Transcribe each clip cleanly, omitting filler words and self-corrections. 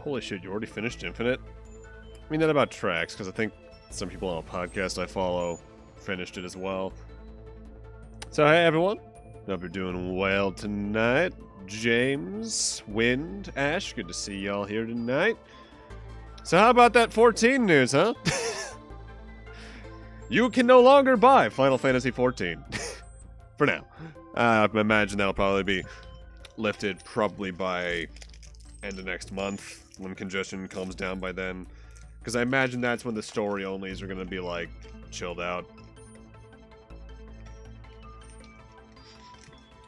Holy shit, you already finished Infinite? I mean, not about tracks, because I think some people on a podcast I follow finished it as well. So, hey everyone. Hope you're doing well tonight. James, Wind, Ash, good to see y'all here tonight. So how about that 14 news, huh? You can no longer buy Final Fantasy 14. For now. I imagine that'll probably be lifted probably by end of next month, when congestion calms down by then. Because I imagine that's when the story-onlys are going to be, like, chilled out.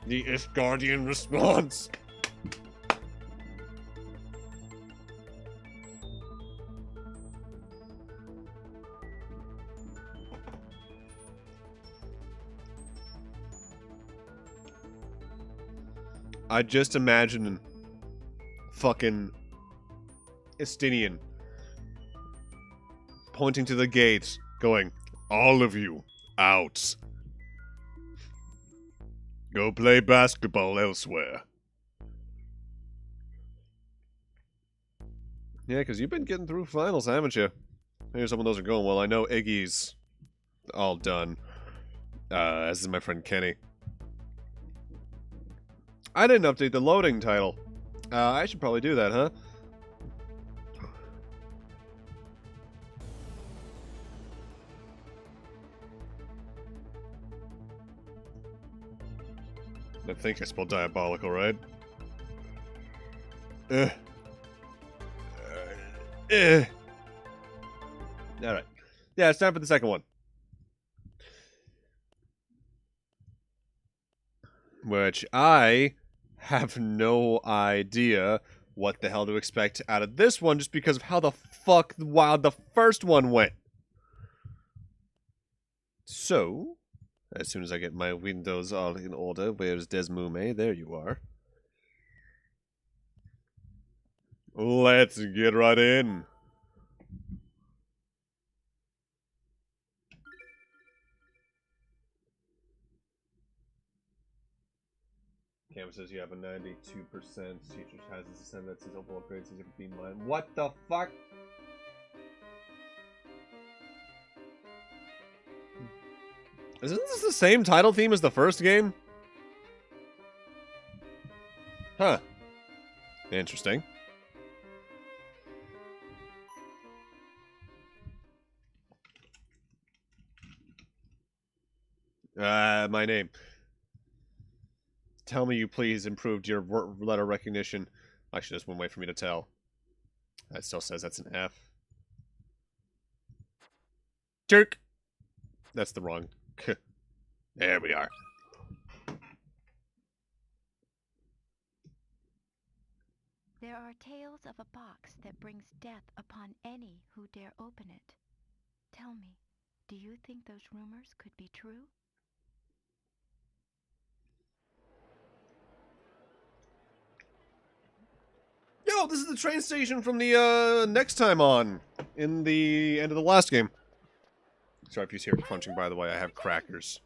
The Ishgardian response! I just imagine fucking Estinian pointing to the gates, going, all of you, out. Go play basketball elsewhere. Yeah, because you've been getting through finals, haven't you? Maybe some of those are going well. I know Iggy's all done, as is my friend Kenny. I didn't update the loading title. I should probably do that, huh? I think I spelled diabolical, right? Alright. Yeah, it's time for the second one. Which I have no idea what the hell to expect out of this one just because of how the fuck wild the first one went. So, as soon as I get my windows all in order, where's Desmume? There you are. Let's get right in. Cam says you have a 92%. Teacher has his ascendant. His overall grades is be mine. What the fuck? Isn't this the same title theme as the first game? Huh. Interesting. My name. Tell me you please improved your letter recognition. Actually, there's one way for me to tell. That still says that's an F. Jerk! That's the wrong. There we are. There are tales of a box that brings death upon any who dare open it. Tell me, do you think those rumors could be true? Yo, this is the train station from the, next time on. In the end of the last game. Sorry if you hear crunching, by the way. I have crackers.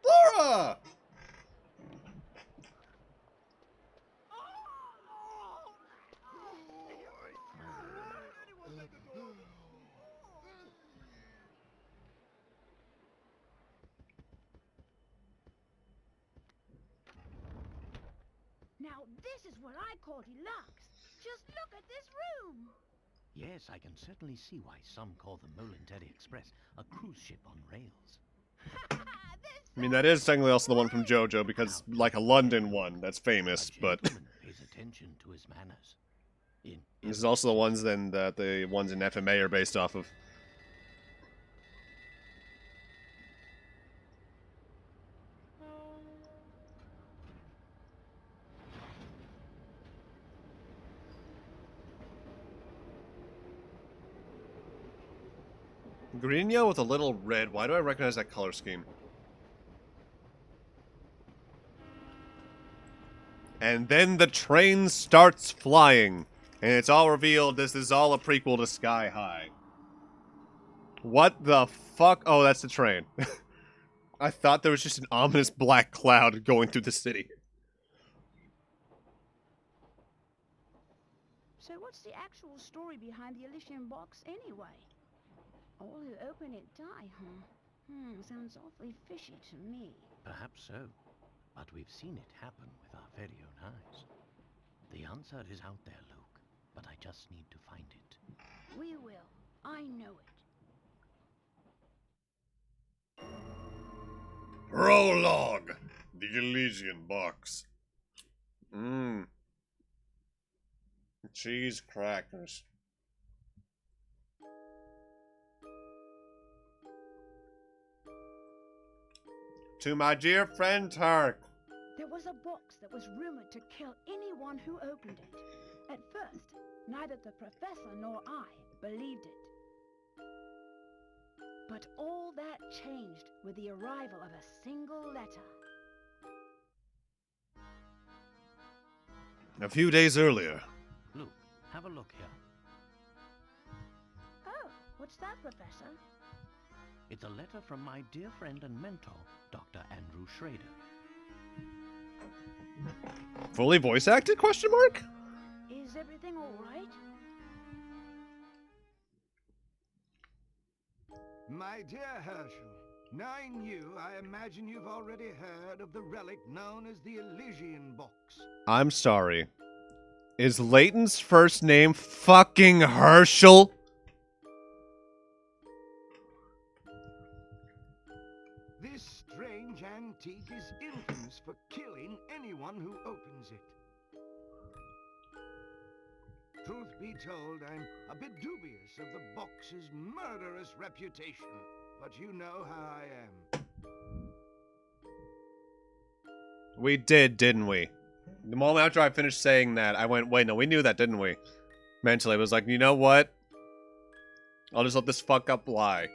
Flora! Now this is what I call deluxe. Just look at this room. Yes, I can certainly see why some call the Molenteri Express a cruise ship on rails. I mean, that is technically also the one from JoJo, because, like, a London one that's famous, but... pays attention to his manners. This is also the ones then that the ones in FMA are based off of. Greenio with a little red. Why do I recognize that color scheme? And then the train starts flying. And it's all revealed this is all a prequel to Sky High. What the fuck? Oh, that's the train. I thought there was just an ominous black cloud going through the city. So what's the actual story behind the Elysian Box anyway? All who open it die, huh? Sounds awfully fishy to me. Perhaps so, but we've seen it happen with our very own eyes. The answer is out there, Luke, but I just need to find it. We will. I know it. Prologue. The Elysian Box. Cheese crackers. To my dear friend Turk. There was a box that was rumored to kill anyone who opened it. At first, neither the professor nor I believed it. But all that changed with the arrival of a single letter. A few days earlier. Luke, have a look here. Oh, what's that, Professor? It's a letter from my dear friend and mentor, Dr. Andrew Schrader. Fully voice acted? Question mark? Is everything all right? My dear Herschel, knowing you, I imagine you've already heard of the relic known as the Elysian Box. I'm sorry. Is Layton's first name fucking Herschel? This strange antique is infamous for killing anyone who opens it. Truth be told, I'm a bit dubious of the box's murderous reputation, but you know how I am. We did, didn't we? The moment after I finished saying that, I went, wait, no, we knew that, didn't we? Mentally, I was like, you know what? I'll just let this fuck up lie.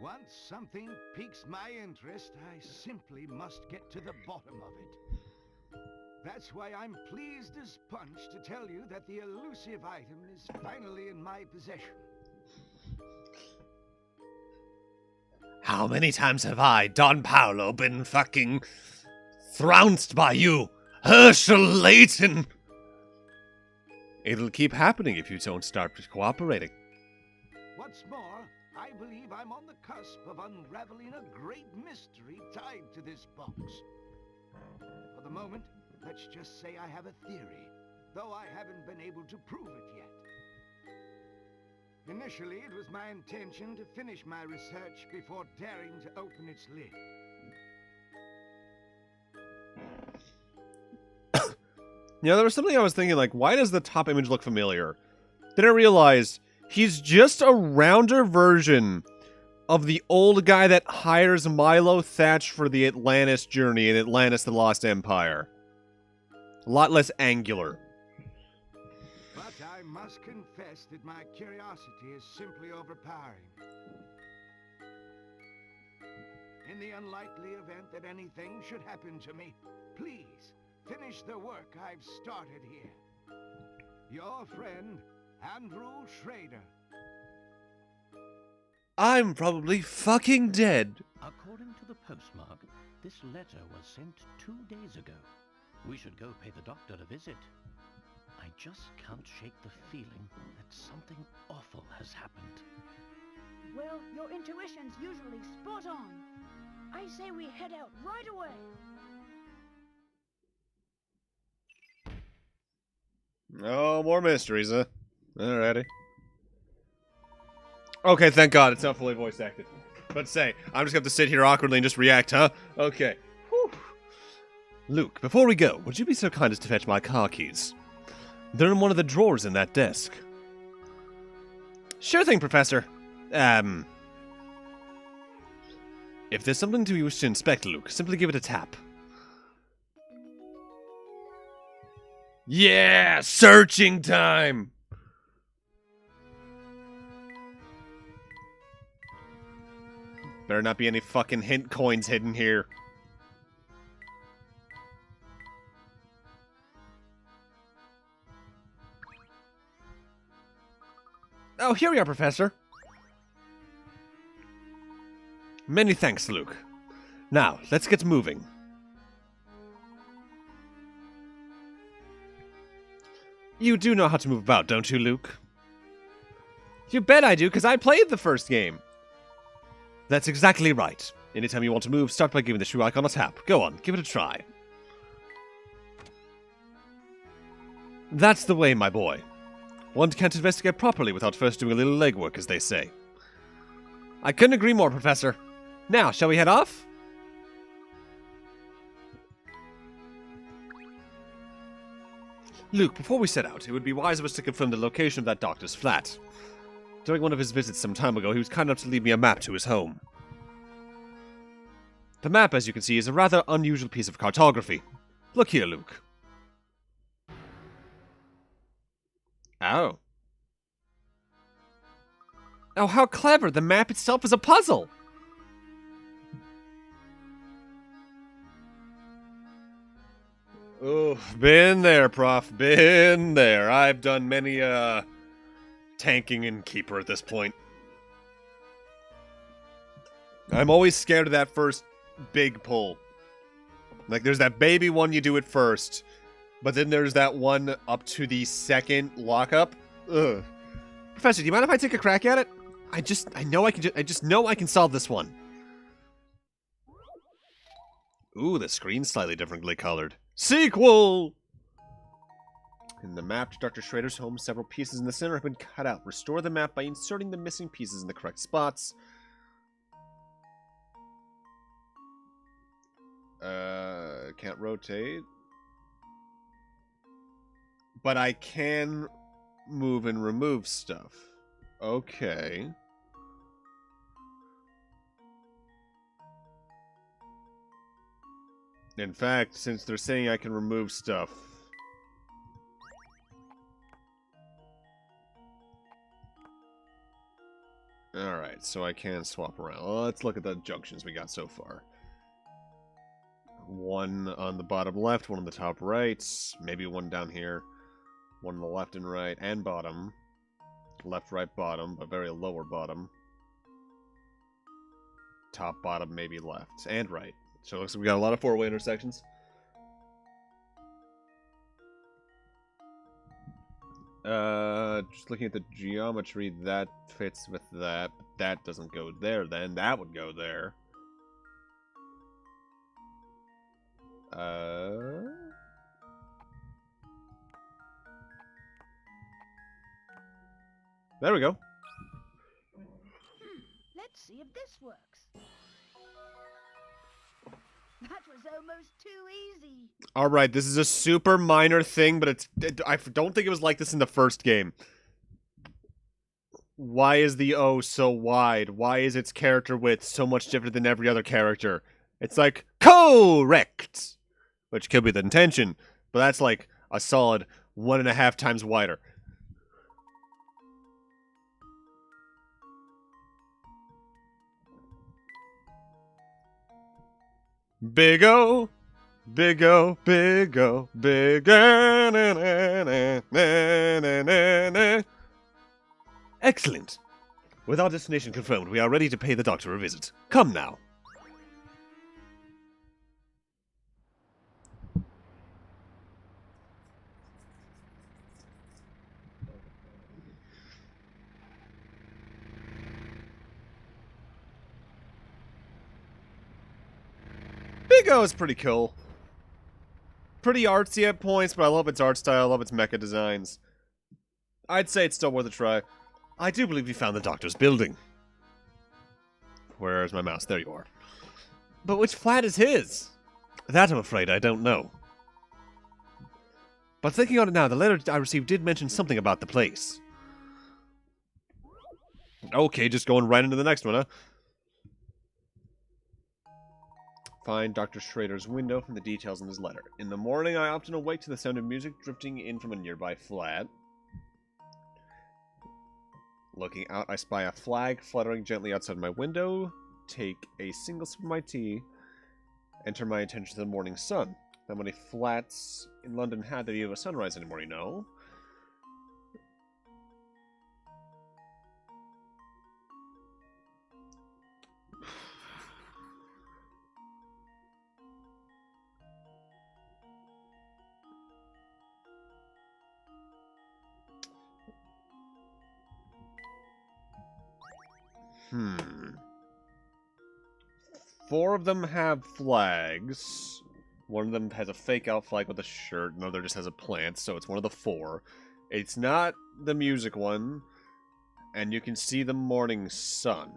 Once something piques my interest, I simply must get to the bottom of it. That's why I'm pleased as punch to tell you that the elusive item is finally in my possession. How many times have I, Don Paolo, been fucking trounced by you, Herschel Layton? It'll keep happening if you don't start cooperating. What's more, I believe I'm on the cusp of unraveling a great mystery tied to this box. For the moment, let's just say I have a theory, though I haven't been able to prove it yet. Initially, it was my intention to finish my research before daring to open its lid. You know, there was something I was thinking, like, why does the top image look familiar? Then I realized he's just a rounder version of the old guy that hires Milo Thatch for the Atlantis journey in Atlantis the Lost Empire. A lot less angular. But I must confess that my curiosity is simply overpowering. In the unlikely event that anything should happen to me, please finish the work I've started here. Your friend, Andrew Schrader. I'm probably fucking dead. According to the postmark, this letter was sent 2 days ago. We should go pay the doctor a visit. I just can't shake the feeling that something awful has happened. Well, your intuition's usually spot on. I say we head out right away. No more mysteries, huh? Alrighty. Okay, thank God it's not fully voice acted. But say, I'm just gonna have to sit here awkwardly and just react, huh? Okay. Whew. Luke, before we go, would you be so kind as to fetch my car keys? They're in one of the drawers in that desk. Sure thing, Professor. If there's something you wish to inspect, Luke, simply give it a tap. Yeah! Searching time! Better not be any fucking hint coins hidden here. Oh, here we are, Professor. Many thanks, Luke. Now, let's get moving. You do know how to move about, don't you, Luke? You bet I do, because I played the first game. That's exactly right. Anytime you want to move, start by giving the shoe icon a tap. Go on, give it a try. That's the way, my boy. One can't investigate properly without first doing a little legwork, as they say. I couldn't agree more, Professor. Now, shall we head off? Luke, before we set out, it would be wise of us to confirm the location of that doctor's flat. During one of his visits some time ago, he was kind enough to leave me a map to his home. The map, as you can see, is a rather unusual piece of cartography. Look here, Luke. Oh. Oh, how clever! The map itself is a puzzle! Oh, been there, Prof. Been there. I've done many, tanking and keeper at this point. I'm always scared of that first big pull. Like, there's that baby one you do at first, but then there's that one up to the second lockup. Ugh. Professor, do you mind if I take a crack at it? I just know I can solve this one. Ooh, the screen's slightly differently colored. Sequel! In the map to Dr. Schrader's home, several pieces in the center have been cut out. Restore the map by inserting the missing pieces in the correct spots. Can't rotate. But I can move and remove stuff. Okay. In fact, since they're saying I can remove stuff... Alright, so I can swap around. Well, let's look at the junctions we got so far. One on the bottom left, one on the top right, maybe one down here. One on the left and right, and bottom. Left, right, bottom, but very lower bottom. Top, bottom, maybe left, and right. So it looks like we got a lot of four-way intersections. Just looking at the geometry, that fits with that. But that doesn't go there then. That would go there. There we go. Let's see if this works. That was almost too easy. Alright, this is a super minor thing, but I don't think it was like this in the first game. Why is the O so wide? Why is its character width so much different than every other character? It's like, correct! Which could be the intention, but that's like a solid 1.5 times wider. Big O, big O, big O, big O, na, na, na, na, na, na, na. Excellent. With our destination confirmed, we are ready to pay the doctor a visit. Come now. Big O is pretty cool. Pretty artsy at points, but I love its art style, I love its mecha designs. I'd say it's still worth a try. I do believe we found the doctor's building. Where's my mouse? There you are. But which flat is his? That, I'm afraid, I don't know. But thinking on it now, the letter I received did mention something about the place. Okay, just going right into the next one, huh? Find Dr. Schrader's window from the details in his letter. In the morning, I often awake to the sound of music drifting in from a nearby flat. Looking out, I spy a flag fluttering gently outside my window. Take a single sip of my tea. And turn my attention to the morning sun. Not many flats in London had the view of a sunrise anymore, you know. 4 of them have flags. One of them has a fake out flag with a shirt. Another just has a plant, so it's one of the 4. It's not the music one. And you can see the morning sun.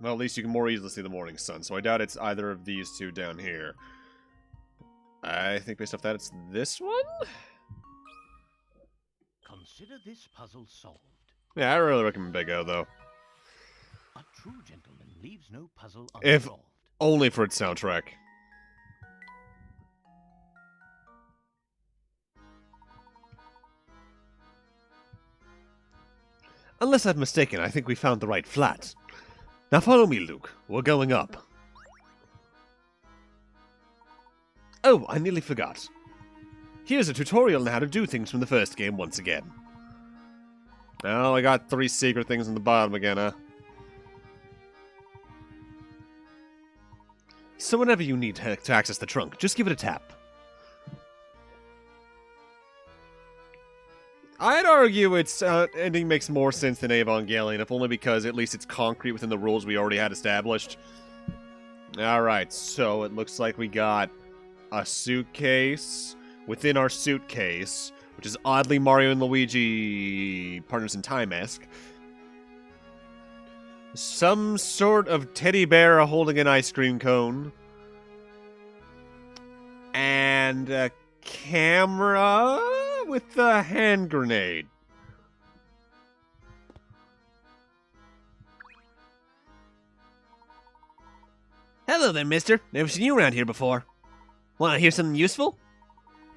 Well, at least you can more easily see the morning sun, so I doubt it's either of these 2 down here. I think based off that, it's this one? Consider this puzzle solved. Yeah, I really recommend Big O, though. A true gentleman leaves no puzzle If unsolved. only for its soundtrack. Unless I'm mistaken, I think we found the right flat. Now follow me, Luke. We're going up. Oh, I nearly forgot. Here's a tutorial on how to do things from the first game once again. Oh, I got 3 secret things in the bottom again, huh? So whenever you need to access the trunk, just give it a tap. I'd argue its ending makes more sense than Evangelion, if only because at least it's concrete within the rules we already had established. Alright, so it looks like we got a suitcase within our suitcase, which is oddly Mario and Luigi Partners in Time-esque. Some sort of teddy bear holding an ice cream cone. And a camera with a hand grenade. Hello there, mister. Never seen you around here before. Want to hear something useful?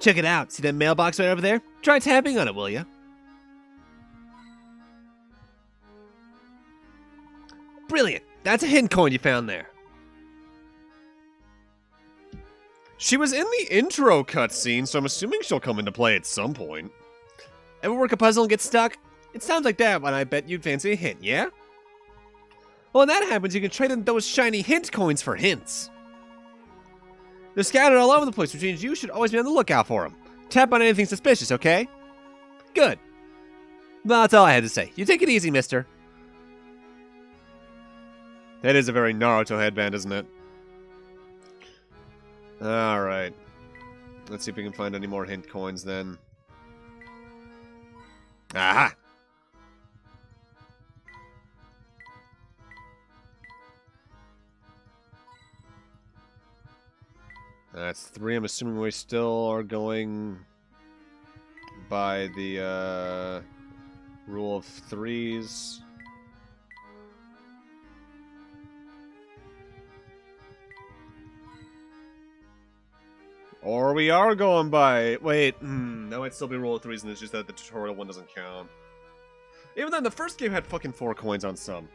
Check it out. See that mailbox right over there? Try tapping on it, will ya? Brilliant. That's a hidden coin you found there. She was in the intro cutscene, so I'm assuming she'll come into play at some point. Ever work a puzzle and get stuck? It sounds like that, but I bet you'd fancy a hint, yeah? Well, when that happens, you can trade in those shiny hint coins for hints. They're scattered all over the place, which means you should always be on the lookout for them. Tap on anything suspicious, okay? Good. Well, that's all I had to say. You take it easy, mister. That is a very Naruto headband, isn't it? Alright. Let's see if we can find any more hint coins then. Aha! That's 3. I'm assuming we still are going by the rule of 3s. Or we are going by... Wait, that might still be rule of 3s, and it's just that the tutorial one doesn't count. Even then, the first game had fucking 4 coins on some.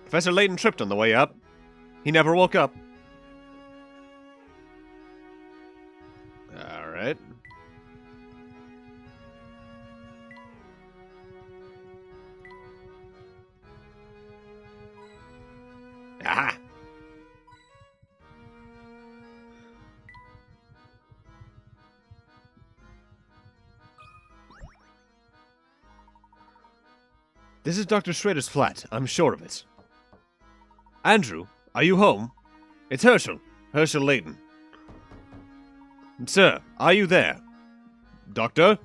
Professor Layton tripped on the way up. He never woke up. Alright. Aha! This is Dr. Schrader's flat, I'm sure of it. Andrew, are you home? It's Herschel. Herschel Layton. Sir, are you there? Doctor?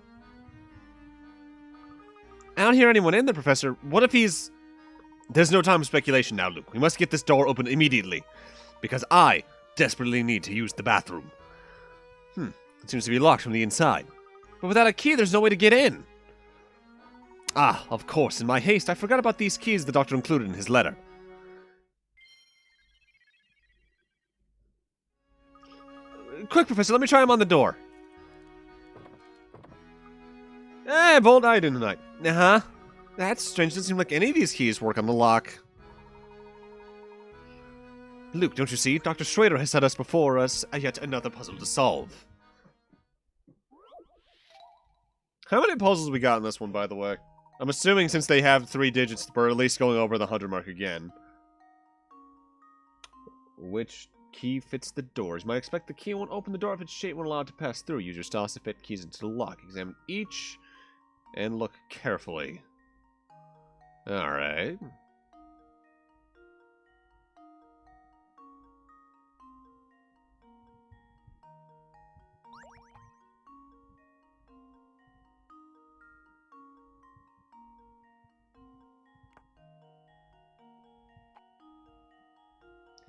I don't hear anyone in there, Professor. What if he's... There's no time for speculation now, Luke. We must get this door open immediately. Because I desperately need to use the bathroom. It seems to be locked from the inside. But without a key, there's no way to get in. Ah, of course. In my haste, I forgot about these keys the doctor included in his letter. Quick, Professor, let me try him on the door. Eh, bold eye tonight. Uh-huh. That's strange. Doesn't seem like any of these keys work on the lock. Luke, don't you see? Dr. Schrader has set us before us yet another puzzle to solve. How many puzzles we got in this one, by the way? I'm assuming since they have 3 digits, we're at least going over the 100 mark again. Which Key fits the doors. You might expect the key won't open the door if its shape won't allow it to pass through. Use your styles to fit keys into the lock. Examine each and look carefully. Alright.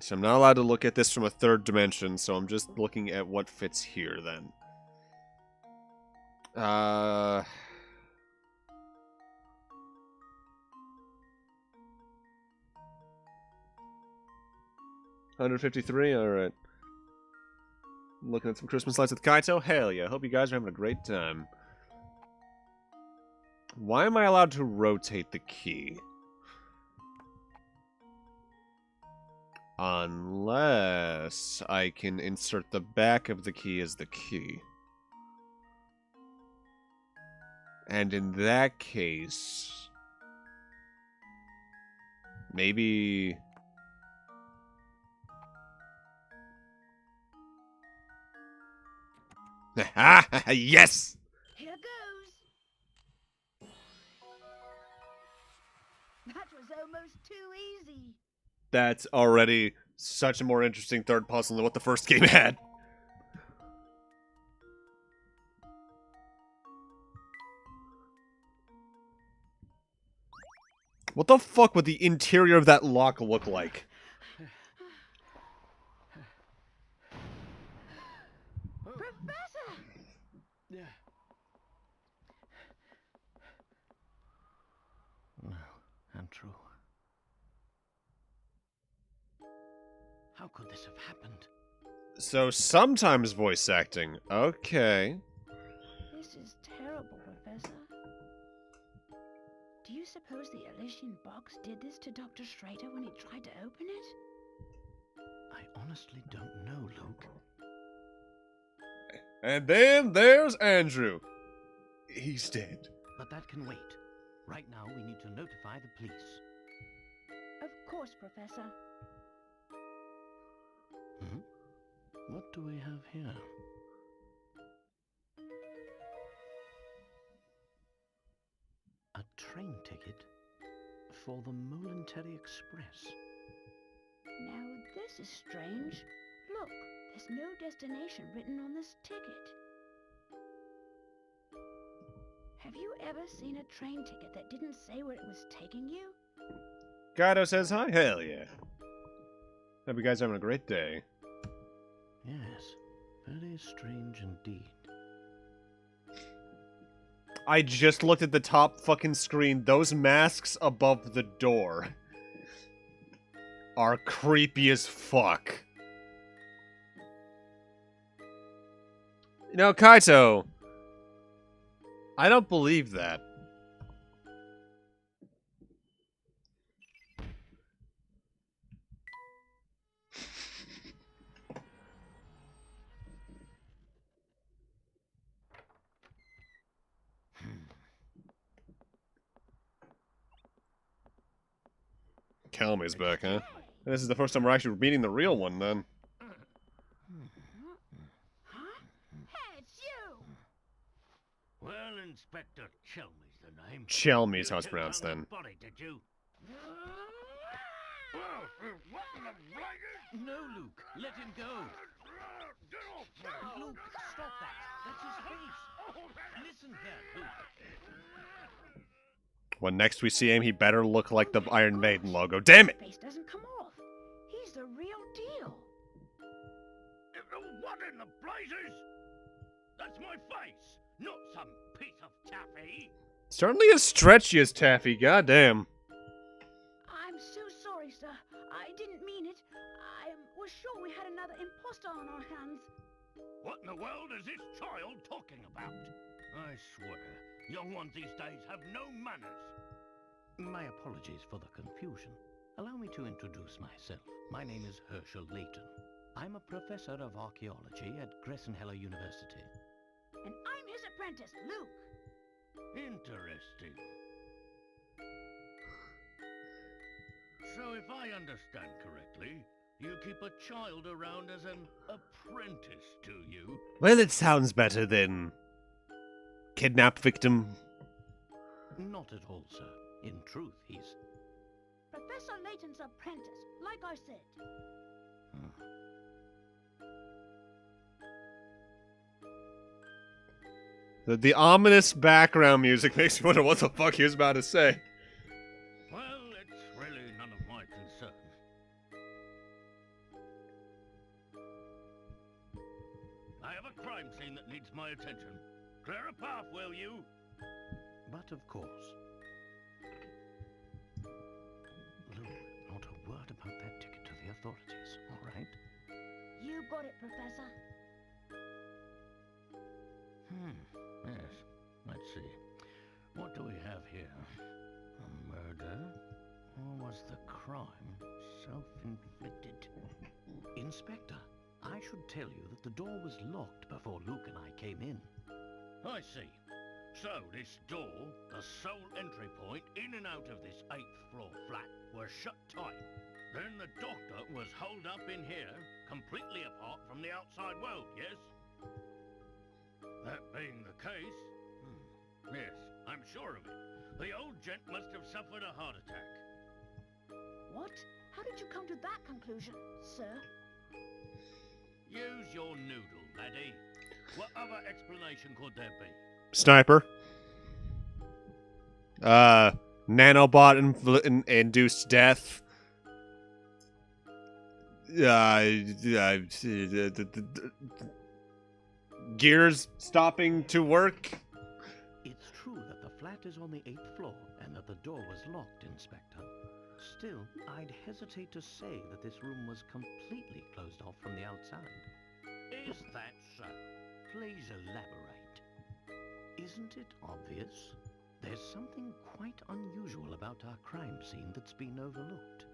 So I'm not allowed to look at this from a third dimension, so I'm just looking at what fits here then. 153, alright. Looking at some Christmas lights with Kaito? Hell yeah, hope you guys are having a great time. Why am I allowed to rotate the key? Unless I can insert the back of the key as the key. And in that case... maybe... yes! Here goes. That was almost too easy. That's already such a more interesting third puzzle than what the first game had. What the fuck would the interior of that lock look like? Professor! No, untrue. How could this have happened? So sometimes voice acting. Okay. This is terrible, Professor. Do you suppose the Elysian Box did this to Dr. Schrader when he tried to open it? I honestly don't know, Luke. And then there's Andrew. He's dead. But that can wait. Right now, we need to notify the police. Of course, Professor. Hmm? What do we have here? A train ticket for the Moulintary Express. Now, this is strange. Look, there's no destination written on this ticket. Have you ever seen a train ticket that didn't say where it was taking you? Gato says hi. Hell yeah. Hope you guys are having a great day. Yes, very strange indeed. I just looked at the top fucking screen. Those masks above the door are creepy as fuck. You know, Kaito, I don't believe that. Calmy's back, huh? This is the first time we're actually meeting the real one, then. Huh? Hey, it's you! Well, Inspector Chelmey's the name. Chelmey's how You it's pronounced, took down then. the body, did you? No, Luke, let him go. Luke, stop that. That's his face. Listen here, Luke. When next we see him, he better look like the Iron Maiden logo. Damn it! Face doesn't come off. He's the real deal. What in the blazes? That's my face, not some piece of taffy. Certainly as stretchy as Taffy, goddamn. I'm so sorry, sir. I didn't mean it. I was sure we had another imposter on our hands. What in the world is this child talking about? I swear, young ones these days have no manners. My apologies for the confusion. Allow me to introduce myself. My name is Professor Layton. I'm a professor of archaeology at Gressenheller University. And I'm his apprentice, Luke. Interesting. So if I understand correctly, You keep a child around as an apprentice, do you? Well, it sounds better than kidnap victim. Not at all, sir. In truth, he's... Professor Layton's apprentice, like I said. The ominous background music makes me wonder what the fuck he was about to say. Well, it's really none of my concern. I have a crime scene that needs my attention. Clear a path, will you? But of course. Luke, not a word about that ticket to the authorities, all right? You got it, Professor. Yes. Let's see. What do we have here? A murder? Or was the crime self-inflicted? Inspector, I should tell you that the door was locked before Luke and I came in. I see. So this door, the sole entry point in and out of this 8th floor flat, was shut tight. Then the doctor was holed up in here, completely apart from the outside world, yes? That being the case, yes, I'm sure of it. The old gent must have suffered a heart attack. What? How did you come to that conclusion, sir? Use your noodle, laddie. What other explanation could there be? Sniper. Nanobot induced death. Gears stopping to work. It's true that the flat is on the 8th floor and that the door was locked, Inspector. Still, I'd hesitate to say that this room was completely closed off from the outside. Is that so? Please elaborate. Isn't it obvious? There's something quite unusual about our crime scene that's been overlooked.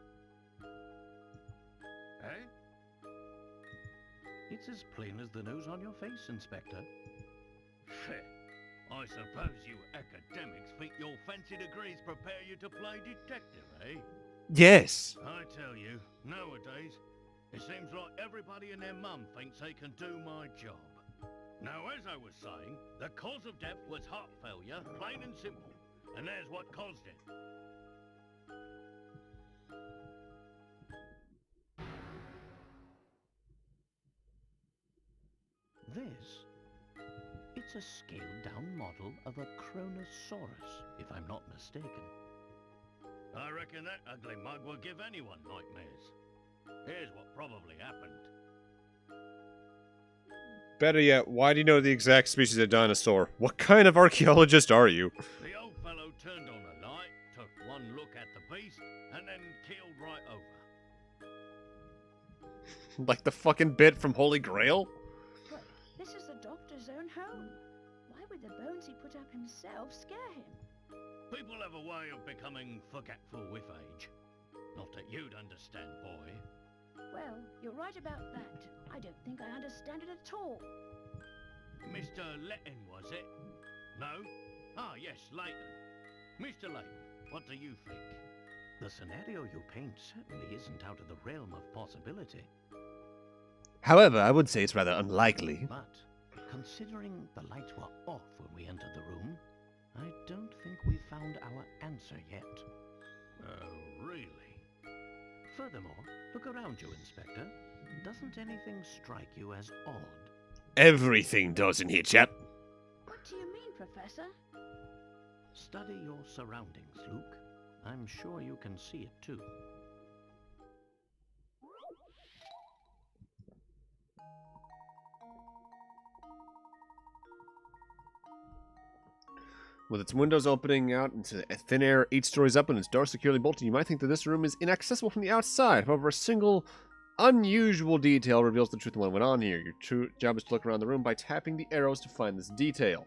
Eh? It's as plain as the nose on your face, Inspector. I suppose you academics think your fancy degrees prepare you to play detective, eh? Yes. I tell you, nowadays, it seems like everybody and their mum thinks they can do my job. Now, as I was saying, the cause of death was heart failure, plain and simple. And there's what caused it. This? It's a scaled-down model of a Kronosaurus, if I'm not mistaken. I reckon that ugly mug will give anyone nightmares. Here's what probably happened. Better yet, why do you know the exact species of dinosaur? What kind of archaeologist are you? The old fellow turned on a light, took one look at the beast, and then keeled right over. Like the fucking bit from Holy Grail? But this is the doctor's own home. Why would the bones he put up himself scare him? People have a way of becoming forgetful with age. Not that you'd understand, boy. Well, you're right about that. I don't think I understand it at all. Mr. Layton, was it? No? Ah, yes, Layton. Mr. Layton, what do you think? The scenario you paint certainly isn't out of the realm of possibility. However, I would say it's rather unlikely. But, considering the lights were off when we entered the room, I don't think we've found our answer yet. Oh, really? Furthermore, look around you, Inspector. Doesn't anything strike you as odd? Everything does in here, chap. What do you mean, Professor? Study your surroundings, Luke. I'm sure you can see it too. With its windows opening out into thin air 8 stories up and its doors securely bolted, you might think that this room is inaccessible from the outside. However, a single unusual detail reveals the truth of what went on here. Your true job is to look around the room by tapping the arrows to find this detail.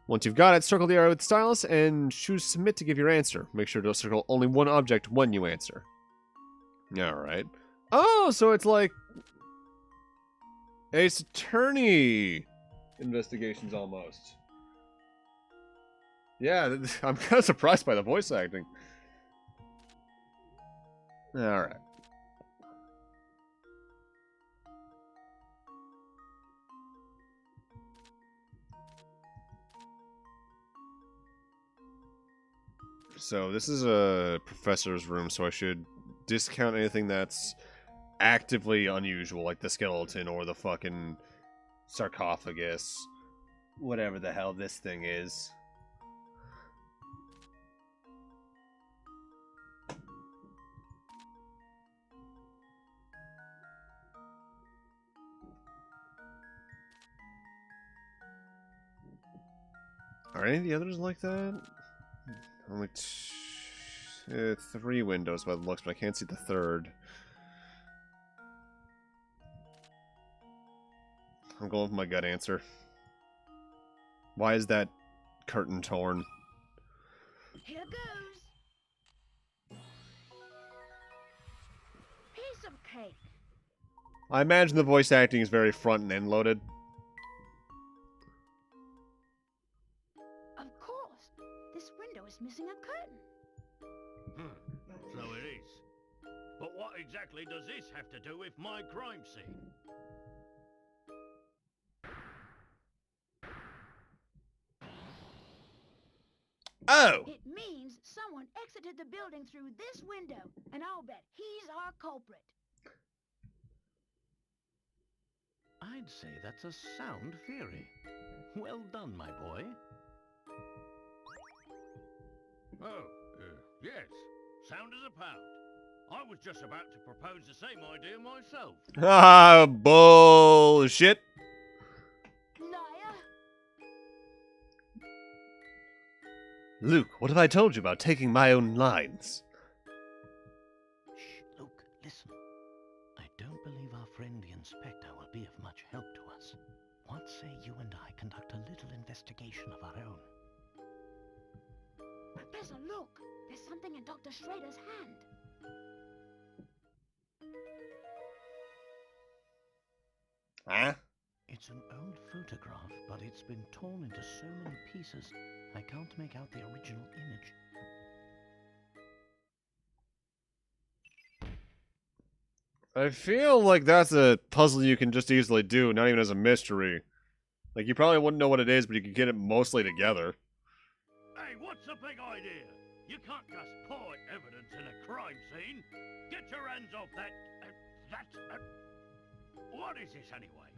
Once you've got it, circle the arrow with the stylus and choose submit to give your answer. Make sure to circle only one object when you answer. Alright. Oh, so it's like Ace Attorney investigations almost. Yeah, I'm kind of surprised by the voice acting. Alright. So this is a professor's room, so I should discount anything that's actively unusual, like the skeleton or the fucking sarcophagus. Whatever the hell this thing is. Are any of the others like that? Only 3 windows by the looks, but I can't see the third. I'm going with my gut answer. Why is that curtain torn? Here goes. Piece of cake. I imagine the voice acting is very front and end loaded. Of course. This window is missing a curtain. So it is. But what exactly does this have to do with my crime scene? Oh! It means someone exited the building through this window, and I'll bet he's our culprit. I'd say that's a sound theory. Well done, my boy. Oh, yes. Sound as a pound. I was just about to propose the same idea myself. Ah, bullshit. Liar! Luke, what have I told you about taking my own lines? Shh, Luke, listen. I don't believe our friend the inspector will be of much help to us. What say you and I conduct a little investigation of our own? Professor, look! There's something in Dr. Schrader's hand. Huh? It's an old photograph, but it's been torn into so many pieces, I can't make out the original image. I feel like that's a puzzle you can just easily do, not even as a mystery. Like, you probably wouldn't know what it is, but you could get it mostly together. Hey, what's the big idea? You can't just pour evidence in a crime scene. Get your hands off that... What is this anyway?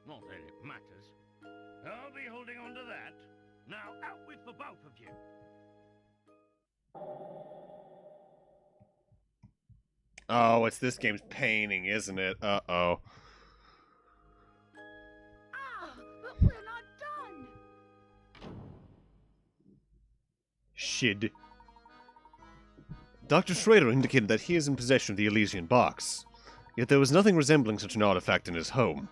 Not that it matters. I'll be holding on to that. Now out with the both of you. Oh, it's this game's painting, isn't it? Uh-oh. Ah! But we're not done! Shit. Dr. Schrader indicated that he is in possession of the Elysian Box, yet there was nothing resembling such an artifact in his home.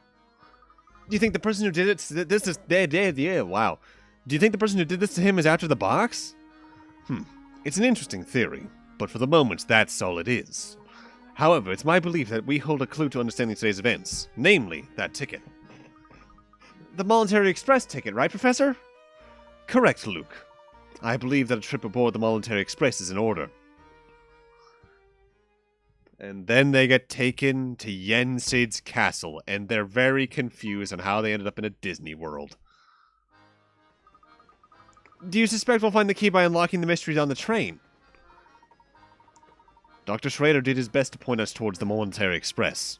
Do you think the person who did it... This is... wow. Do you think the person who did this to him is after the box? It's an interesting theory, but for the moment, that's all it is. However, it's my belief that we hold a clue to understanding today's events, namely, that ticket. The Voluntary Express ticket, right, Professor? Correct, Luke. I believe that a trip aboard the Voluntary Express is in order. And then they get taken to Yen Sid's castle, and they're very confused on how they ended up in a Disney World. Do you suspect we'll find the key by unlocking the mysteries on the train? Dr. Schrader did his best to point us towards the Voluntary Express,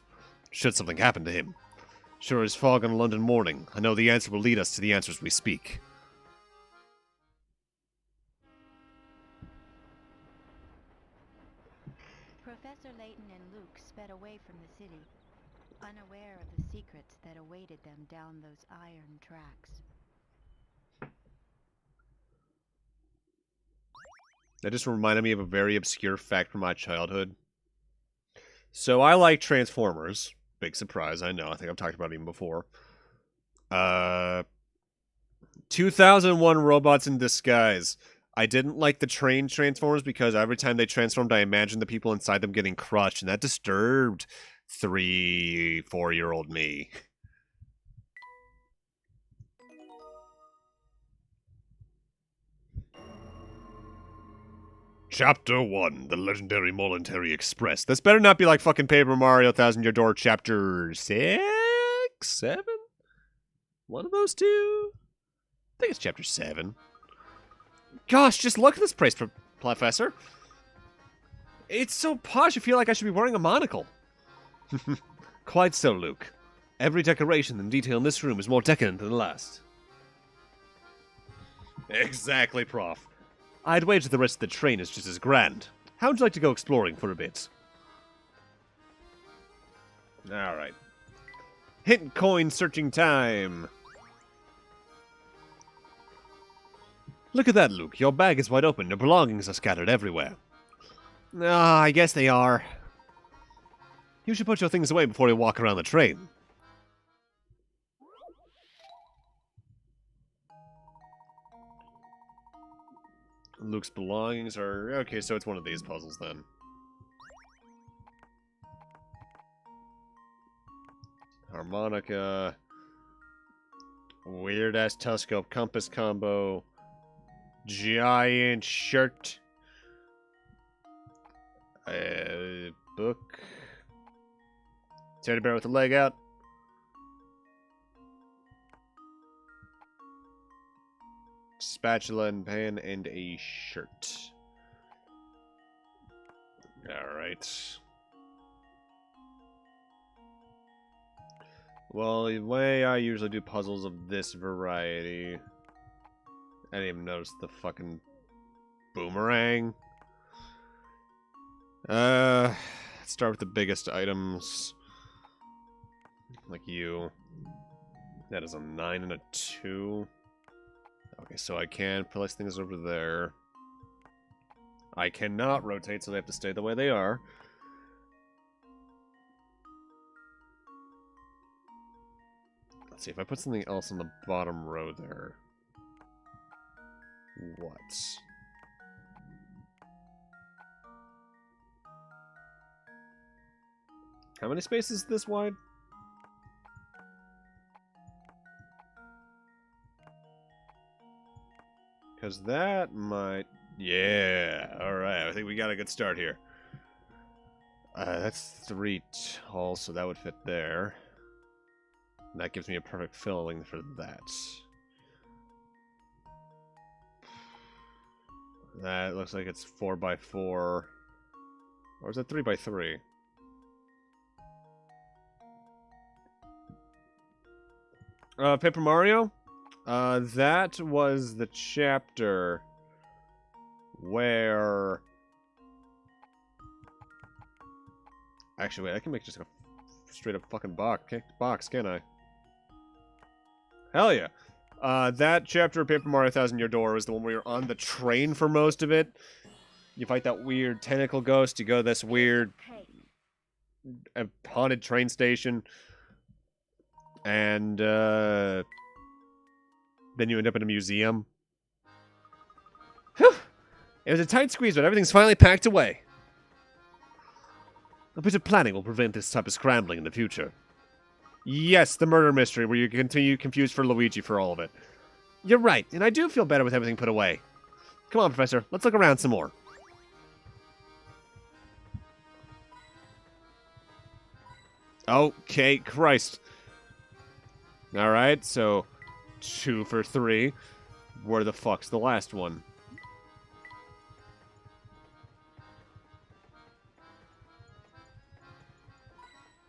should something happen to him. Sure as fog on a London morning, I know the answer will lead us to the answers we speak. Professor Layton and Luke sped away from the city, unaware of the secrets that awaited them down those iron tracks. That just reminded me of a very obscure fact from my childhood. So I like Transformers. Big surprise, I know. I think I've talked about it even before. 2001 Robots in Disguise. I didn't like the train Transformers because every time they transformed, I imagined the people inside them getting crushed, and that disturbed 3-4-year-old me. Chapter 1, The Legendary Voluntary Express. This better not be like fucking Paper Mario Thousand Year Door Chapter 6? 7? One of those two? I think it's Chapter 7. Gosh, just look at this place, Professor. It's so posh, I feel like I should be wearing a monocle. Quite so, Luke. Every decoration and detail in this room is more decadent than the last. Exactly, Prof. I'd wager the rest of the train is just as grand. How would you like to go exploring for a bit? Alright. Hint coin searching time! Look at that, Luke. Your bag is wide open. Your belongings are scattered everywhere. Ah, I guess they are. You should put your things away before you walk around the train. Luke's belongings are... Okay, so it's one of these puzzles, then. Harmonica. Weird-ass telescope compass combo. Giant shirt. Book. Teddy bear with a leg out. Spatula and pan and a shirt. Alright. Well, the way I usually do puzzles of this variety... I didn't even notice the fucking boomerang. Let's start with the biggest items. Like you. That is a 9 and a 2. Okay, so I can place things over there. I cannot rotate, so they have to stay the way they are. Let's see, if I put something else on the bottom row there. What? How many spaces is this wide? Because that might... Yeah, alright, I think we got a good start here. That's 3 tall, so that would fit there. And that gives me a perfect filling for that. That looks like it's 4x4. Or is that 3x3? Paper Mario? That was the chapter where... Actually, wait, I can make just a straight up fucking box, can't I? Hell yeah. That chapter of Paper Mario Thousand Year Door was the one where you're on the train for most of it. You fight that weird tentacle ghost, you go to this weird haunted train station. And, then you end up in a museum. Whew! It was a tight squeeze, but everything's finally packed away. A bit of planning will prevent this type of scrambling in the future. Yes, the murder mystery, where you continue confused for Luigi for all of it. You're right, and I do feel better with everything put away. Come on, Professor, let's look around some more. Okay, Christ. Alright, so 2 for 3. Where the fuck's the last one?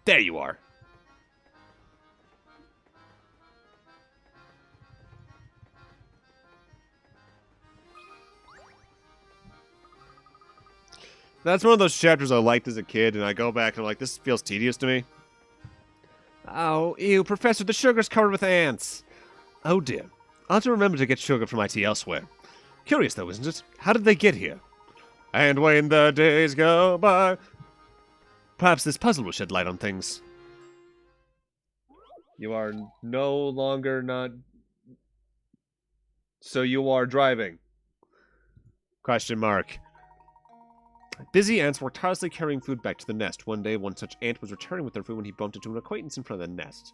There you are. That's one of those chapters I liked as a kid, and I go back and I'm like, this feels tedious to me. Oh, ew, Professor, the sugar's covered with ants. Oh dear. I'll have to remember to get sugar from my tea elsewhere. Curious though, isn't it? How did they get here? And when the days go by... Perhaps this puzzle will shed light on things. You are no longer not... So you are driving? Question mark. Busy ants were tirelessly carrying food back to the nest. One day, one such ant was returning with their food when he bumped into an acquaintance in front of the nest.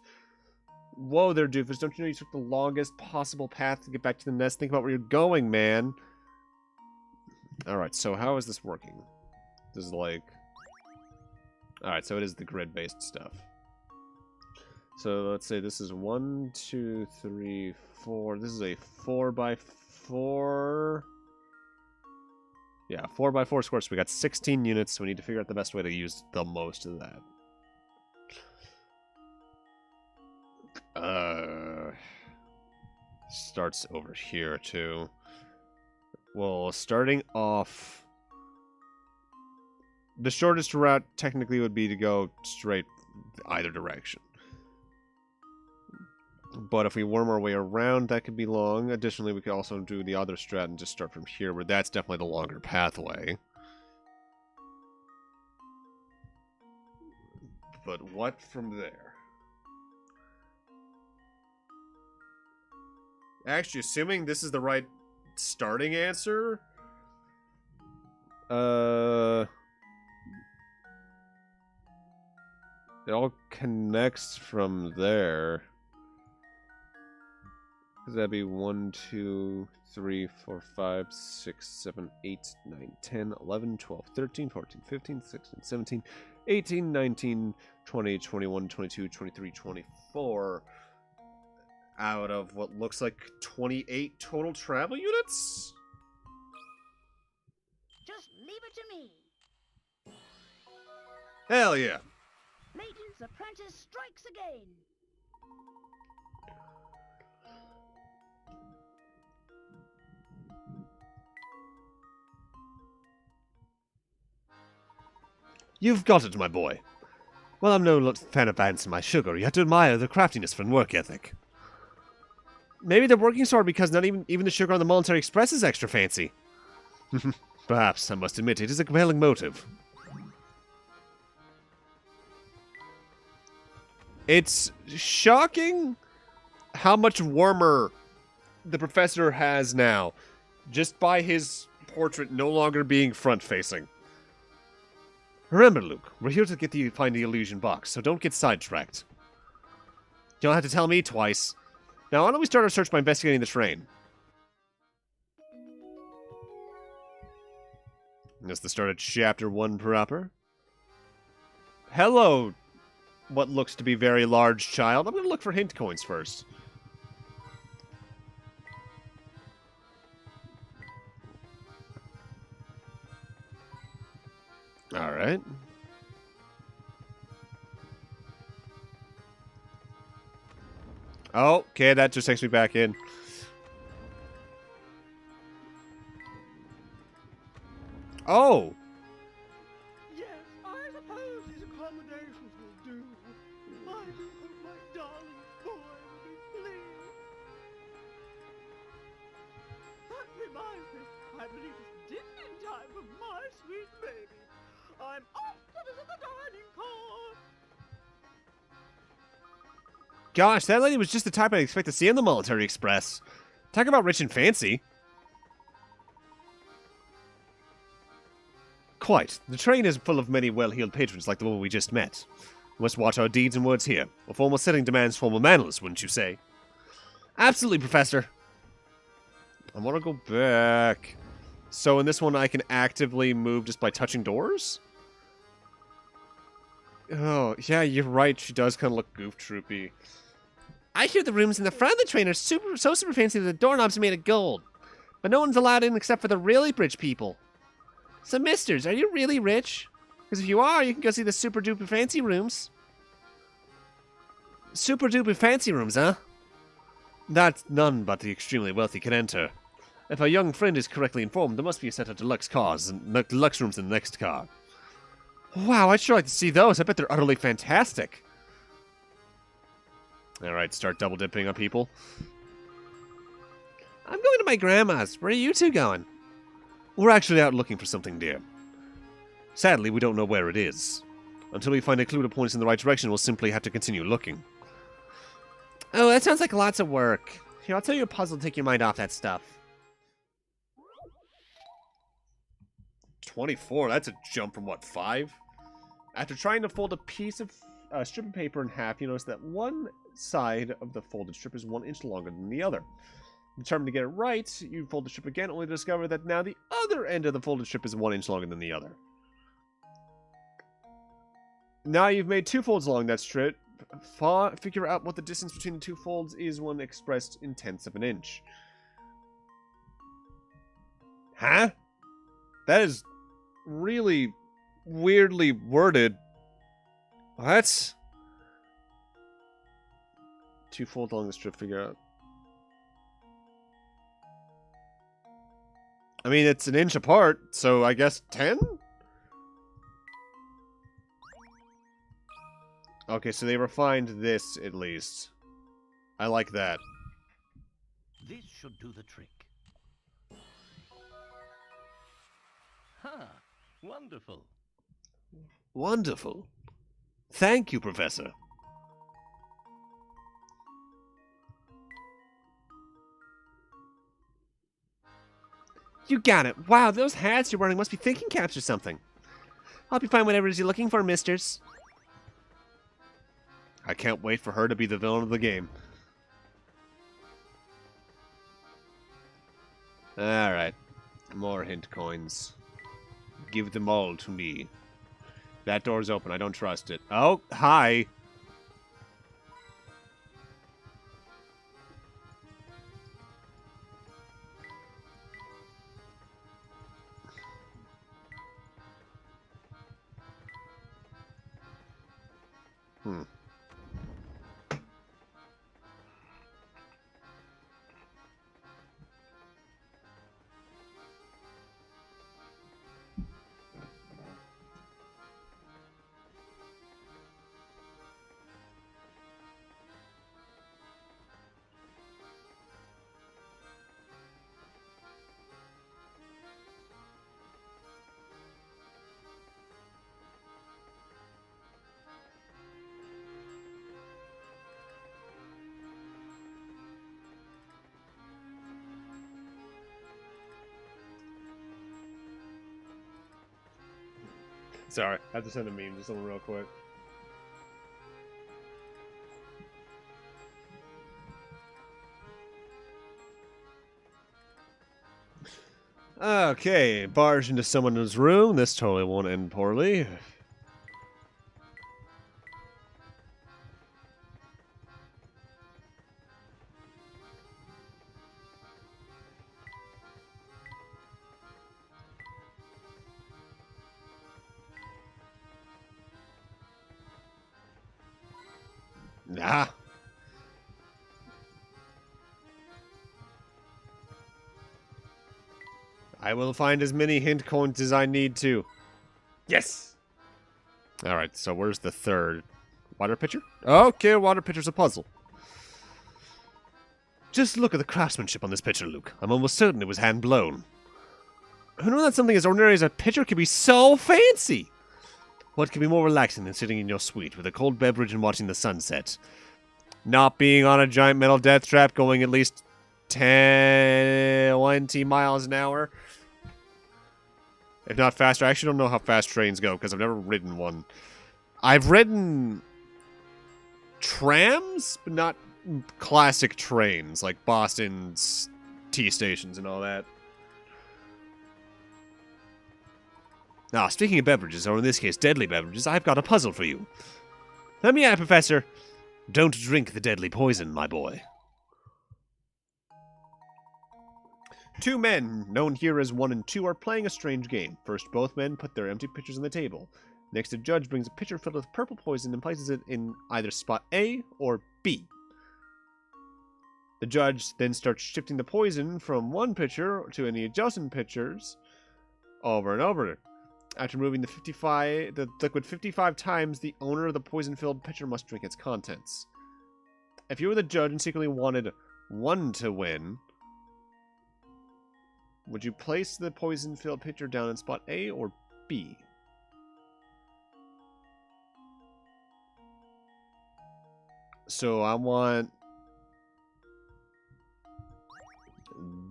Whoa there, doofus. Don't you know you took the longest possible path to get back to the nest? Think about where you're going, man. Alright, so how is this working? This is like... Alright, so it is the grid-based stuff. So let's say this is 1, 2, 3, 4. This is a 4x4. Yeah, 4x4 squares. We got 16 units, so we need to figure out the best way to use the most of that. Starts over here, too. Well, starting off... The shortest route, technically, would be to go straight either direction. But if we worm our way around, that could be long. Additionally, we could also do the other strat and just start from here, where that's definitely the longer pathway. But what from there? Actually, assuming this is the right starting answer... It all connects from there. Because that'd be 1, 2, 3, 4, 5, 6, 7, 8, 9, 10, 11, 12, 13, 14, 15, 16, 17, 18, 19, 20, 21, 22, 23, 24. Out of what looks like 28 total travel units? Just leave it to me. Hell yeah. Layton's apprentice strikes again. You've got it, my boy. Well, I'm no fan of balancing my sugar, yet admire the craftiness and work ethic. Maybe they're working so hard because not even the sugar on the Military Express is extra fancy. Perhaps, I must admit, it is a compelling motive. It's shocking how much warmer the professor has now, just by his portrait no longer being front-facing. Remember, Luke, we're here to find the Elysian Box, so don't get sidetracked. You don't have to tell me twice. Now, why don't we start our search by investigating the terrain? That's the start of Chapter 1 proper. Hello, what looks to be very large child. I'm going to look for hint coins first. Alright. Oh, okay, that just takes me back in. Oh! Yes, I suppose these accommodations will do. I do hope my darling boy will be pleased. That reminds me, I believe it's dinner time for my sweet baby. I'm off to visit the dining car. Gosh, that lady was just the type I'd expect to see on the Military Express. Talk about rich and fancy. Quite. The train is full of many well-heeled patrons like the one we just met. We must watch our deeds and words here. A formal setting demands formal manners, wouldn't you say? Absolutely, Professor. I want to go back. So in this one, I can actively move just by touching doors? Oh, yeah, you're right. She does kind of look goof troopy. I hear the rooms in the front of the train are so super fancy that the doorknobs are made of gold. But no one's allowed in except for the really rich people. So, misters, are you really rich? Because if you are, you can go see the super duper fancy rooms. Super duper fancy rooms, huh? That none but the extremely wealthy can enter. If our young friend is correctly informed, there must be a set of deluxe cars and deluxe rooms in the next car. Wow, I'd sure like to see those. I bet they're utterly fantastic. Alright, start double dipping on people. I'm going to my grandma's. Where are you two going? We're actually out looking for something, dear. Sadly, we don't know where it is. Until we find a clue to point us in the right direction, we'll simply have to continue looking. Oh, that sounds like lots of work. Here, I'll tell you a puzzle to take your mind off that stuff. 24, that's a jump from, what, 5? After trying to fold a piece of strip of paper in half, you notice that one side of the folded strip is 1 inch longer than the other. Determined to get it right, you fold the strip again, only to discover that now the other end of the folded strip is 1 inch longer than the other. Now you've made 2 folds along that strip. Figure out what the distance between the 2 folds is when expressed in tenths of an inch. Huh? That is really weirdly worded. What? Too fold along the strip figure out. I mean, it's an inch apart, so I guess 10? Okay, so they refined this at least. I like that. This should do the trick. Ha! Wonderful. Wonderful. Thank you, Professor. You got it. Wow, those hats you're wearing must be thinking caps or something. I'll be fine whatever it is you're looking for, misters. I can't wait for her to be the villain of the game. Alright. More hint coins. Give them all to me. That door's open. I don't trust it. Oh, hi. Sorry, I have to send a meme to someone real quick. Okay, barge into someone's room. This totally won't end poorly. Nah. I will find as many hint coins as I need to. Yes! Alright, so where's the third? Water pitcher? Okay, water pitcher's a puzzle. Just look at the craftsmanship on this pitcher, Luke. I'm almost certain it was hand-blown. Who knew that something as ordinary as a pitcher could be so fancy? What could be more relaxing than sitting in your suite with a cold beverage and watching the sunset? Not being on a giant metal death trap going at least 10, 20 miles an hour. If not faster. I actually don't know how fast trains go because I've never ridden one. I've ridden trams, but not classic trains like Boston's T stations and all that. Now, speaking of beverages, or in this case, deadly beverages, I've got a puzzle for you. Let me at it, Professor. Don't drink the deadly poison, my boy. Two men, known here as 1 and 2, are playing a strange game. First, both men put their empty pitchers on the table. Next, a judge brings a pitcher filled with purple poison and places it in either spot A or B. The judge then starts shifting the poison from one pitcher to any adjacent pitchers over and over. After moving the liquid 55 times, the owner of the poison-filled pitcher must drink its contents. If you were the judge and secretly wanted one to win, would you place the poison-filled pitcher down in spot A or B? So I want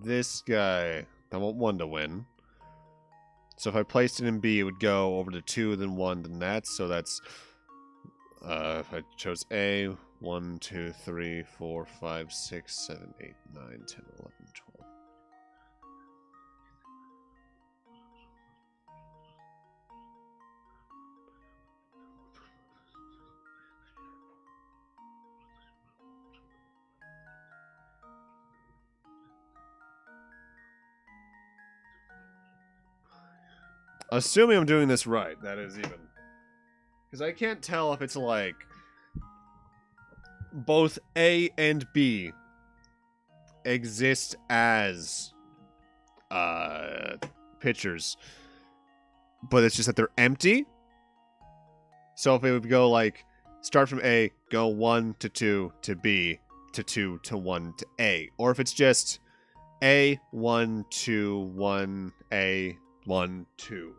this guy. I want one to win. So if I placed it in B, it would go over to 2, then 1, then that. So that's, if I chose A, 1, 2, 3, 4, 5, 6, 7, 8, 9, 10, 11, 12. Assuming I'm doing this right, that is even. Because I can't tell if it's like both A and B exist as pictures, but it's just that they're empty. So if it would go like start from A, go 1 to 2 to B to 2 to 1 to A, or if it's just A 1 2 1 A 1 2.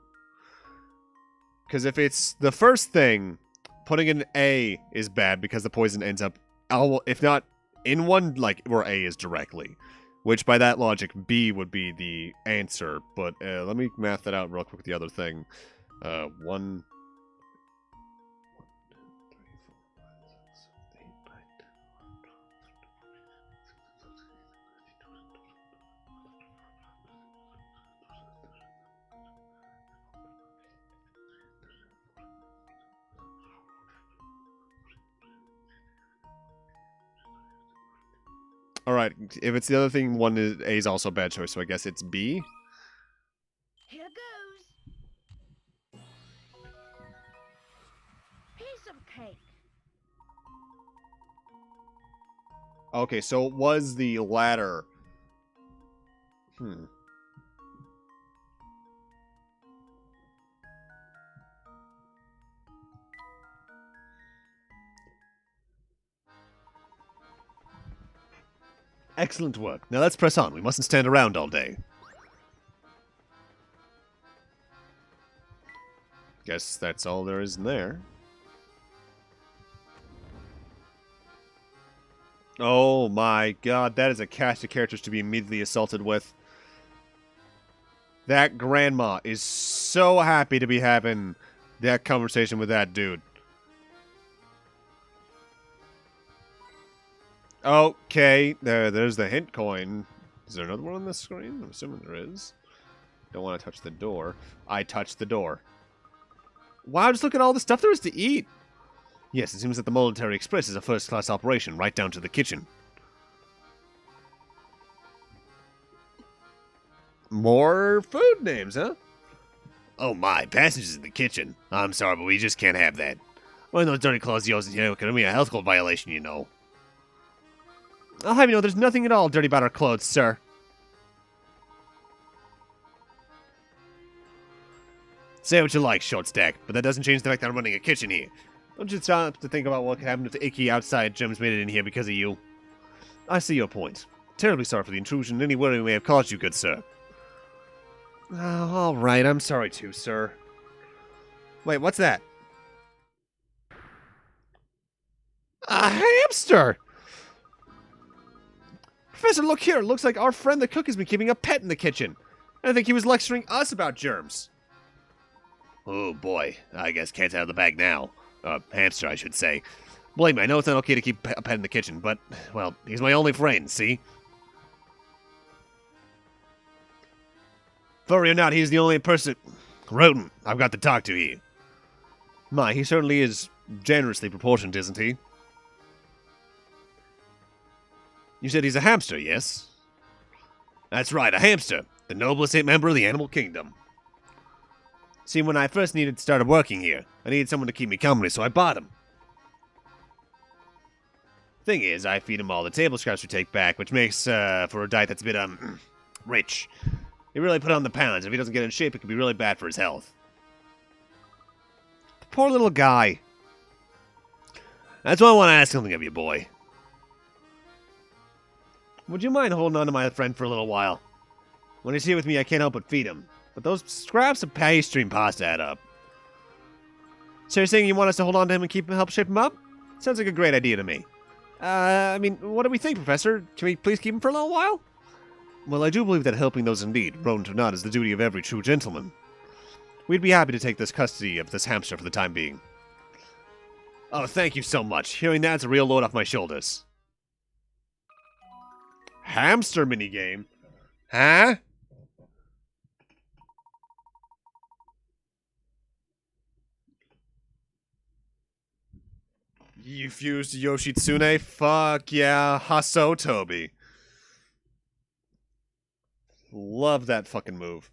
Because if it's the first thing, putting an A is bad because the poison ends up, if not in one, like, where A is directly. Which, by that logic, B would be the answer. But let me math that out real quick with the other thing. 1... Alright, if it's the other thing, one is A is also a bad choice, so I guess it's B. Here goes. Piece of cake. Okay, so it was the latter. Excellent work. Now let's press on. We mustn't stand around all day. Guess that's all there is in there. Oh my god, that is a cast of characters to be immediately assaulted with. That grandma is so happy to be having that conversation with that dude. Okay, there's the hint coin. Is there another one on the screen? I'm assuming there is. Don't want to touch the door. I touched the door. Wow, just look at all the stuff there is to eat. Yes, it seems that the Military Express is a first-class operation, right down to the kitchen. More food names, huh? Oh my, passengers in the kitchen. I'm sorry, but we just can't have that. Wearing those dirty clothes of yours in here could be a health code violation, you know. I'll have you know there's nothing at all dirty about our clothes, sir. Say what you like, short stack, but that doesn't change the fact that I'm running a kitchen here. Don't you stop to think about what could happen if the icky outside germs made it in here because of you. I see your point. Terribly sorry for the intrusion and any worry we may have caused you, good sir. Oh, alright, I'm sorry too, sir. Wait, what's that? A hamster! Professor, look here. It looks like our friend the cook has been keeping a pet in the kitchen. I think he was lecturing us about germs. Oh boy, I guess cat's out of the bag now. Hamster, I should say. Believe me, I know it's not okay to keep a pet in the kitchen, but, well, he's my only friend, see? Furry or not, he's the only person... rodent I've got to talk to here. My, he certainly is generously proportioned, isn't he? You said he's a hamster, yes? That's right, a hamster. The noblest member of the animal kingdom. See, when I first started working here, I needed someone to keep me company, so I bought him. Thing is, I feed him all the table scraps we take back, which makes, for a diet that's a bit, rich. He really put on the pounds. If he doesn't get in shape, it could be really bad for his health. Poor little guy. That's why I want to ask something of you, boy. Would you mind holding on to my friend for a little while? When he's here with me, I can't help but feed him. But those scraps of pastry and pasta add up. So you're saying you want us to hold on to him and help shape him up? Sounds like a great idea to me. I mean, what do we think, Professor? Can we please keep him for a little while? Well, I do believe that helping those in need, rodent or not, is the duty of every true gentleman. We'd be happy to take this custody of this hamster for the time being. Oh, thank you so much. Hearing that's a real load off my shoulders. Hamster minigame? Huh? You fused Yoshitsune? Fuck yeah, Hasso Toby. Love that fucking move.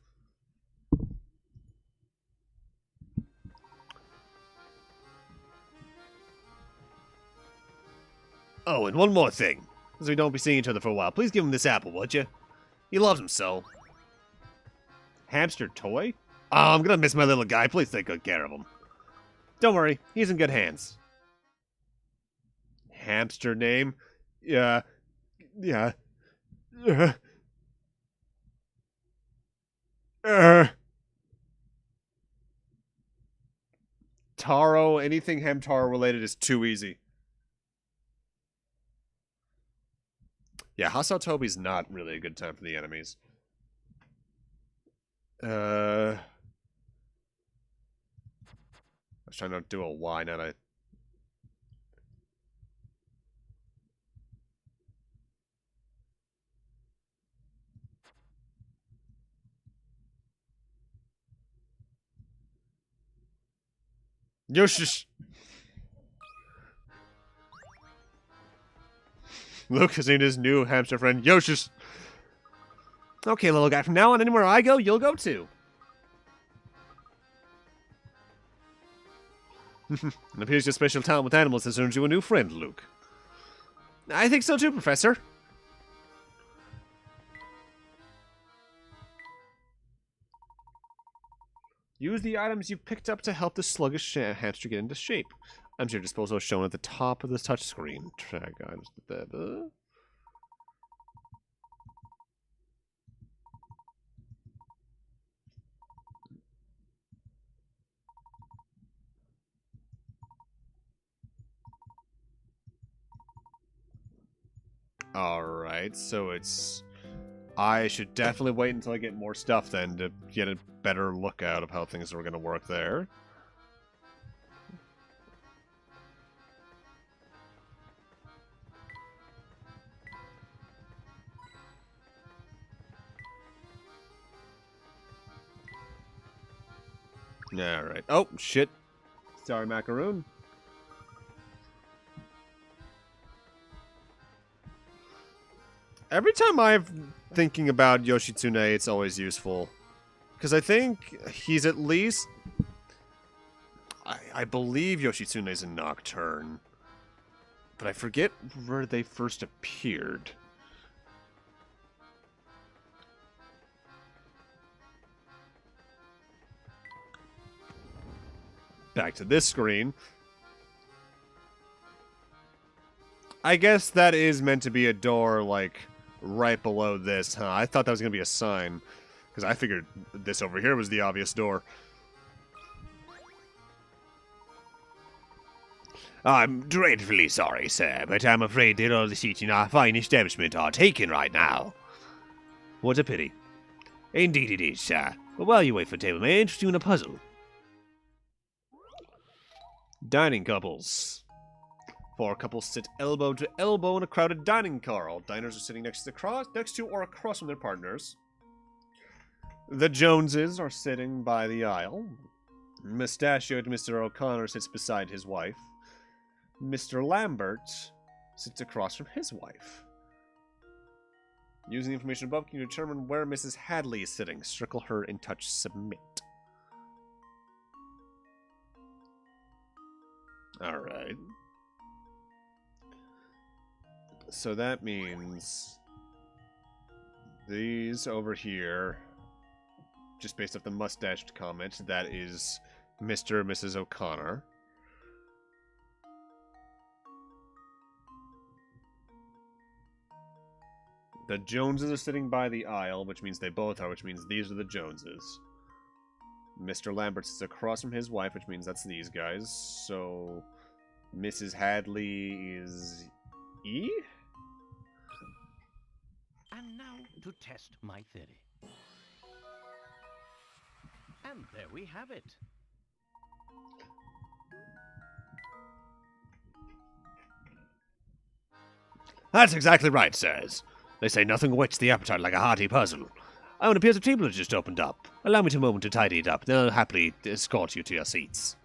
Oh, and one more thing. As we don't be seeing each other for a while, please give him this apple, would you? He loves him so. Hamster toy? Oh, I'm gonna miss my little guy. Please take good care of him. Don't worry, he's in good hands. Hamster name? Yeah. Taro, anything Hamtaro related is too easy. Yeah, Hasatobi's not really a good time for the enemies. I was trying to do a Y, not a... Yoshish! Luke has named his new hamster friend Yoshish. Okay, little guy, from now on, anywhere I go, you'll go too. It appears your special talent with animals has earned you a new friend, Luke. I think so too, Professor. Use the items you've picked up to help the sluggish hamster get into shape. Items at your disposal are shown at the top of the touchscreen. Track items. Alright, so it's... I should definitely wait until I get more stuff then to get a better look out of how things are going to work there. Alright. Oh, shit. Sorry, Macaroon. Every time I'm thinking about Yoshitsune, it's always useful. Because I think he's at least... I believe Yoshitsune is a Nocturne. But I forget where they first appeared. Back to this screen. I guess that is meant to be a door, like, right below this, huh? I thought that was going to be a sign. Because I figured this over here was the obvious door. I'm dreadfully sorry, sir, but I'm afraid that all the seats in our fine establishment are taken right now. What a pity. Indeed it is, sir. But while you wait for table, may I interest you in a puzzle? Dining couples. 4 couples sit elbow to elbow in a crowded dining car. All diners are sitting next to or across from their partners. The Joneses are sitting by the aisle. Mustachioed Mr. O'Connor sits beside his wife. Mr. Lambert sits across from his wife. Using the information above, can you determine where Mrs. Hadley is sitting? Circle her and touch submit. Alright. So that means these over here, just based off the mustached comment, that is Mr. and Mrs. O'Connor. The Joneses are sitting by the aisle, which means they both are, which means these are the Joneses. Mr. Lambert is across from his wife, which means that's these guys. So Mrs. Hadley is E? And now to test my theory. And there we have it. That's exactly right, sirs. They say nothing whets the appetite like a hearty puzzle. Oh, it appears a table has just opened up. Allow me a moment to tidy it up, then I'll happily escort you to your seats.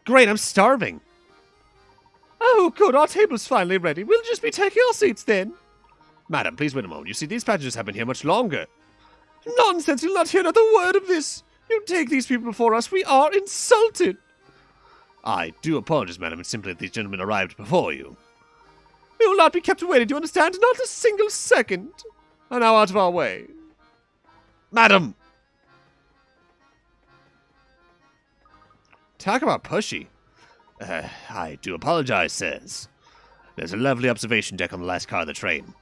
Great, I'm starving. Oh, good, our table's finally ready. We'll just be taking our seats then. Madam, please wait a moment. You see, these passengers have been here much longer. Nonsense, you'll not hear another word of this. You take these people before us. We are insulted. I do apologize, madam. It's simply that these gentlemen arrived before you. We will not be kept waiting, do you understand? Not a single second. And now out of our way. Madam! Talk about pushy. I do apologize, sirs. There's a lovely observation deck on the last car of the train.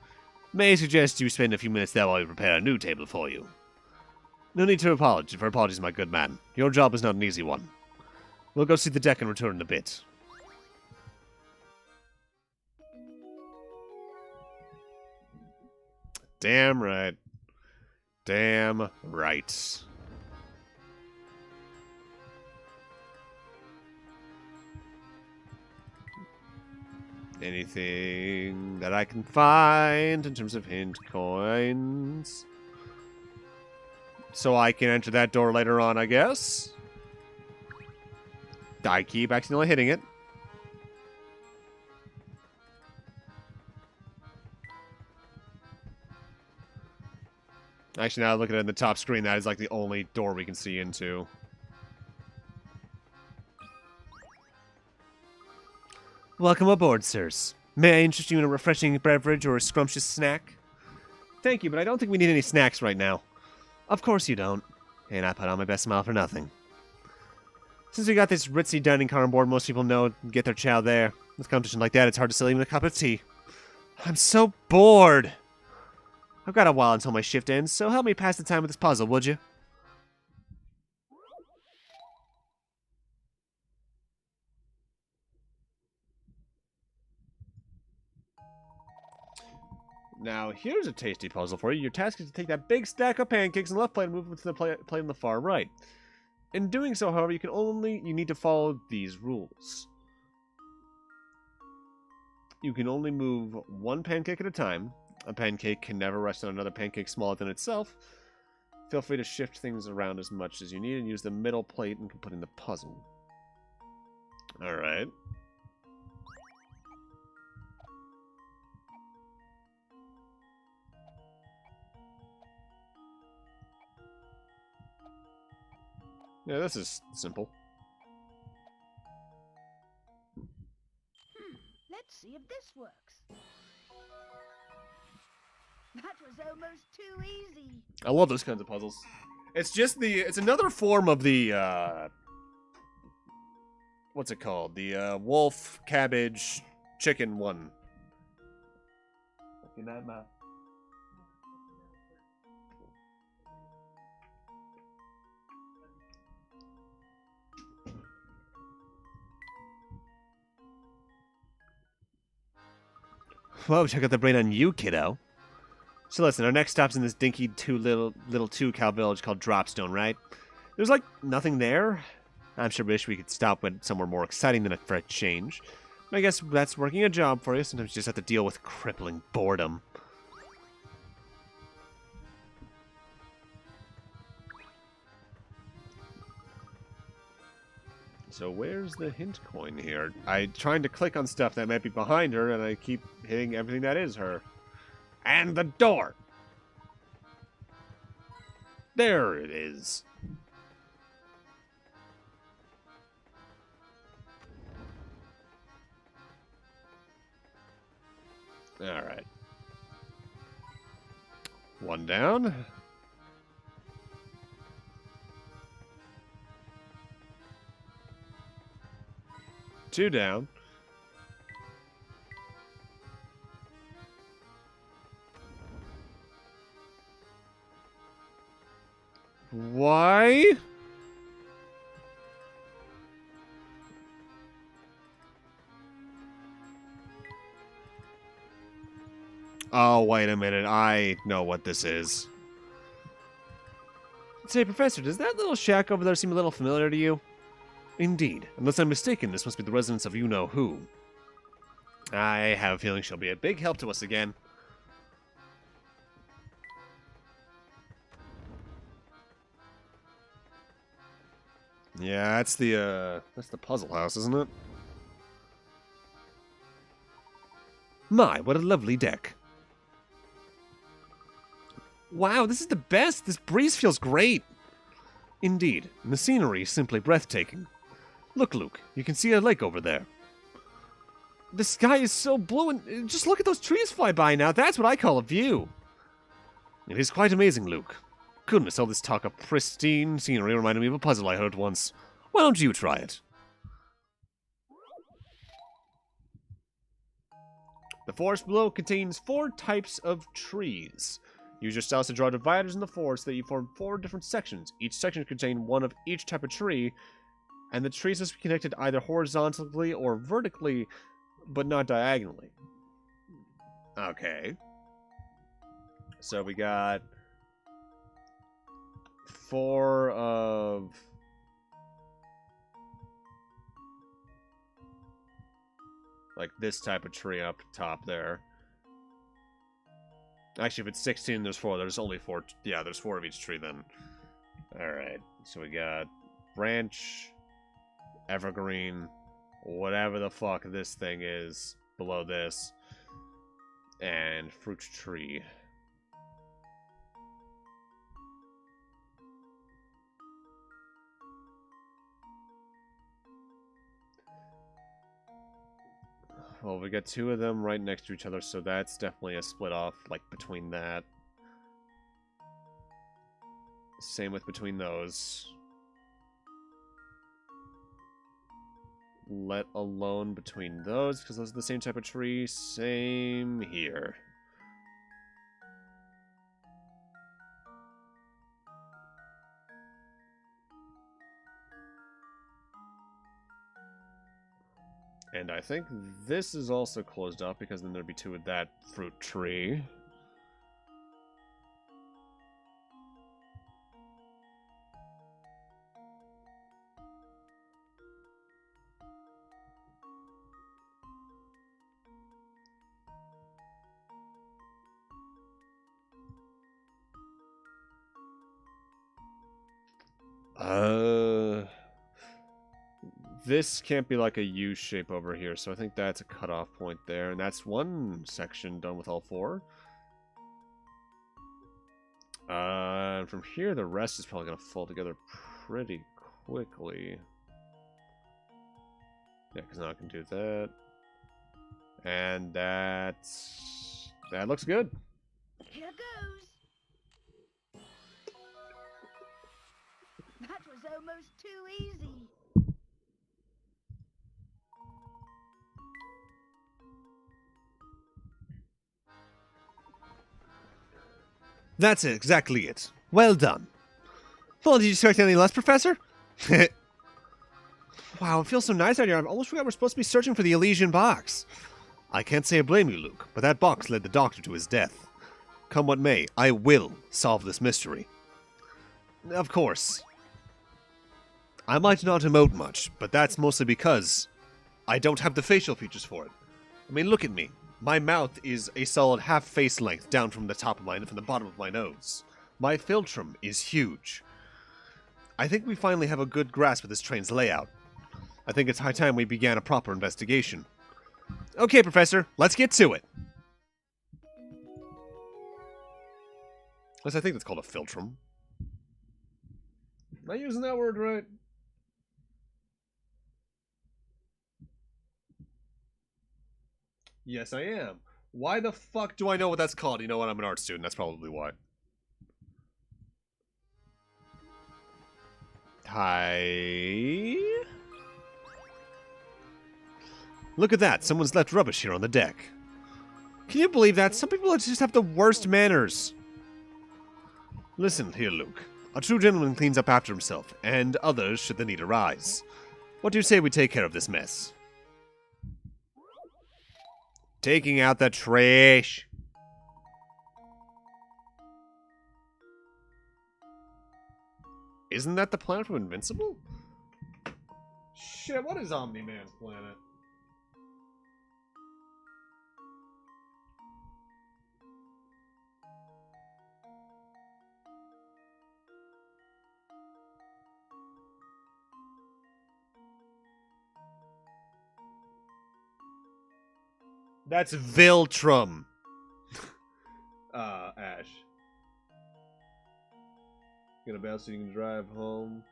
May I suggest you spend a few minutes there while we prepare a new table for you? No need to apologize, my good man. Your job is not an easy one. We'll go see the deck and return in a bit. Damn right. Damn right. Anything that I can find in terms of hint coins. So I can enter that door later on, I guess. I keep accidentally hitting it. Actually, now looking at the top screen, that is like the only door we can see into. Welcome aboard, sirs. May I interest you in a refreshing beverage or a scrumptious snack? Thank you, but I don't think we need any snacks right now. Of course you don't. And I put on my best smile for nothing. Since we got this ritzy dining car on board, most people know and get their chow there. With competition like that, it's hard to sell even a cup of tea. I'm so bored. I've got a while until my shift ends, so help me pass the time with this puzzle, would you? Now, here's a tasty puzzle for you. Your task is to take that big stack of pancakes on the left plate and move them to the plate on the far right. In doing so, however, you need to follow these rules. You can only move one pancake at a time. A pancake can never rest on another pancake smaller than itself. Feel free to shift things around as much as you need and use the middle plate and complete the puzzle. Alright. Yeah, this is simple. Let's see if this works. That was almost too easy. I love those kinds of puzzles. It's just it's another form of the, what's it called? The, wolf, cabbage, chicken one. Whoa, check out the brain on you, kiddo. So listen, our next stop's in this dinky little two-cow village called Dropstone, right? There's like nothing there. I'm sure wish we could stop at somewhere more exciting than for a change. I guess that's working a job for you. Sometimes you just have to deal with crippling boredom. So where's the hint coin here? I'm trying to click on stuff that might be behind her, and I keep hitting everything that is her. And the door! There it is. Alright. One down. Two down. Why? Oh, wait a minute. I know what this is. Say, Professor, does that little shack over there seem a little familiar to you? Indeed. Unless I'm mistaken, this must be the residence of you-know-who. I have a feeling she'll be a big help to us again. Yeah, that's the puzzle house, isn't it? My, what a lovely deck. Wow, this is the best. This breeze feels great. Indeed, and the scenery is simply breathtaking. Look, Luke, you can see a lake over there. The sky is so blue, and just look at those trees fly by now. That's what I call a view. It is quite amazing, Luke. Goodness, all this talk of pristine scenery reminded me of a puzzle I heard once. Why don't you try it? The forest below contains 4 types of trees. Use your styles to draw dividers in the forest so that you form 4 different sections. Each section contains one of each type of tree, and the trees must be connected either horizontally or vertically, but not diagonally. Okay. So we got 4 of... like this type of tree up top there. Actually, if it's 16, there's 4. There's only 4. Yeah, there's 4 of each tree then. Alright. So we got branch, evergreen, whatever the fuck this thing is below this, and fruit tree. Well, we got 2 of them right next to each other, so that's definitely a split off, like, between that. Same with between those. Let alone between those, because those are the same type of tree. Same here. And I think this is also closed up, because then there'd be 2 of that fruit tree. This can't be like a U shape over here, so I think that's a cutoff point there, and that's one section done with all 4. And from here, the rest is probably going to fall together pretty quickly. Yeah, because now I can do that. And that looks good. Here goes. That was almost too easy. That's exactly it. Well done. Well, did you expect any less, Professor? Wow, it feels so nice out here. I almost forgot we're supposed to be searching for the Elysian Box. I can't say I blame you, Luke, but that box led the Doctor to his death. Come what may, I will solve this mystery. Of course. I might not emote much, but that's mostly because I don't have the facial features for it. I mean, look at me. My mouth is a solid half face length down from the top of from the bottom of my nose. My philtrum is huge. I think we finally have a good grasp of this train's layout. I think it's high time we began a proper investigation. Okay, Professor, let's get to it. At least I think that's called a philtrum. Am I using that word right? Yes, I am. Why the fuck do I know what that's called? You know what? I'm an art student. That's probably why. Hi. Look at that. Someone's left rubbish here on the deck. Can you believe that? Some people just have the worst manners. Listen here, Luke. A true gentleman cleans up after himself, and others should the need arise. What do you say we take care of this mess? Taking out the trash. Isn't that the planet from Invincible? Shit, what is Omni-Man's planet? That's Viltrum. Ash. Get a bell so you can drive home.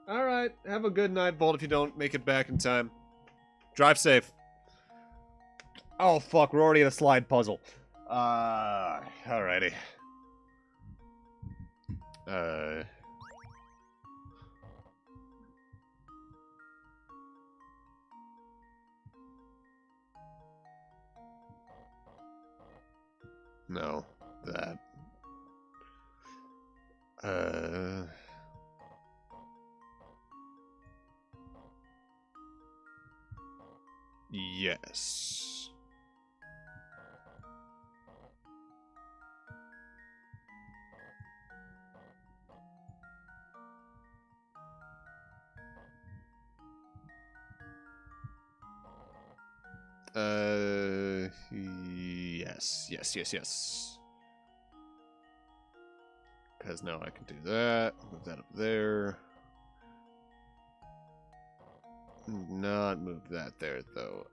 Alright, have a good night, Bolt, if you don't make it back in time. Drive safe. Oh, fuck, we're already in a slide puzzle. Alrighty. No, that. Yes. Yes. Because now I can do that. Move that up there. Not move that there, though.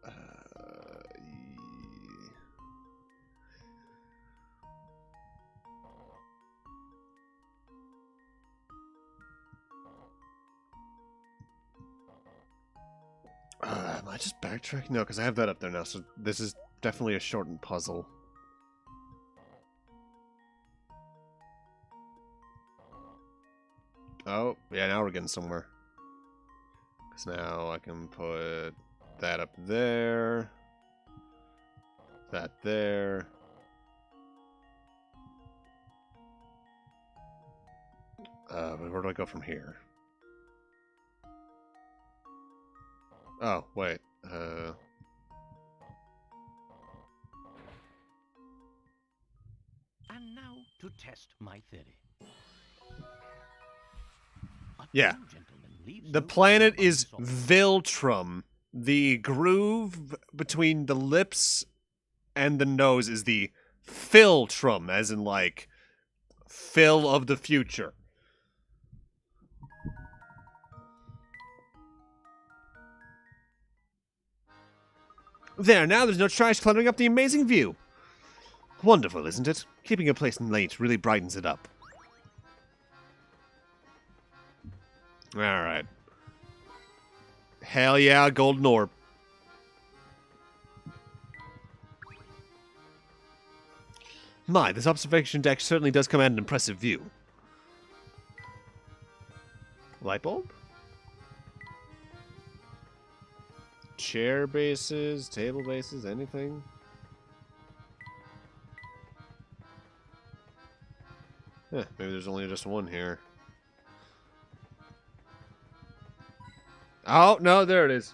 Am I just backtracking? No, because I have that up there now, so this is definitely a shortened puzzle. Oh, yeah, now we're getting somewhere. Because now I can put that up there. That there. But where do I go from here? Oh, wait. And now to test my theory. Yeah. Gentleman leaves The no planet trace is of his Viltrum. The groove between the lips and the nose is the Filtrum, as in, like, Phil of the future. There, now there's no trash cluttering up the amazing view. Wonderful, isn't it? Keeping a place late really brightens it up. Alright. Hell yeah, golden orb. My, this observation deck certainly does come at an impressive view. Light bulb? Chair bases, table bases, anything? Maybe there's only just one here. Oh, no, there it is.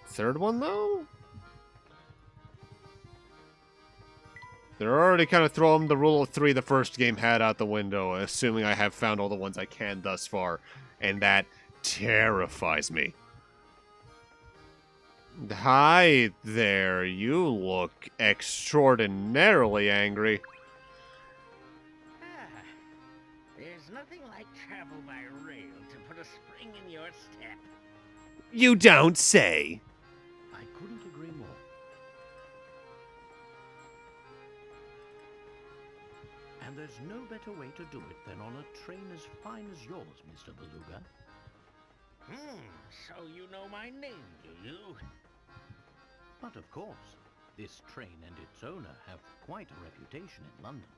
Third one, though? They're already kind of throwing the rule of three the first game had out the window, assuming I have found all the ones I can thus far. And that terrifies me. Hi there, you look extraordinarily angry. There's nothing like travel by rail to put a spring in your step. You don't say. I couldn't agree more. And there's no better way to do it than on a train as fine as yours, Mr. Beluga. So you know my name, do you? But of course, this train and its owner have quite a reputation in London.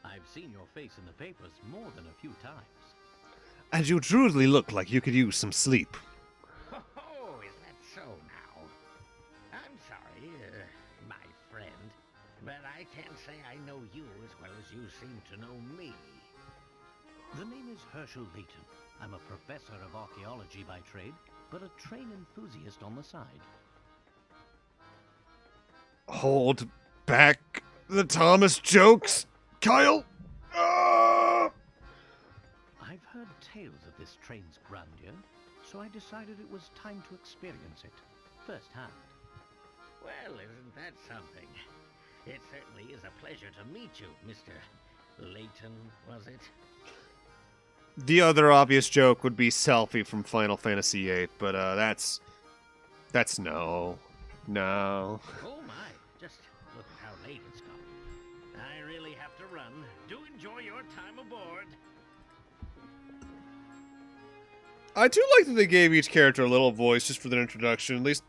I've seen your face in the papers more than a few times. And you truly look like you could use some sleep. Oh, is that so now? I'm sorry, my friend, but I can't say I know you as well as you seem to know me. The name is Herschel Layton. I'm a professor of archaeology by trade, but a train enthusiast on the side. Hold back the Thomas jokes, Kyle. I've heard tales of this train's grandeur, so I decided it was time to experience it firsthand. Well, isn't that something? It certainly is a pleasure to meet you, Mr. Layton, was it? The other obvious joke would be selfie from Final Fantasy VIII, but that's no. Oh my, just look at how late it's gotten. I really have to run. Do enjoy your time aboard. I do like that they gave each character a little voice just for their introduction, at least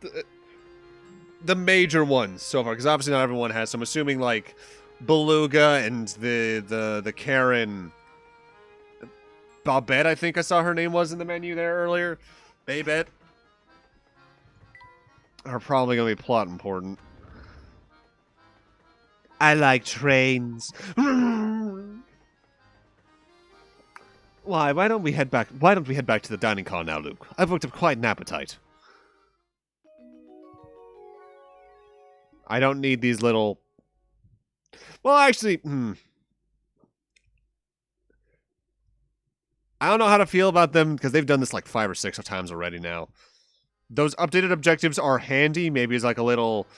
the major ones so far, because obviously not everyone has. So I'm assuming like Beluga and the Karen Babette, I think I saw her name was in the menu there earlier. Babette are probably gonna be plot important. I like trains. Why don't we head back? Why don't we head back to the dining car now, Luke? I've worked up quite an appetite. I don't need these little. Well, actually, I don't know how to feel about them because they've done this like 5 or 6 times already now. Those updated objectives are handy. Maybe it's like a little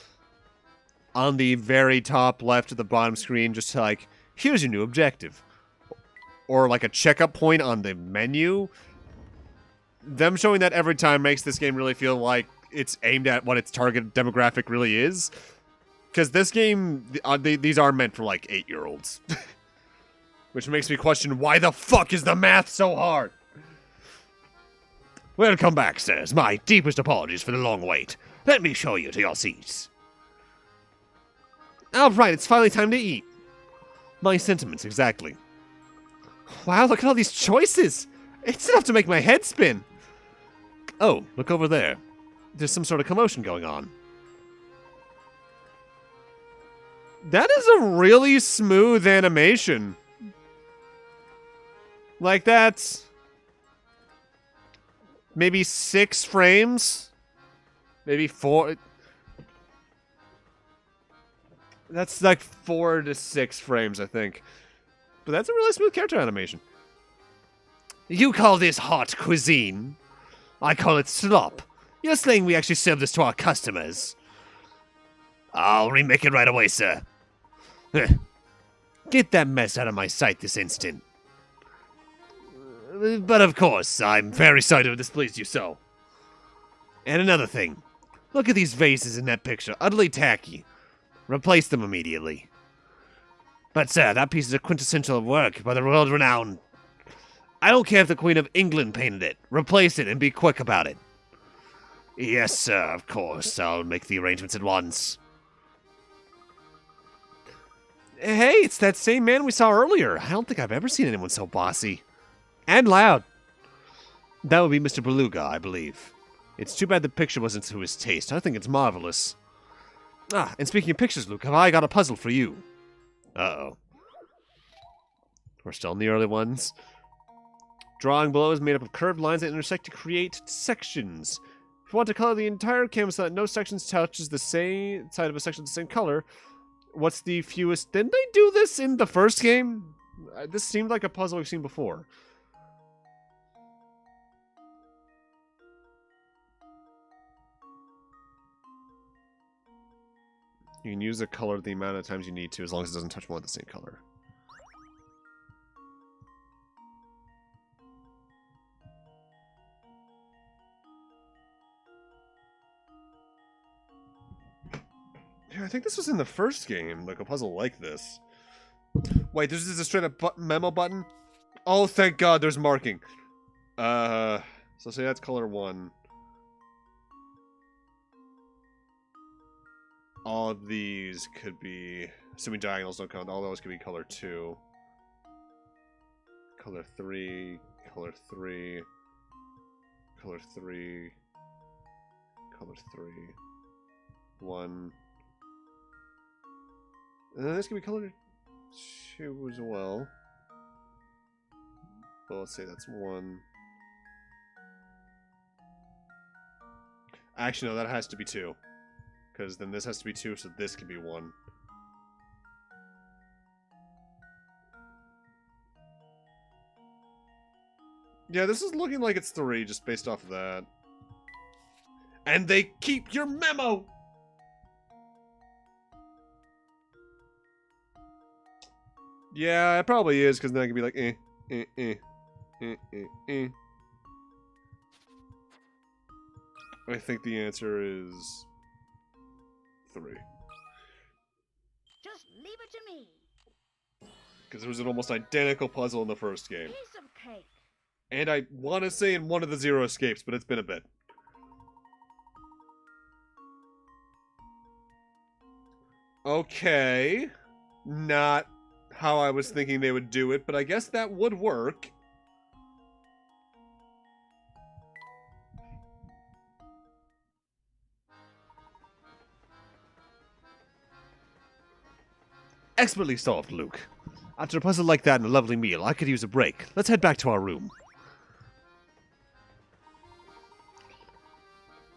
on the very top left of the bottom screen, just to like, here's your new objective. Or like a checkup point on the menu. Them showing that every time makes this game really feel like it's aimed at what its target demographic really is. Because this game, these are meant for like 8-year-olds. Which makes me question, why the fuck is the math so hard? Welcome back, sirs. My deepest apologies for the long wait. Let me show you to your seats. Alright, it's finally time to eat. My sentiments, exactly. Wow, look at all these choices! It's enough to make my head spin! Oh, look over there. There's some sort of commotion going on. That is a really smooth animation. Like that's maybe 6 frames? Maybe 4. That's like 4 to 6 frames, I think. But that's a really smooth character animation. You call this hot cuisine? I call it slop. You're saying we actually serve this to our customers. I'll remake it right away, sir. Get that mess out of my sight this instant. But of course, I'm very sorry to have displeased you so. And another thing. Look at these vases in that picture. Utterly tacky. Replace them immediately. But sir, that piece is a quintessential work by the world-renowned. I don't care if the Queen of England painted it. Replace it and be quick about it. Yes, sir, of course. I'll make the arrangements at once. Hey, it's that same man we saw earlier. I don't think I've ever seen anyone so bossy. And loud. That would be Mr. Beluga, I believe. It's too bad the picture wasn't to his taste. I think it's marvelous. Ah, and speaking of pictures, Luke, have I got a puzzle for you? Uh-oh. We're still in the early ones. Drawing below is made up of curved lines that intersect to create sections. If you want to color the entire canvas so that no sections touches the same side of a section the same color, what's the fewest? Didn't they do this in the first game? This seemed like a puzzle we've seen before. You can use the color the amount of times you need to, as long as it doesn't touch more of the same color. Yeah, I think this was in the first game, like a puzzle like this. Wait, this is a straight up memo button? Oh, thank God, there's marking. So say that's color 1. All of these could be, assuming diagonals don't count, all those could be color 2. Color 3, color 3, color 3, color 3, 1. And then this could be color 2 as well. Well, let's say that's 1. Actually, no, that has to be 2. Because then this has to be 2, so this can be 1. Yeah, this is looking like it's 3, just based off of that. And they keep your memo! Yeah, it probably is, because then I can be like, I think the answer is 3. Just leave it to me. Because there was an almost identical puzzle in the first game. Piece of cake. And I want to say in one of the Zero Escapes, but it's been a bit. Okay. Not how I was thinking they would do it, but I guess that would work. Expertly solved, Luke. After a puzzle like that and a lovely meal, I could use a break. Let's head back to our room.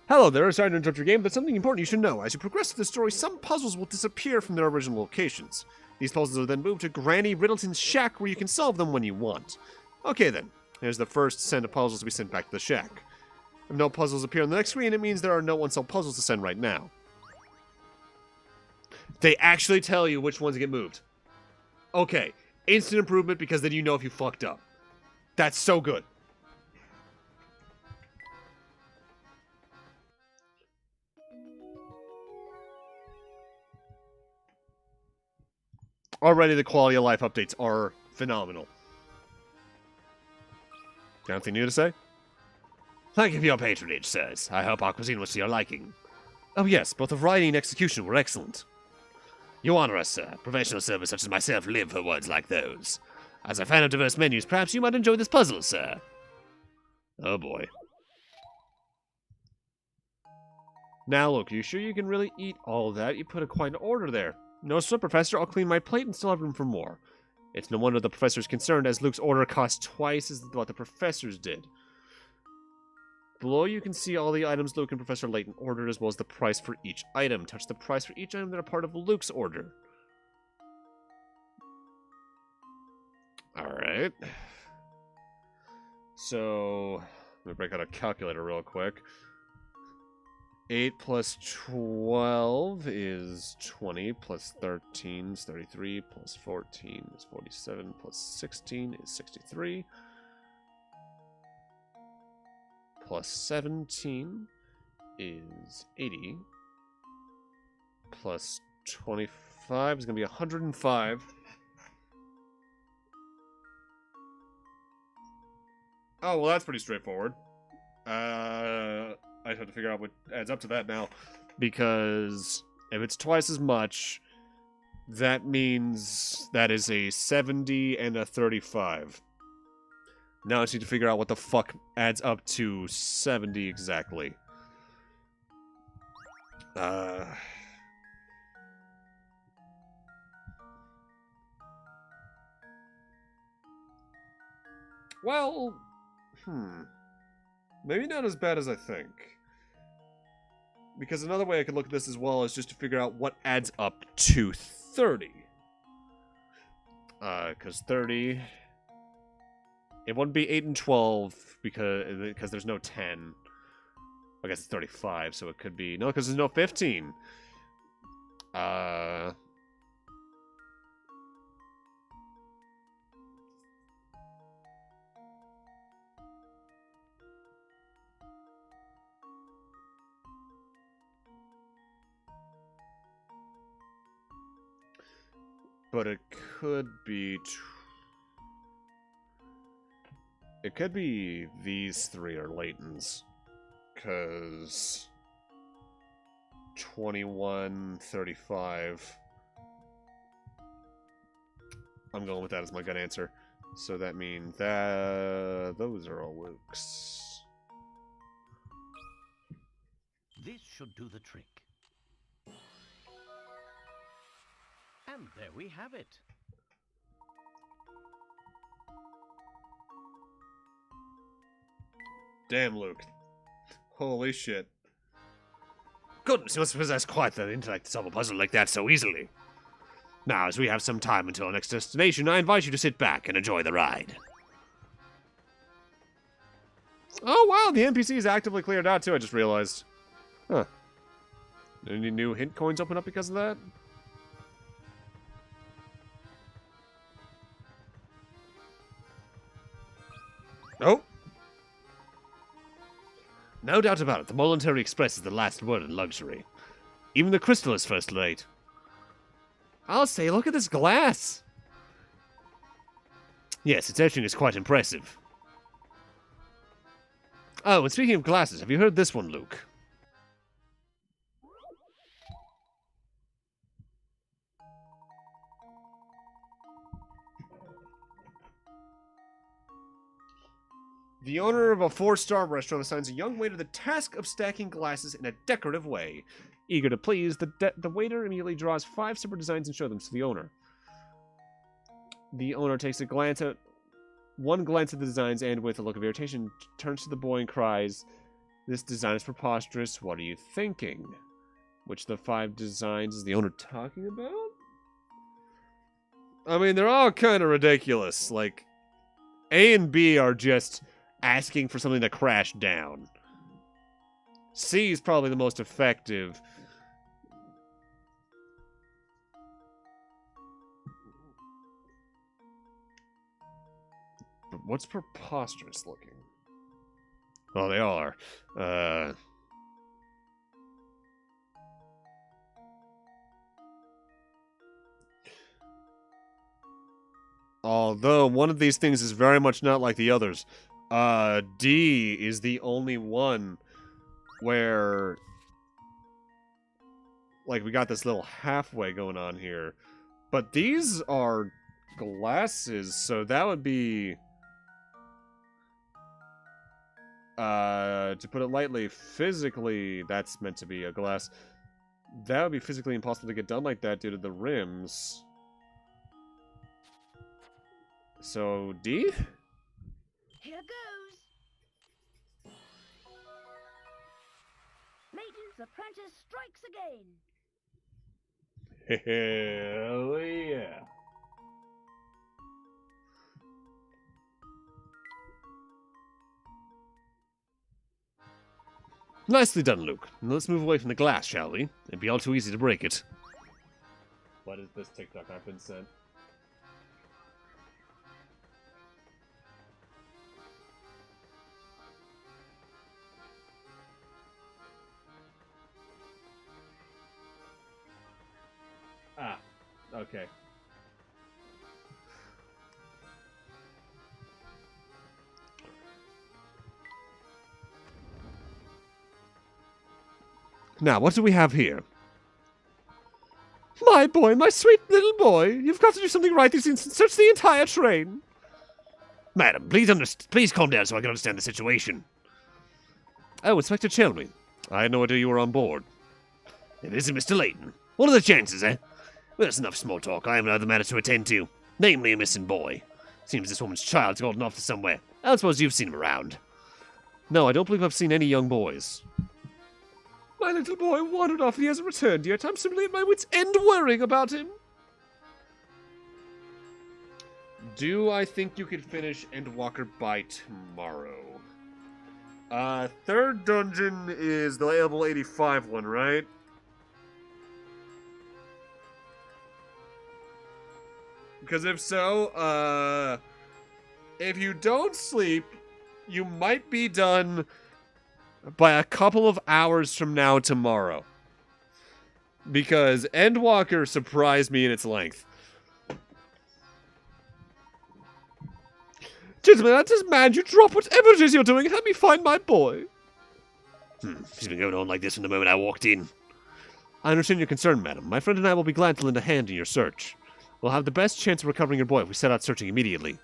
Hello there, sorry to interrupt your game, but something important you should know. As you progress through the story, some puzzles will disappear from their original locations. These puzzles are then moved to Granny Riddleton's shack where you can solve them when you want. Okay then, here's the first set of puzzles to be sent back to the shack. If no puzzles appear on the next screen, it means there are no unsolved puzzles to send right now. They actually tell you which ones get moved. Okay, instant improvement because then you know if you fucked up. That's so good. Already the quality of life updates are phenomenal. Got anything new to say? Thank you for your patronage, sirs. I hope our cuisine was to your liking. Oh yes, both the variety and execution were excellent. You honor us, sir. Professional servers such as myself live for words like those. As a fan of diverse menus, perhaps you might enjoy this puzzle, sir. Oh boy. Now look, you sure you can really eat all of that? You put quite an order there. No sweat, Professor. I'll clean my plate and still have room for more. It's no wonder the Professor's concerned, as Luke's order cost twice as what the Professor's did. Below you can see all the items Luke and Professor Layton ordered, as well as the price for each item. Touch the price for each item that are part of Luke's order. Alright. So, let me break out a calculator real quick. 8 plus 12 is 20, plus 13 is 33, plus 14 is 47, plus 16 is 63. Plus 17 is 80. Plus 25 is going to be 105. Oh, well, that's pretty straightforward. I have to figure out what adds up to that now. Because if it's twice as much, that means that is a 70 and a 35. Now I just need to figure out what the fuck adds up to 70 exactly. Well, maybe not as bad as I think. Because another way I could look at this as well is just to figure out what adds up to 30. Because 30... It wouldn't be 8 and 12 because there's no 10. I guess it's 35, so it could be... No, because there's no 15. But it could be... It could be these three are Layton's. Because... 21, 35... I'm going with that as my gut answer. So that means that... Those are all Luke's. This should do the trick. And there we have it. Damn, Luke. Holy shit. Goodness, you must possess quite the intellect to solve a puzzle like that so easily. Now, as we have some time until our next destination, I invite you to sit back and enjoy the ride. Oh, wow, the NPC is actively cleared out, too, I just realized. Huh. Any new hint coins open up because of that? Oh. No doubt about it, the Momentary Express is the last word in luxury. Even the crystal is first rate. I'll say, look at this glass. Yes, its etching is quite impressive. Oh, and speaking of glasses, have you heard this one, Luke? The owner of a 4-star restaurant assigns a young waiter the task of stacking glasses in a decorative way. Eager to please, the waiter immediately draws 5 separate designs and shows them to the owner. The owner takes one glance at the designs and, with a look of irritation, turns to the boy and cries, "This design is preposterous. What are you thinking?" Which of the 5 designs is the owner talking about? I mean, they're all kind of ridiculous. Like, A and B are just asking for something to crash down. C is probably the most effective. But what's preposterous looking? Oh, they all are. Although one of these things is very much not like the others. D is the only one where, like, we got this little halfway going on here. But these are glasses, so that would be, to put it lightly, physically, that's meant to be a glass. That would be physically impossible to get done like that due to the rims. So, D? Here goes. Layton's apprentice strikes again. Hell yeah. Nicely done, Luke. Now let's move away from the glass, shall we? It'd be all too easy to break it. What is this TikTok I've been sent? Ah, okay. Now, what do we have here? My boy, my sweet little boy, you've got to do something right this instant. Search the entire train. Madam, please calm down so I can understand the situation. Oh, Inspector Chelmy. I had no idea you were on board. It isn't Mr. Layton. What are the chances, eh? Well, that's enough small talk. I have other matters to attend to, namely a missing boy. Seems this woman's child's gotten off to somewhere. I don't suppose you've seen him around. No, I don't believe I've seen any young boys. My little boy wandered off and he hasn't returned yet. I'm simply at my wit's end worrying about him. Do I think you could finish Endwalker by tomorrow? Third dungeon is the level 85 one, right? Because if so, if you don't sleep, you might be done by a couple of hours from now tomorrow. Because Endwalker surprised me in its length. Gentlemen, I just demand you drop whatever it is you're doing and help me find my boy. He's been going on like this from the moment I walked in. I understand your concern, madam. My friend and I will be glad to lend a hand in your search. We'll have the best chance of recovering your boy if we set out searching immediately.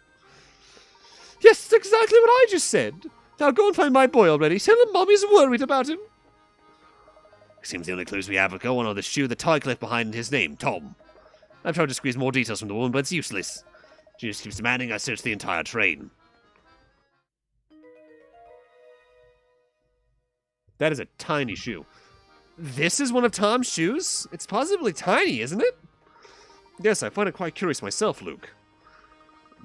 Yes, that's exactly what I just said. Now go and find my boy already. Tell him Mommy's worried about him. Seems the only clues we have are going on the shoe the Tyke left behind his name, Tom. I've tried to squeeze more details from the woman, but it's useless. She just keeps demanding I search the entire train. That is a tiny shoe. This is one of Tom's shoes? It's possibly tiny, isn't it? Yes, I find it quite curious myself, Luke.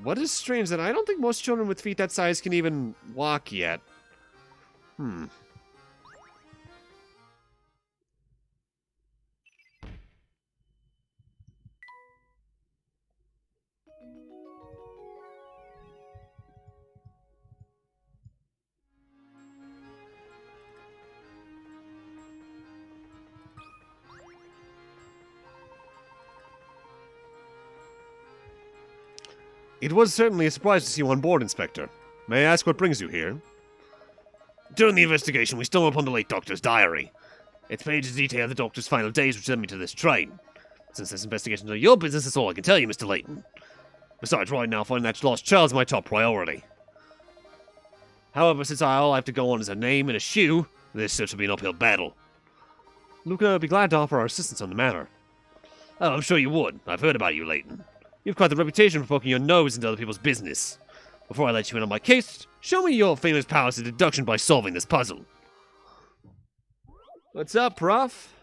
What is strange that I don't think most children with feet that size can even walk yet. It was certainly a surprise to see you on board, Inspector. May I ask what brings you here? During the investigation, we stumbled upon the late Doctor's diary. Its pages detail the Doctor's final days, which led me to this train. Since this investigation is your business, that's all I can tell you, Mr. Layton. Besides, right now, finding that lost child's my top priority. However, since all I have to go on is a name and a shoe, this search will be an uphill battle. Luke and I would be glad to offer our assistance on the matter. Oh, I'm sure you would. I've heard about you, Layton. You've quite the reputation for poking your nose into other people's business. Before I let you in on my case, show me your famous powers of deduction by solving this puzzle. What's up, Prof?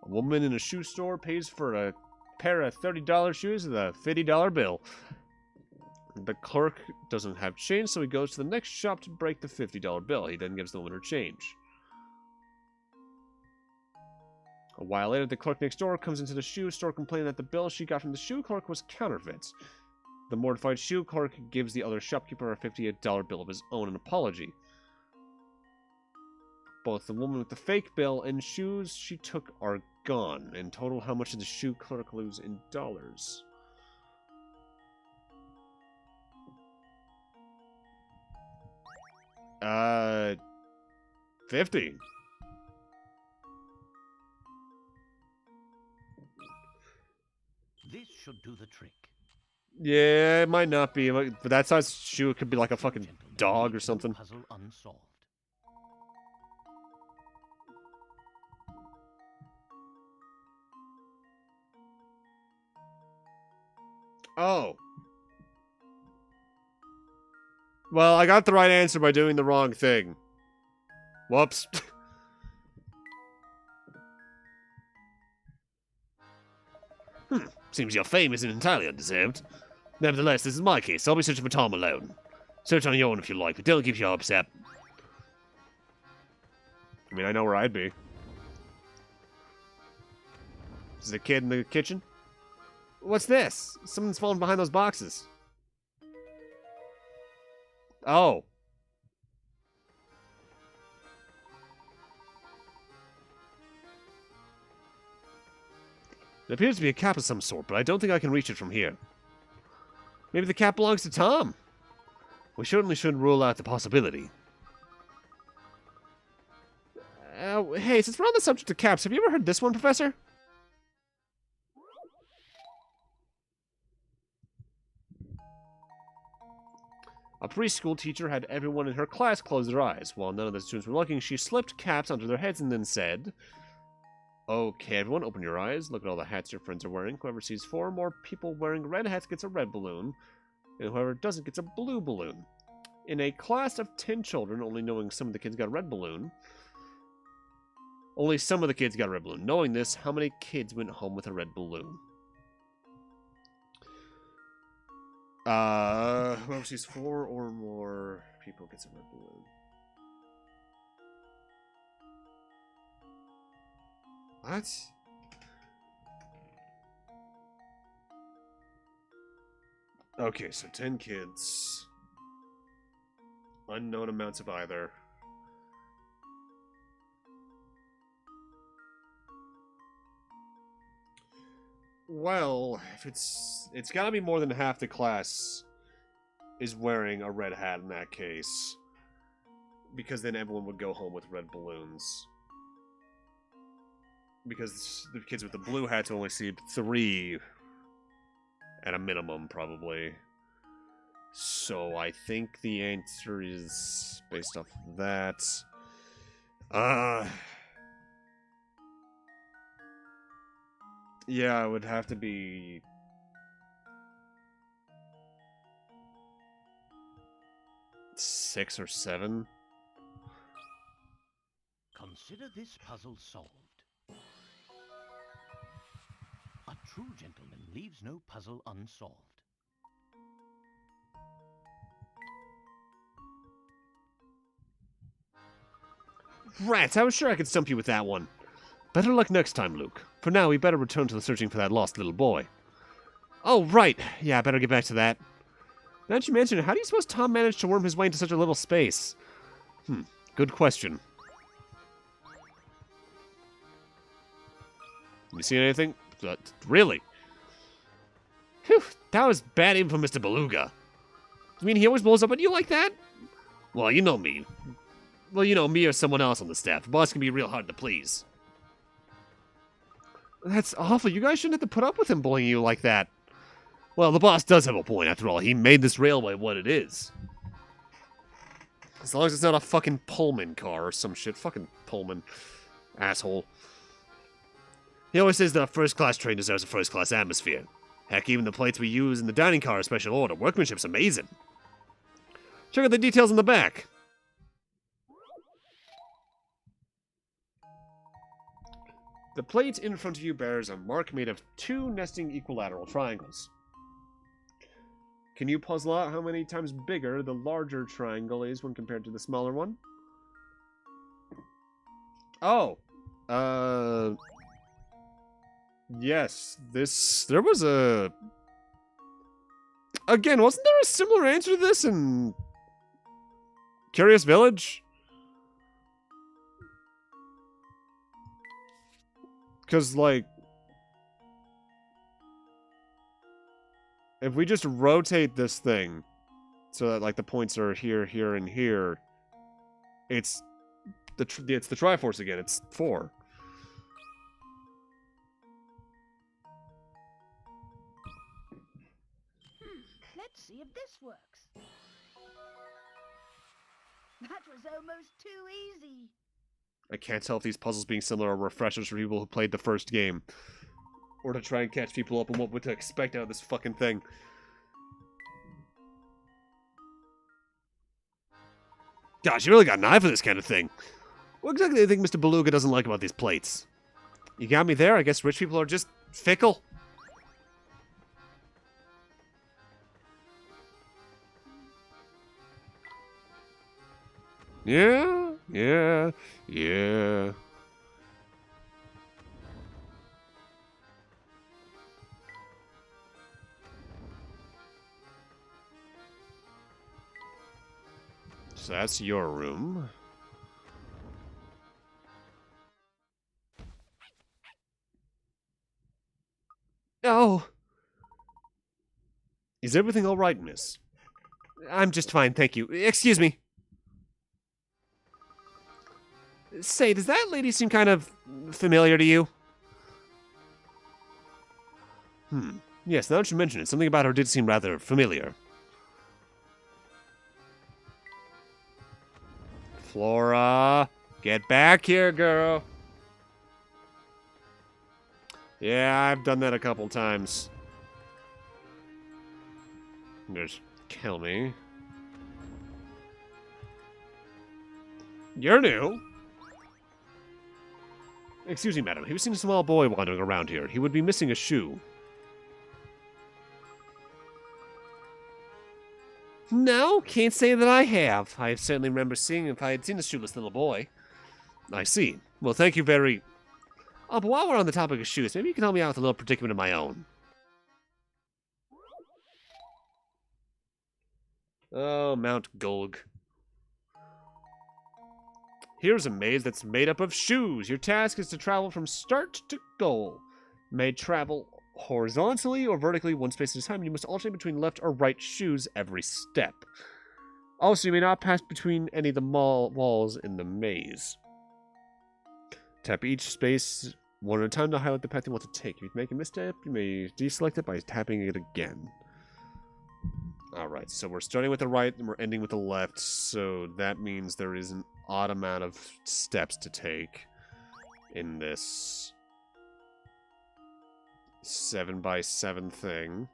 A woman in a shoe store pays for a pair of $30 shoes with a $50 bill. The clerk doesn't have change, so he goes to the next shop to break the $50 bill. He then gives the woman her change. A while later, the clerk next door comes into the shoe store complaining that the bill she got from the shoe clerk was counterfeit. The mortified shoe clerk gives the other shopkeeper a $58 bill of his own in apology. Both the woman with the fake bill and shoes she took are gone. In total, how much did the shoe clerk lose in dollars? $50. This should do the trick. Yeah, it might not be. But that size shoe, it could be like a fucking dog or something. Puzzle unsolved. Oh. Well, I got the right answer by doing the wrong thing. Whoops. Seems your fame isn't entirely undeserved. Nevertheless, this is my case. I'll be searching for Tom alone. Search on your own if you like, but don't keep your hopes up. I mean, I know where I'd be. Is the kid in the kitchen? What's this? Someone's fallen behind those boxes. Oh. It appears to be a cap of some sort, but I don't think I can reach it from here. Maybe the cap belongs to Tom. We certainly shouldn't rule out the possibility. Hey, since we're on the subject of caps, have you ever heard this one, Professor? A preschool teacher had everyone in her class close their eyes. While none of the students were looking, she slipped caps onto their heads and then said, "Okay, everyone, open your eyes. Look at all the hats your friends are wearing. Whoever sees 4 more people wearing red hats gets a red balloon, and whoever doesn't gets a blue balloon." In a class of 10 children, only knowing some of the kids got a red balloon. Only some of the kids got a red balloon. Knowing this, how many kids went home with a red balloon? Whoever sees 4 or more people gets a red balloon. What? Okay, so 10 kids. Unknown amounts of either. Well, if it's gotta be more than half the class is wearing a red hat in that case. Because then everyone would go home with red balloons. Because the kids with the blue hats only see 3 at a minimum, probably. So I think the answer is based off of that. Yeah, it would have to be 6 or 7. Consider this puzzle solved. A true gentleman leaves no puzzle unsolved. Rats, I was sure I could stump you with that one. Better luck next time, Luke. For now, we better return to the searching for that lost little boy. Oh, right. Yeah, I better get back to that. Now that you mention it, how do you suppose Tom managed to worm his way into such a little space? Good question. You see anything? Really? Whew, that was bad even for Mr. Beluga. You mean he always blows up at you like that? Well, you know me. Well, you know, me or someone else on the staff. The boss can be real hard to please. That's awful. You guys shouldn't have to put up with him bullying you like that. Well, the boss does have a point. After all, he made this railway what it is. As long as it's not a fucking Pullman car or some shit. Fucking Pullman. Asshole. He always says that a first-class train deserves a first-class atmosphere. Heck, even the plates we use in the dining car are special order. Workmanship's amazing. Check out the details on the back. The plate in front of you bears a mark made of 2 nesting equilateral triangles. Can you puzzle out how many times bigger the larger triangle is when compared to the smaller one? Oh. Yes. There was a... Again, wasn't there a similar answer to this in Curious Village? Because, like, if we just rotate this thing so that, like, the points are here, here, and here, it's the Triforce again. It's 4. Let's see if this works. That was almost too easy. I can't tell if these puzzles being similar are refreshers for people who played the first game, or to try and catch people up on what to expect out of this fucking thing. Gosh, you really got an eye for this kind of thing. What exactly do you think Mr. Beluga doesn't like about these plates? You got me there. I guess rich people are just fickle. Yeah. So that's your room. Oh. Is everything all right, miss? I'm just fine, thank you. Excuse me. Say, does that lady seem kind of familiar to you? Yes, now that you mention it, something about her did seem rather familiar. Flora, get back here, girl. Yeah, I've done that a couple times. Just kill me. You're new. Excuse me, madam. Have you seen a small boy wandering around here? He would be missing a shoe. No, can't say that I have. I certainly remember seeing if I had seen a shoeless little boy. I see. Well, thank you very... Oh, but while we're on the topic of shoes, maybe you can help me out with a little predicament of my own. Oh, Mount Gulg. Here's a maze that's made up of shoes. Your task is to travel from start to goal. You may travel horizontally or vertically one space at a time. You must alternate between left or right shoes every step. Also, you may not pass between any of the walls in the maze. Tap each space one at a time to highlight the path you want to take. If you make a misstep, you may deselect it by tapping it again. Alright, so we're starting with the right and we're ending with the left, so that means there is an odd amount of steps to take in this 7x7 thing.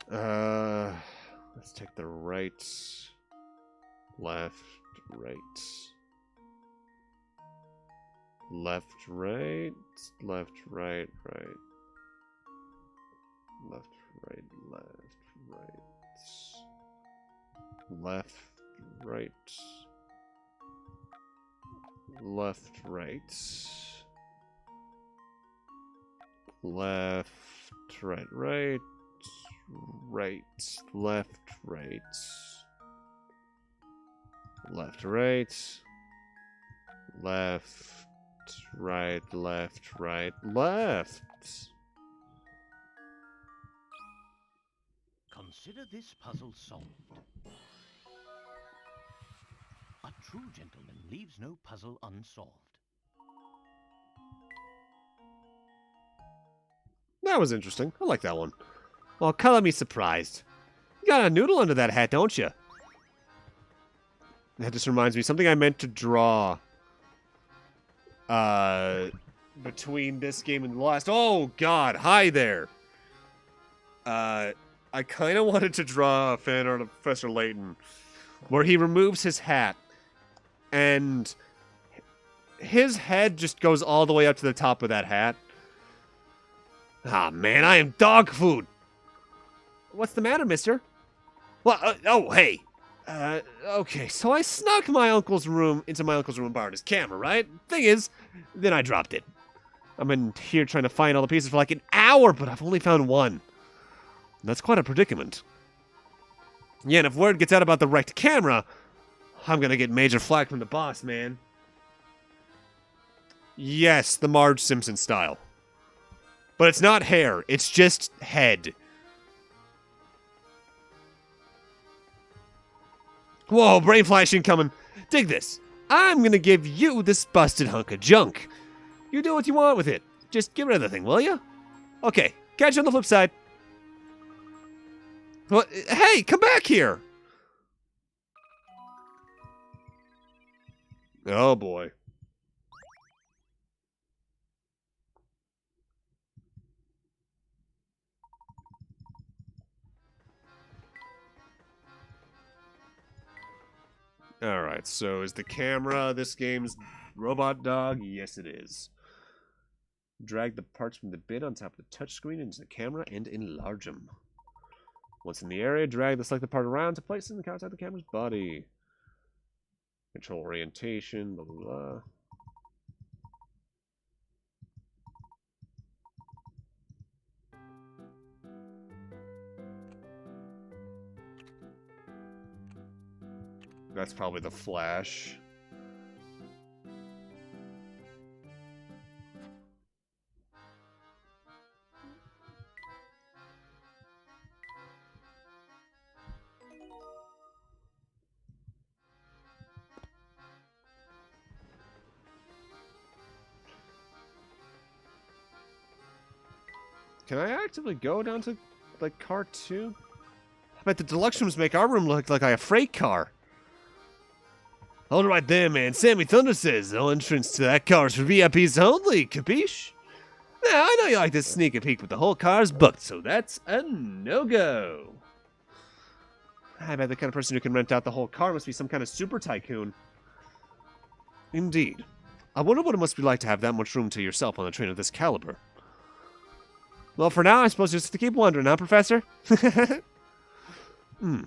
Let's take the right, left, right. Left, right, left, right, right. Left, right, left, right. Left, right. Left, right, right. Right, left, right. Left, right. Left, right, left, right, left. Consider this puzzle solved. A true gentleman leaves no puzzle unsolved. That was interesting. I like that one. Well, color me surprised. You got a noodle under that hat, don't you? That just reminds me, something I meant to draw. Between this game and the last. Oh, God. Hi there. I kind of wanted to draw a fan art of Professor Layton where he removes his hat and his head just goes all the way up to the top of that hat. Ah, man, I am dog food. What's the matter, mister? Well, oh, hey. Okay, so I snuck into my uncle's room and borrowed his camera, right? Thing is, then I dropped it. I'm in here trying to find all the pieces for like an hour, but I've only found one. That's quite a predicament. Yeah, and if word gets out about the wrecked camera, I'm gonna get major flack from the boss, man. Yes, the Marge Simpson style. But it's not hair, it's just head. Whoa, brain flash incoming. Dig this. I'm gonna give you this busted hunk of junk. You do what you want with it. Just get rid of the thing, will ya? Okay, catch you on the flip side. Well, hey, come back here. Oh, boy. Alright, so is the camera this game's robot dog? Yes, it is. Drag the parts from the bit on top of the touchscreen into the camera and enlarge them. Once in the area, drag the selected part around to place it in the outside the camera's body. Control orientation, blah, blah, blah. That's probably the flash. Can I actively go down to, like, car 2? I bet the deluxe rooms make our room look like a freight car. Hold it right there, man. Sammy Thunder says no entrance to that car is for VIPs only, capiche? Now, I know you like to sneak a peek, but the whole car's booked, so that's a no-go. I bet the kind of person who can rent out the whole car must be some kind of super tycoon. Indeed. I wonder what it must be like to have that much room to yourself on a train of this caliber. Well, for now, I suppose just to keep wondering, huh, Professor? Hmm.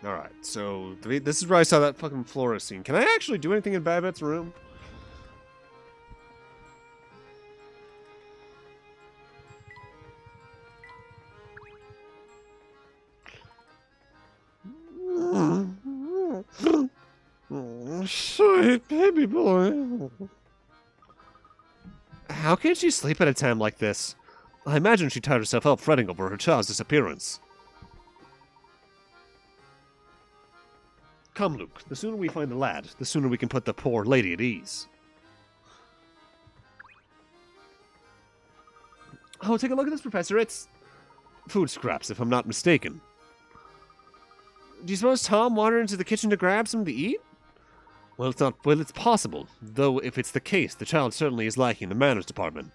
Alright, so this is where I saw that fucking Flora scene. Can I actually do anything in Babette's room? Sweet baby boy. How can she sleep at a time like this? I imagine she tired herself up fretting over her child's disappearance. Come, Luke. The sooner we find the lad, the sooner we can put the poor lady at ease. Oh, take a look at this, Professor. It's food scraps, if I'm not mistaken. Do you suppose Tom wandered into the kitchen to grab something to eat? Well, it's possible. Though, if it's the case, the child certainly is lacking in the manners department.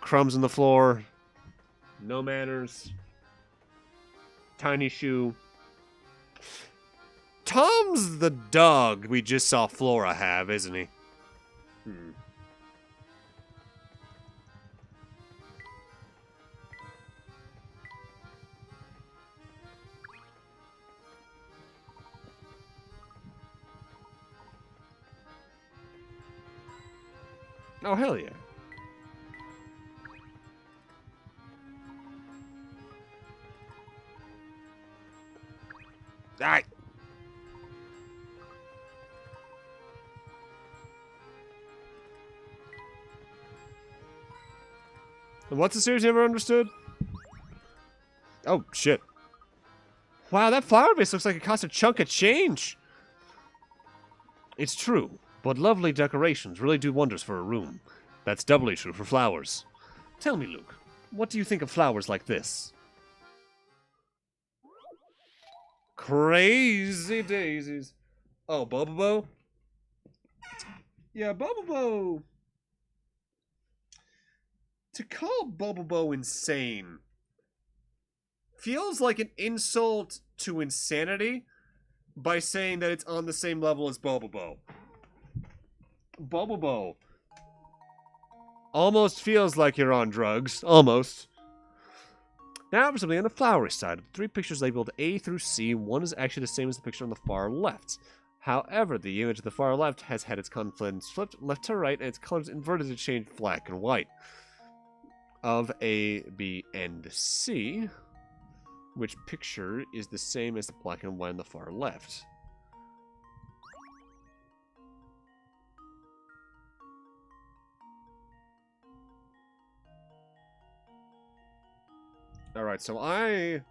Crumbs on the floor. No manners. Tiny shoe. Tom's the dog we just saw Flora have, isn't he? Oh, hell yeah. Alright. What's the series you never understood? Oh, shit. Wow, that flower vase looks like it cost a chunk of change. It's true, but lovely decorations really do wonders for a room. That's doubly true for flowers. Tell me, Luke, what do you think of flowers like this? Crazy daisies. Oh, Bobobo? Yeah, Bobobo. To call Bobobo insane feels like an insult to insanity by saying that it's on the same level as Bobobo. Bobobo almost feels like you're on drugs. Almost. Now for something on the flowery side. Of the 3 pictures labeled A through C, one is actually the same as the picture on the far left. However, the image of the far left has had its contents flipped left to right and its colors inverted to change black and white. Of A, B, and C, which picture is the same as the black and white on the far left? Alright, so I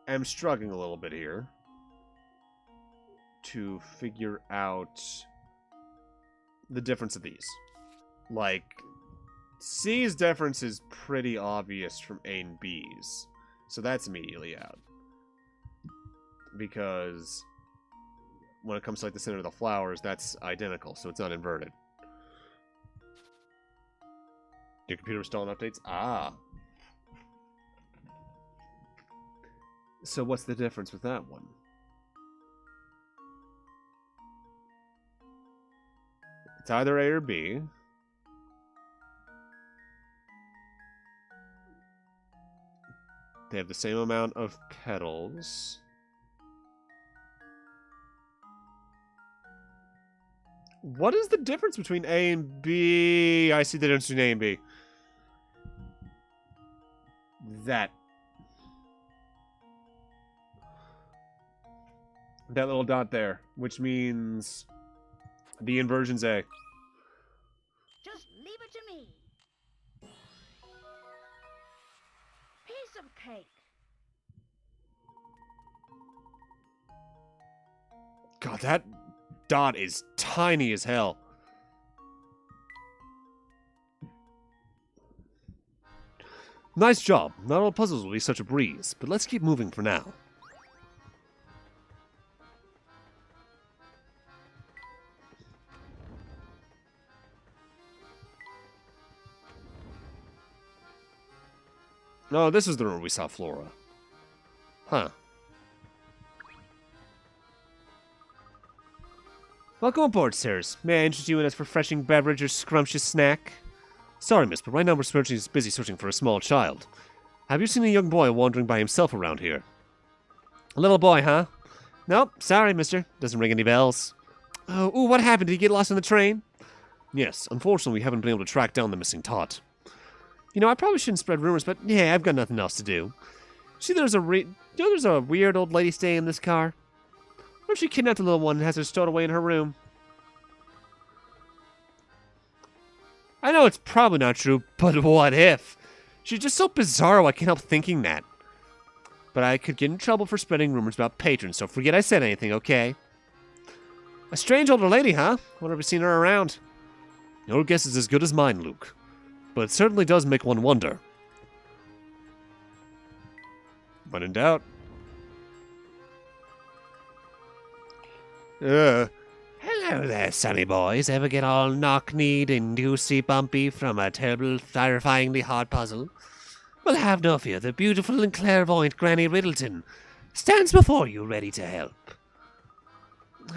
am struggling a little bit here to figure out the difference of these. Like, C's difference is pretty obvious from A and B's. So that's immediately out. Because when it comes to like the center of the flowers, that's identical, so it's not inverted. Your computer installing updates? Ah. So what's the difference with that one? It's either A or B. They have the same amount of petals. What is the difference between A and B? I see the difference between A and B. That little dot there, which means the inversion's A. Just leave it to me. Piece of cake. God, that dot is tiny as hell. Nice job. Not all puzzles will be such a breeze, but let's keep moving for now. Oh, this is the room we saw Flora. Huh. Welcome aboard, sirs. May I interest you in a refreshing beverage or scrumptious snack? Sorry, miss, but right now we're busy searching for a small child. Have you seen a young boy wandering by himself around here? A little boy, huh? Nope, sorry, mister. Doesn't ring any bells. Oh, ooh, what happened? Did he get lost on the train? Yes, unfortunately we haven't been able to track down the missing tot. You know, I probably shouldn't spread rumors, but yeah, I've got nothing else to do. See, there's a weird old lady staying in this car. What if she kidnapped a little one and has her stowed away in her room? I know it's probably not true, but what if? She's just so bizarre, I can't help thinking that. But I could get in trouble for spreading rumors about patrons, so forget I said anything, okay? A strange older lady, huh? Wonder if we've seen her around. Your guess is as good as mine, Luke. But it certainly does make one wonder. When in doubt. Hello there, sonny boys. Ever get all knock-kneed and goosey-bumpy from a terrible, terrifyingly hard puzzle? Well, have no fear. The beautiful and clairvoyant Granny Riddleton stands before you, ready to help.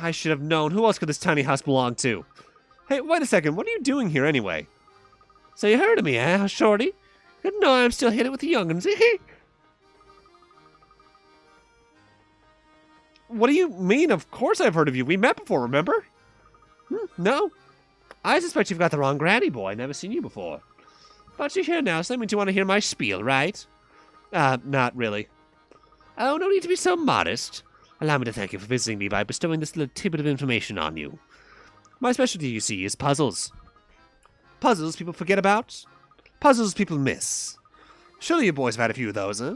I should have known. Who else could this tiny house belong to? Hey, wait a second. What are you doing here, anyway? So you heard of me, eh, shorty? Didn't know I'm still hitting it with the young'uns. What do you mean? Of course I've heard of you. We met before, remember? No? I suspect you've got the wrong granny, boy. Never seen you before. But you're here now, so that means you want to hear my spiel, right? Not really. Oh, no need to be so modest. Allow me to thank you for visiting me by bestowing this little tidbit of information on you. My specialty, you see, is puzzles. Puzzles people forget about. Puzzles people miss. Surely you boys have had a few of those, huh?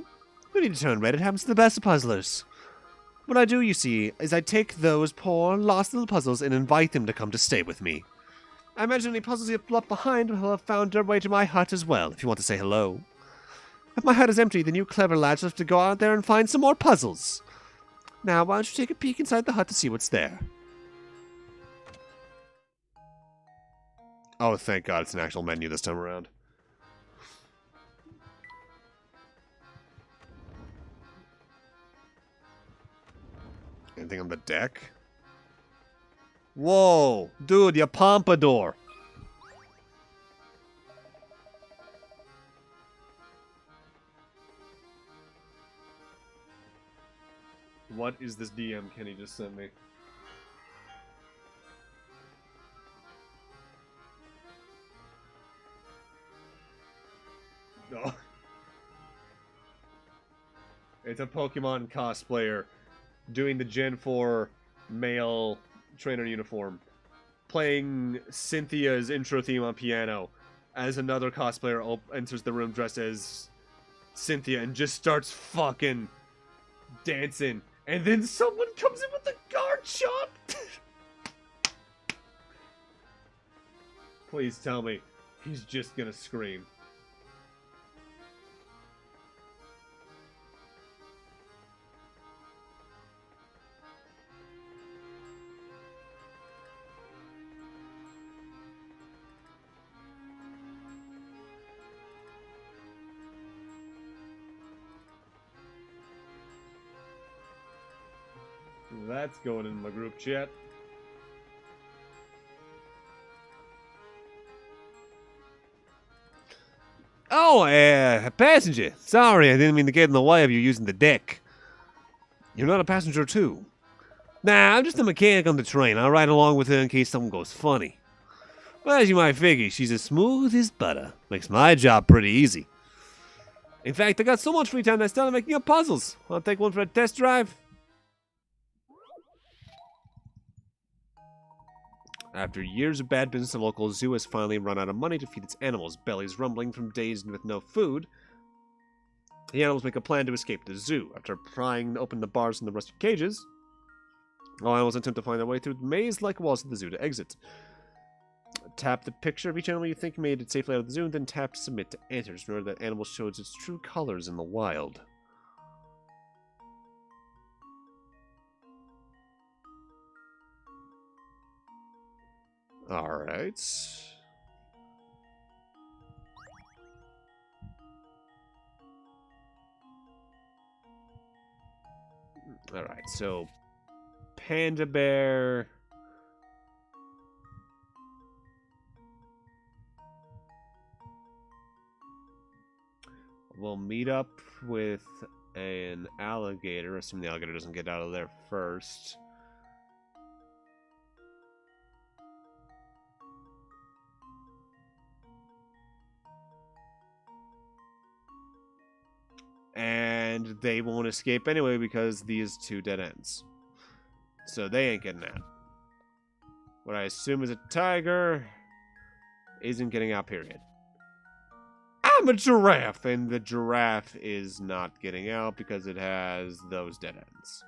No need to turn red, it happens to the best of puzzlers. What I do, you see, is I take those poor, lost little puzzles and invite them to come to stay with me. I imagine any puzzles you've left behind will have found their way to my hut as well, if you want to say hello. If my hut is empty, then you clever lads will have to go out there and find some more puzzles. Now, why don't you take a peek inside the hut to see what's there? Oh, thank God it's an actual menu this time around. Anything on the deck? Whoa! Dude, your pompadour! What is this DM Kenny just sent me? No. It's a Pokemon cosplayer doing the Gen 4 male trainer uniform, playing Cynthia's intro theme on piano, as another cosplayer enters the room dressed as Cynthia and just starts fucking dancing. And then someone comes in with a guard shot! Please tell me he's just gonna scream. That's going in my group chat. Oh, passenger. Sorry, I didn't mean to get in the way of you using the deck. You're not a passenger, too. Nah, I'm just a mechanic on the train. I'll ride along with her in case something goes funny. Well, as you might figure, she's as smooth as butter. Makes my job pretty easy. In fact, I got so much free time that I started making up puzzles. Wanna take one for a test drive? After years of bad business, the local zoo has finally run out of money to feed its animals, bellies rumbling from days with no food. The animals make a plan to escape the zoo. After prying open the bars and the rusty cages, all animals attempt to find their way through the maze-like walls of the zoo to exit. Tap the picture of each animal you think made it safely out of the zoo, and then tap Submit to Answers. Remember that animal shows its true colors in the wild. Alright. Alright, so Panda Bear. We'll meet up with an alligator, assuming the alligator doesn't get out of there first. And they won't escape anyway because these two dead ends. So they ain't getting out. What I assume is a tiger isn't getting out, period. I'm a giraffe, and the giraffe is not getting out because it has those dead ends.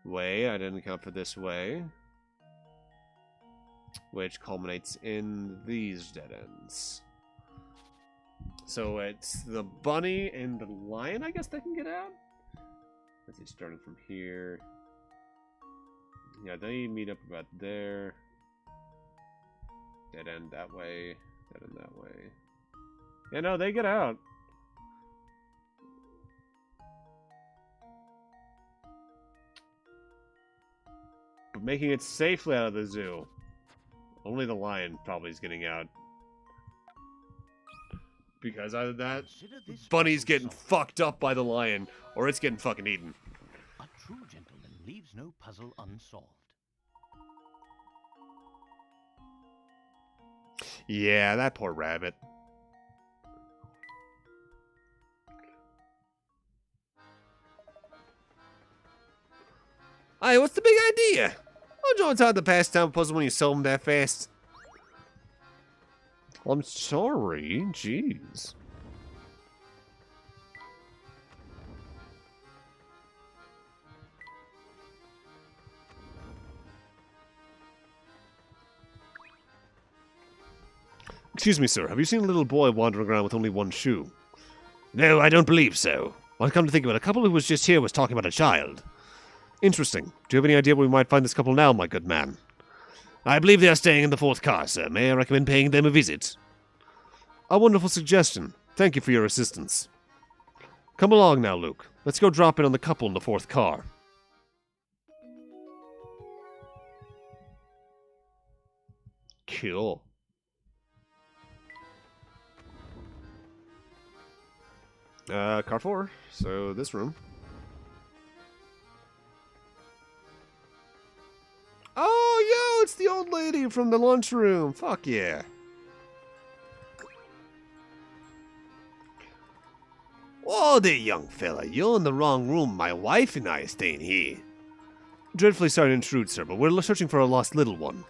Wait, I didn't account for this way. Which culminates in these dead ends. So it's the bunny and the lion, I guess, that can get out? Let's see, starting from here. Yeah, they meet up about there. Dead end that way. Dead end that way. Yeah, no, they get out. But making it safely out of the zoo. Only the lion probably is getting out. Because either that, bunny's getting fucked up by the lion, or it's getting fucking eaten. A true gentleman leaves no puzzle unsolved. Yeah, that poor rabbit. Hey, what's the big idea? How'd you inside the pastime puzzle when you sold them that fast? I'm sorry. Jeez. Excuse me, sir. Have you seen a little boy wandering around with only one shoe? No, I don't believe so. Well, come to think of it, a couple who was just here was talking about a child. Interesting. Do you have any idea where we might find this couple now, my good man? I believe they are staying in the 4th car, sir. May I recommend paying them a visit? A wonderful suggestion. Thank you for your assistance. Come along now, Luke. Let's go drop in on the couple in the 4th car. Cool. Car 4. So this room. Oh, yo, it's the old lady from the lunchroom. Fuck yeah. Whoa there, young fella. You're in the wrong room. My wife and I are staying here. Dreadfully sorry to intrude, sir, but we're searching for a lost little one.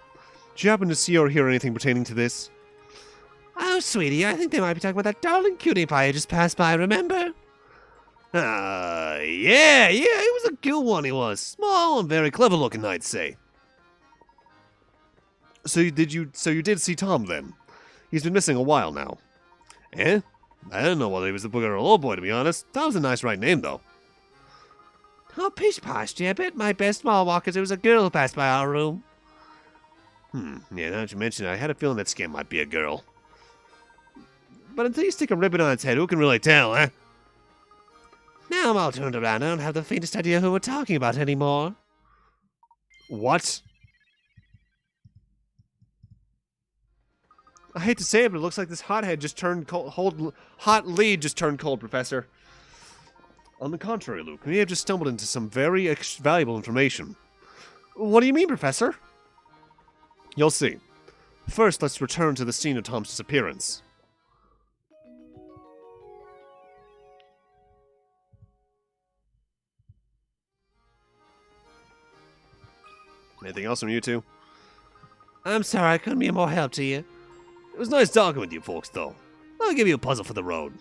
Do you happen to see or hear anything pertaining to this? Oh, sweetie, I think they might be talking about that darling cutie pie who just passed by, remember? Yeah, he was a good one, he was. Small and very clever looking, I'd say. So you did see Tom, then? He's been missing a while now. Eh? I don't know whether he was a booger or a little boy, to be honest. Tom's a nice right name, though. Oh, pish posh, I bet my best small walkers, it was a girl who passed by our room. Yeah, now that you mention it, I had a feeling that scam might be a girl. But until you stick a ribbon on its head, who can really tell, eh? Now I'm all turned around, I don't have the faintest idea who we're talking about anymore. What? I hate to say it, but it looks like this hothead just turned cold. Hot lead just turned cold, Professor. On the contrary, Luke, we have just stumbled into some very valuable information. What do you mean, Professor? You'll see. First, let's return to the scene of Tom's disappearance. Anything else from you two? I'm sorry I couldn't be of more help to you. It was nice talking with you folks, though. I'll give you a puzzle for the road.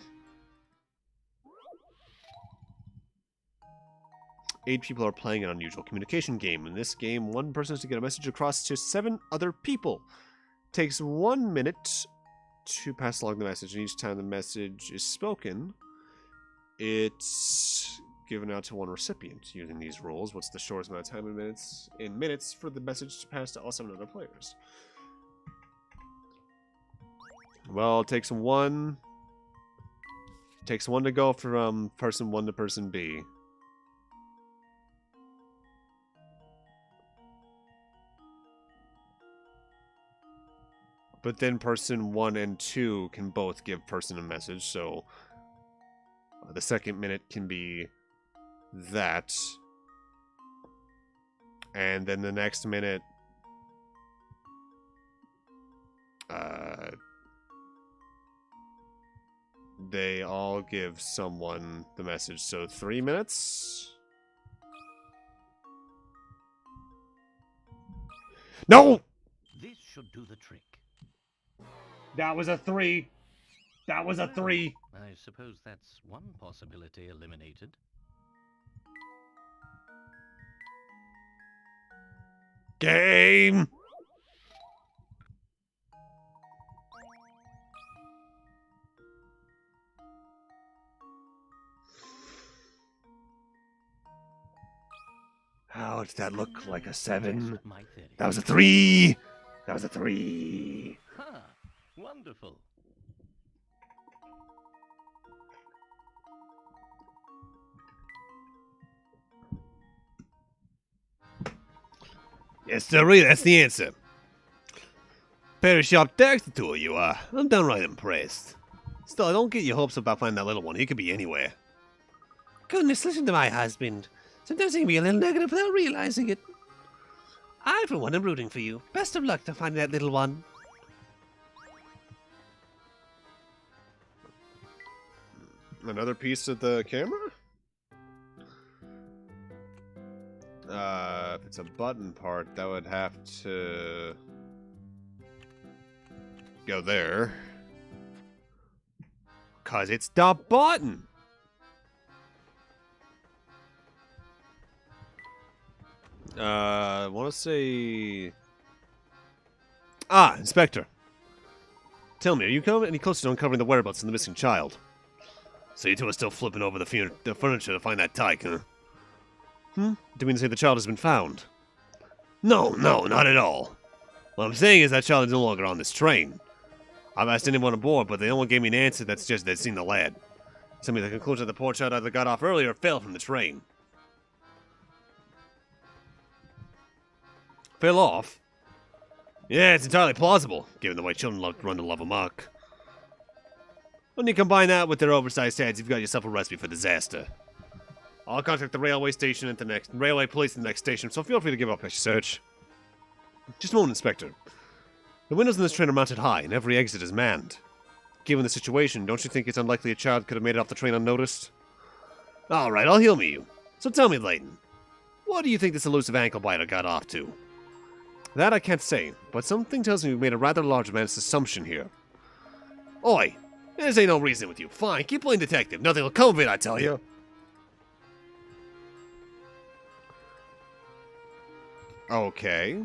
8 people are playing an unusual communication game. In this game, one person has to get a message across to 7 other people. It takes 1 minute to pass along the message, and each time the message is spoken, it's given out to one recipient. Using these rules, what's the shortest amount of time in minutes for the message to pass to all 7 other players? Well, it takes one to go from person 1 to person B. But then person 1 and 2 can both give person a message, so the second minute can be that. And then the next minute, they all give someone the message. So 3 minutes? No! This should do the trick. That was a 3. That was a 3. I suppose that's one possibility eliminated. Game! How did that look like a 7? My theory. That was a 3! That was a 3! Ha! Wonderful. Yes, sir, that's the answer. Pair of sharp decks, the two of you are. I'm downright impressed. Still, don't get your hopes up about finding that little one. He could be anywhere. Goodness, listen to my husband. Sometimes he can be a little negative without realizing it. I, for one, am rooting for you. Best of luck to finding that little one. Another piece of the camera? If it's a button part, that would have to go there. 'Cause it's the button! I want to say... Ah, Inspector. Tell me, are you coming any closer to uncovering the whereabouts of the missing child? So you two are still flipping over the furniture to find that tyke, huh? Do you mean to say the child has been found? No, not at all. What I'm saying is that child is no longer on this train. I've asked anyone aboard, but they only gave me an answer that suggests they'd seen the lad. Tell me the conclusion that the poor child either got off early or fell from the train. Fell off? Yeah, it's entirely plausible, given the way children love to run to love amok. When you combine that with their oversized heads, you've got yourself a recipe for disaster. I'll contact the railway station at the next railway police at the next station, so feel free to give up your search. Just a moment, Inspector. The windows in this train are mounted high, and every exit is manned. Given the situation, don't you think it's unlikely a child could have made it off the train unnoticed? Alright, I'll humor you. So tell me, Layton, what do you think this elusive ankle biter got off to? That I can't say, but something tells me we've made a rather large man's assumption here. Oi! This ain't no reason with you. Fine, keep playing detective. Nothing will come of it, I tell you. Okay.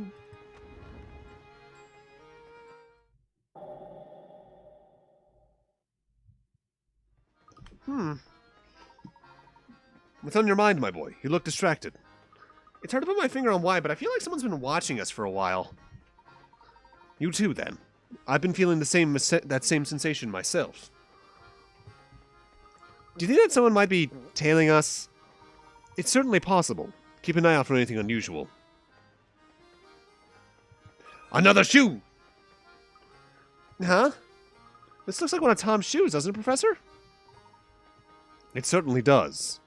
What's on your mind, my boy? You look distracted. It's hard to put my finger on why, but I feel like someone's been watching us for a while. You too, then. I've been feeling that same sensation myself. Do you think that someone might be tailing us? It's certainly possible. Keep an eye out for anything unusual. Another shoe! Huh? This looks like one of Tom's shoes, doesn't it, Professor? It certainly does.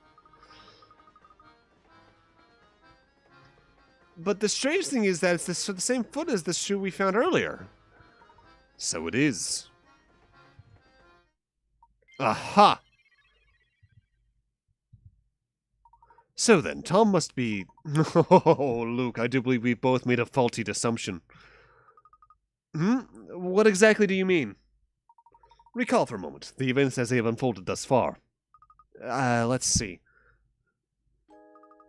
But the strange thing is that it's the same foot as the shoe we found earlier. So it is. Aha! So then, Tom must be... Oh, Luke, I do believe we both made a faulty assumption. What exactly do you mean? Recall for a moment the events as they have unfolded thus far. Let's see.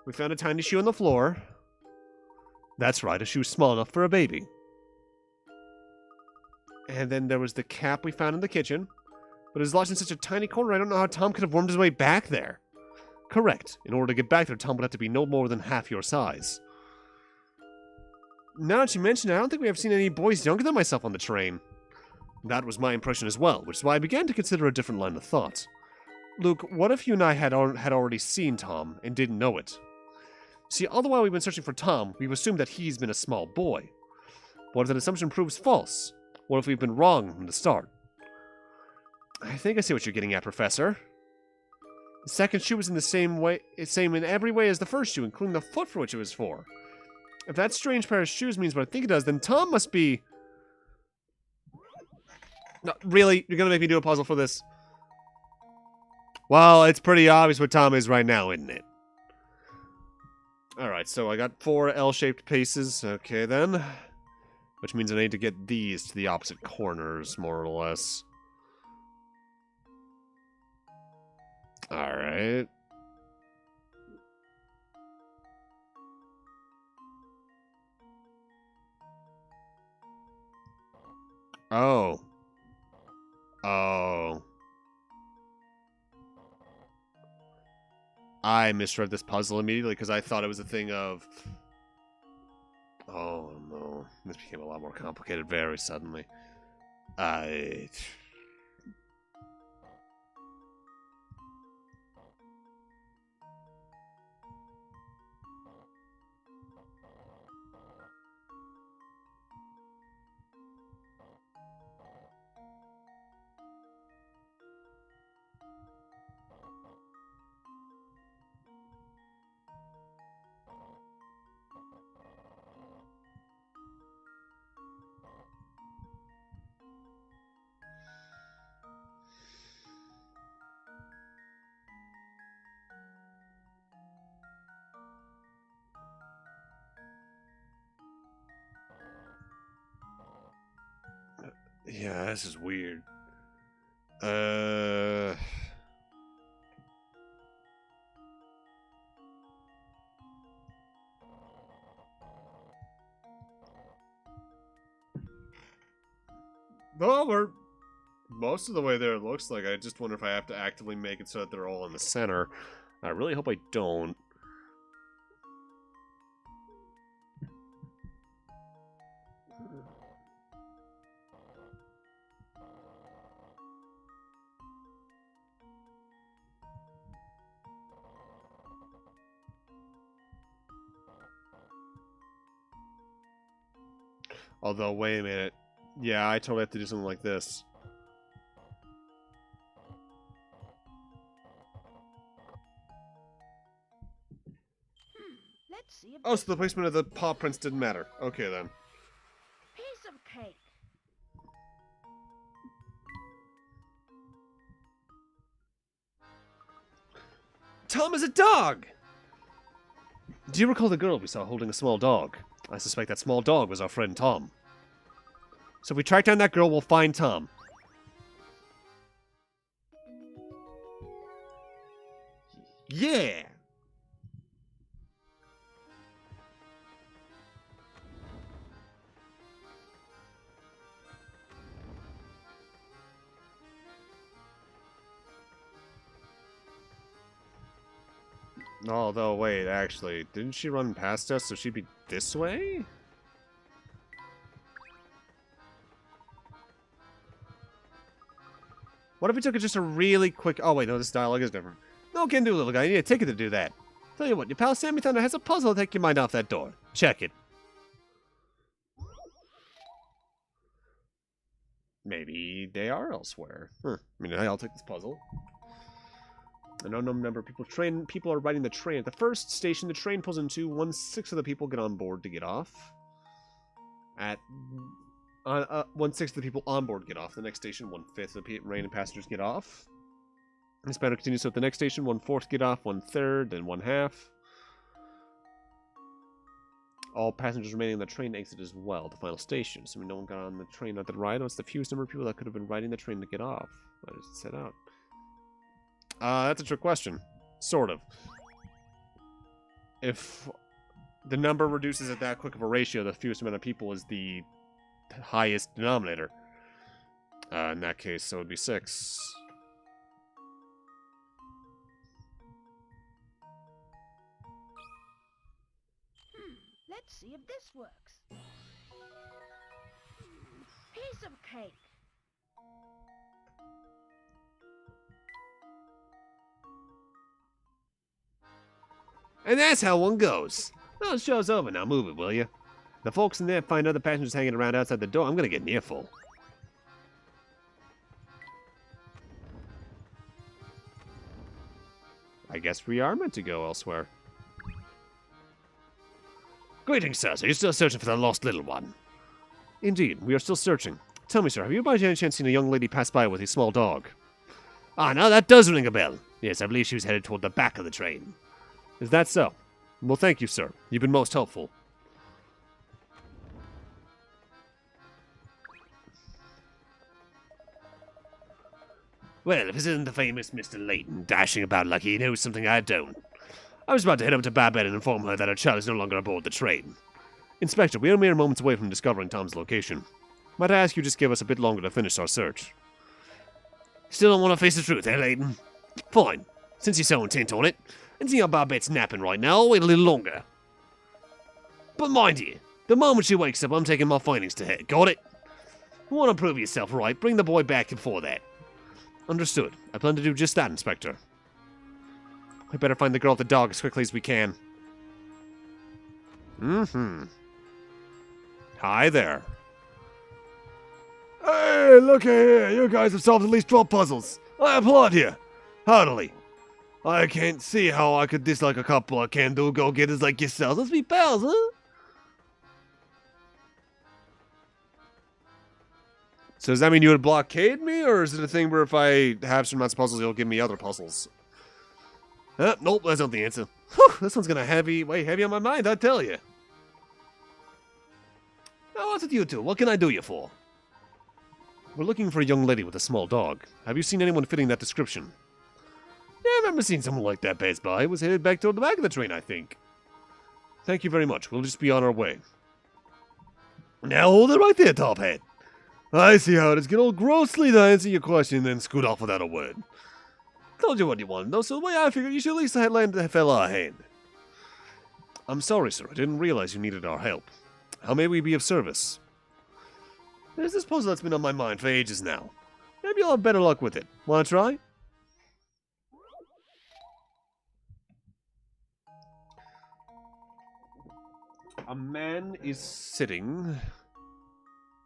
We found a tiny shoe on the floor. That's right, a shoe small enough for a baby. And then there was the cap we found in the kitchen. But it was lodged in such a tiny corner, I don't know how Tom could have wormed his way back there. Correct. In order to get back there, Tom would have to be no more than half your size. Now that you mention it, I don't think we have seen any boys younger than myself on the train. That was my impression as well, which is why I began to consider a different line of thought. Luke, what if you and I had already seen Tom and didn't know it? See, all the while we've been searching for Tom, we've assumed that he's been a small boy. What if that assumption proves false? What if we've been wrong from the start? I think I see what you're getting at, Professor. The second shoe was in the same in every way as the first shoe, including the foot for which it was for. If that strange pair of shoes means what I think it does, then Tom must be... No, really? You're gonna make me do a puzzle for this? Well, it's pretty obvious what Tom is right now, isn't it? Alright, so I got 4 L-shaped pieces. Okay, then. Which means I need to get these to the opposite corners, more or less. Alright. Oh. Oh. I misread this puzzle immediately because I thought it was a thing of... Oh no. This became a lot more complicated very suddenly. Yeah, this is weird. Well, we're most of the way there, it looks like. I just wonder if I have to actively make it so that they're all in the center. I really hope I don't. Although, wait a minute. Yeah, I totally have to do something like this. Let's see if Oh, so the placement of the paw prints didn't matter. Okay, then. piece of cake. Tom is a dog! Do you recall the girl we saw holding a small dog? I suspect that small dog was our friend Tom. So if we track down that girl, we'll find Tom. Yeah! Although, wait, actually, didn't she run past us, so she'd be this way? What if we took just a really quick... Oh, wait, no, this dialogue is different. No can do, little guy. You need a ticket to do that. Tell you what, your pal Sammy Thunder has a puzzle to take your mind off that door. Check it. Maybe they are elsewhere. I mean, I'll take this puzzle. An unknown number of people are riding the train. At the first station, the train pulls into 1/6 of the people get on board to get off. At 1/6 of the people on board get off. The next station, 1/5 of the remaining passengers get off. This pattern continues, so at the next station, 1/4 get off, 1/3, then 1/2. All passengers remaining on the train exit as well, the final station. So no one got on the train at the ride. What's the fewest number of people that could have been riding the train to get off? Why does it set out? That's a trick question. Sort of. If the number reduces at that quick of a ratio, the fewest amount of people is the highest denominator. In that case, so it would be 6. Let's see if this works. Piece of cake. And that's how one goes. Well, the show's over now. Move it, will you? The folks in there find other passengers hanging around outside the door. I'm gonna get an earful. I guess we are meant to go elsewhere. Greetings, sir. So you're still searching for the lost little one? Indeed, we are still searching. Tell me, sir, have you by any chance seen a young lady pass by with a small dog? Ah, now that does ring a bell. Yes, I believe she was headed toward the back of the train. Is that so? Well, thank you, sir. You've been most helpful. Well, if this isn't the famous Mr. Layton dashing about like he knows something I don't. I was about to head up to Babette and inform her that her child is no longer aboard the train. Inspector, we are mere moments away from discovering Tom's location. Might I ask you just give us a bit longer to finish our search? Still don't want to face the truth, eh, Layton? Fine, since you're so intent on it, and seeing how Babette's napping right now, I'll wait a little longer. But mind you, the moment she wakes up, I'm taking my findings to head. Got it? You want to prove yourself right, bring the boy back before that. Understood. I plan to do just that, Inspector. We better find the girl with the dog as quickly as we can. Hi there. Hey, look here. You guys have solved at least 12 puzzles. I applaud you. Heartily. I can't see how I could dislike a couple of can-do go-getters like yourselves. Let's be pals, huh? So does that mean you would blockade me, or is it a thing where if I have some amounts of puzzles, you'll give me other puzzles? Nope, that's not the answer. Whew, this one's gonna weigh heavy on my mind, I tell you. Now, what's with you two? What can I do you for? We're looking for a young lady with a small dog. Have you seen anyone fitting that description? Yeah, I remember seeing someone like that pass by. It was headed back toward the back of the train, I think. Thank you very much. We'll just be on our way. Now hold it right there, top hat. I see how it is. Get all grossly to answer your question and then scoot off without a word. Told you what you wanted, though, so the way I figured you should at least have lent a fella a hand. I'm sorry, sir. I didn't realize you needed our help. How may we be of service? There's this puzzle that's been on my mind for ages now. Maybe you'll have better luck with it. Wanna try? A man is sitting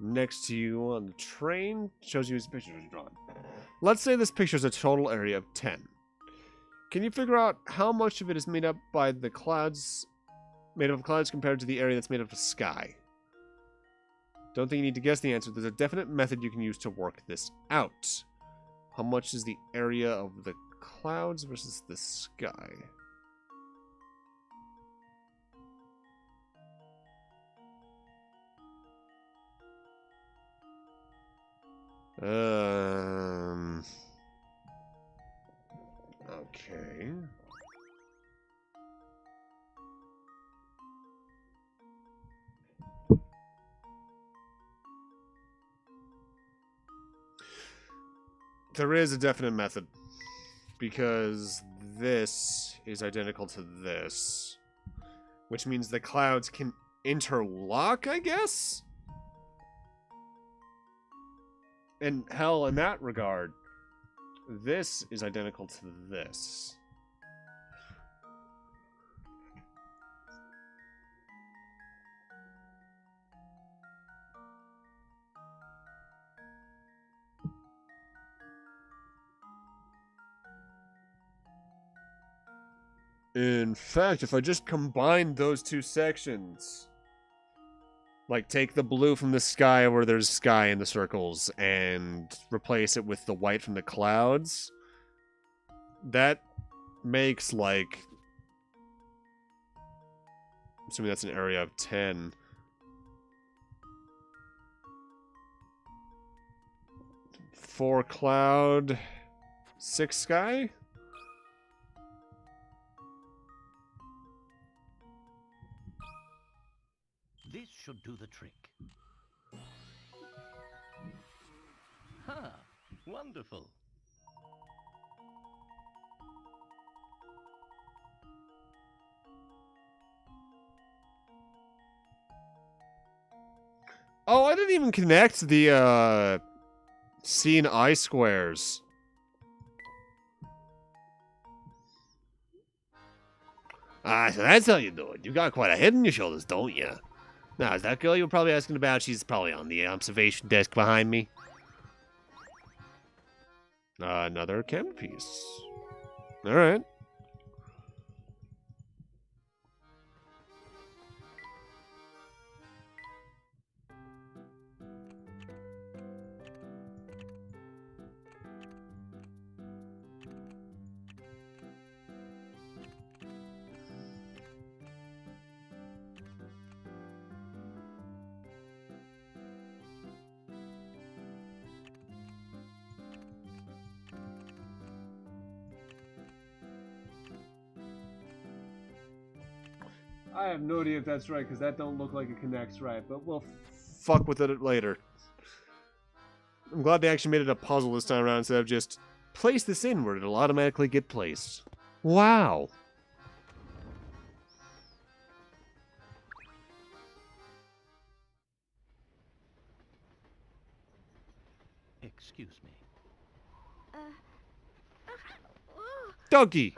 next to you on the train. Shows you his picture is drawn. Let's say this picture is a total area of 10. Can you figure out how much of it is made up by the clouds, made up of clouds compared to the area that's made up of sky? Don't think you need to guess the answer. There's a definite method you can use to work this out. How much is the area of the clouds versus the sky? Okay. There is a definite method, because this is identical to this, which means the clouds can interlock, I guess? And hell, in that regard, this is identical to this. In fact, if I just combine those two sections, like take the blue from the sky where there's sky in the circles and replace it with the white from the clouds, that makes like, I'm assuming that's an area of 10. Four cloud, 6 sky? This should do the trick. Ha! Wonderful. Oh, I didn't even connect the, C and I squares. Ah, so that's how you do it. You got quite a head on your shoulders, don't you? Now, is that girl you were probably asking about? She's probably on the observation desk behind me. Another camera piece. Alright. I have no idea if that's right, because that don't look like it connects right, but we'll fuck with it later. I'm glad they actually made it a puzzle this time around instead of just place this in where it'll automatically get placed. Wow. Excuse me. Donkey!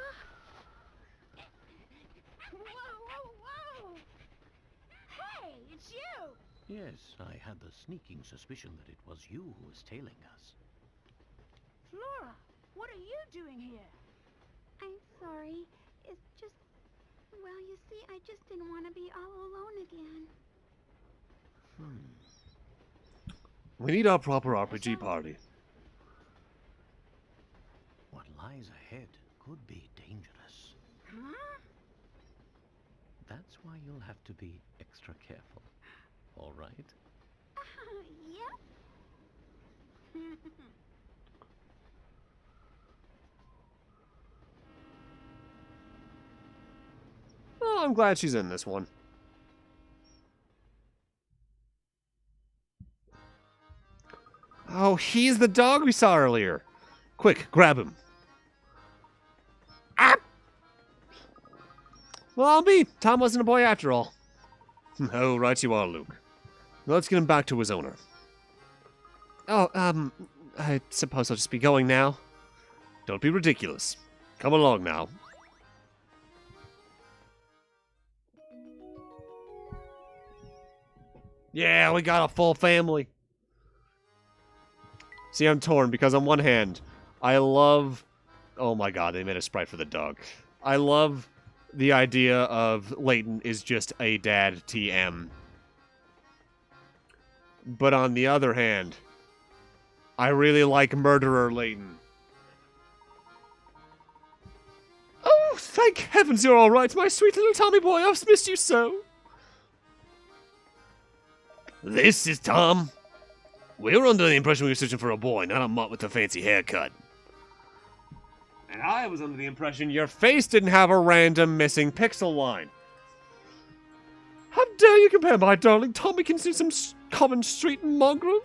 Whoa! Hey, it's you! Yes, I had the sneaking suspicion that it was you who was tailing us. Flora, what are you doing here? I'm sorry. It's just... Well, you see, I just didn't want to be all alone again. We need our proper RPG party. What lies ahead could be dangerous. Huh? That's why you'll have to be extra careful. All right? Yep. Oh, I'm glad she's in this one. Oh, he's the dog we saw earlier. Quick, grab him. Ah! Well, I'll be. Tom wasn't a boy after all. Oh, right you are, Luke. Let's get him back to his owner. Oh, I suppose I'll just be going now. Don't be ridiculous. Come along now. Yeah, we got a full family. See, I'm torn because on one hand, I love... Oh my god, they made a sprite for the dog. I love the idea of Layton is just a dad TM. But on the other hand, I really like Murderer Layton. Oh, thank heavens you're alright, my sweet little Tommy boy. I've missed you so. This is Tom. We were under the impression we were searching for a boy, not a mutt with a fancy haircut. And I was under the impression your face didn't have a random missing pixel line. How dare you compare my darling Tommykins to some common street mongrel?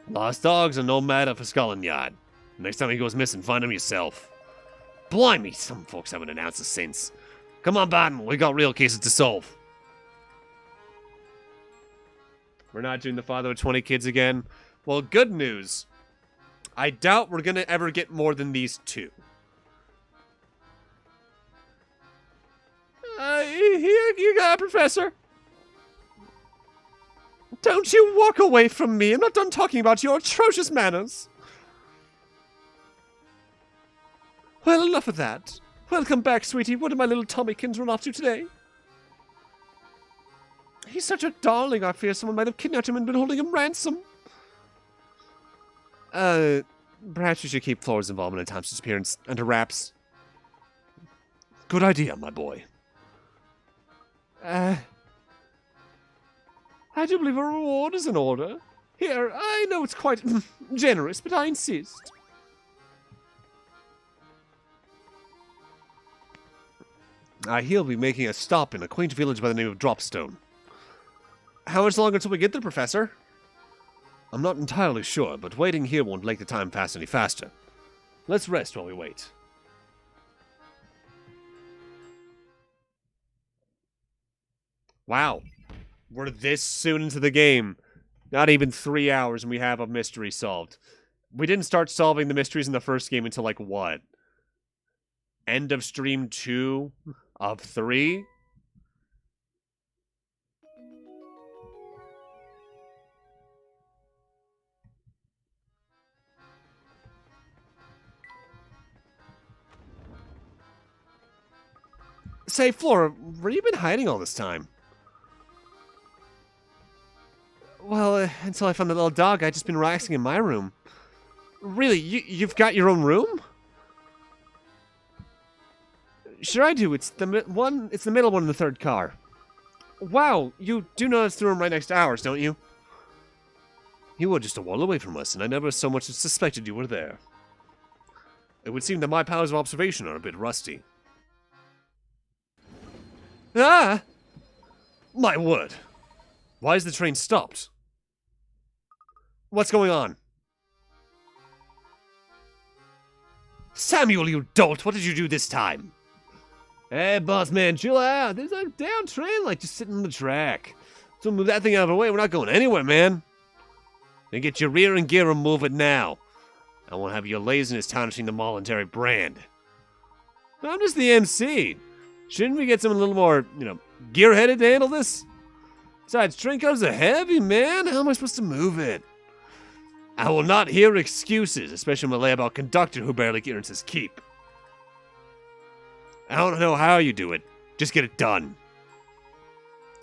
Lost dogs are no matter for Scotland Yard. Next time he goes missing, find him yourself. Blimey, some folks haven't announced a since. Come on, Barton, we got real cases to solve. We're not doing the father of 20 kids again. Well, good news. I doubt we're gonna ever get more than these two. Here you go, Professor. Don't you walk away from me. I'm not done talking about your atrocious manners. Well, enough of that. Welcome back, sweetie. What did my little Tommykins run off to today? He's such a darling, I fear someone might have kidnapped him and been holding him ransom. Perhaps you should keep Flora's involvement in Tom's disappearance under wraps. Good idea, my boy. I do believe a reward is in order. Here, I know it's quite generous, but I insist. He'll be making a stop in a quaint village by the name of Dropstone. How much longer until we get there, Professor? I'm not entirely sure, but waiting here won't make the time pass any faster. Let's rest while we wait. Wow. We're this soon into the game. Not even 3 hours and we have a mystery solved. We didn't start solving the mysteries in the first game until, like, what? End of stream 2 of 3? Say, Flora, where you been hiding all this time? Well, until I found the little dog, I'd just been relaxing in my room. Really, you've got your own room? Sure I do. It's the middle one in the third car. Wow, you do know it's the room right next to ours, don't you? You were just a wall away from us, and I never so much as suspected you were there. It would seem that my powers of observation are a bit rusty. Ah! My word! Why is the train stopped? What's going on? Samuel, you dolt! What did you do this time? Hey, boss man, chill out. There's a down train like just sitting on the track. So move that thing out of the way. We're not going anywhere, man. Then get your rear and gear and move it now. I won't have your laziness tarnishing the voluntary brand. I'm just the MC. Shouldn't we get someone a little more, gear-headed to handle this? Besides, train cars are heavy, man. How am I supposed to move it? I will not hear excuses, especially when I lay about conductor who barely earns his keep. I don't know how you do it. Just get it done.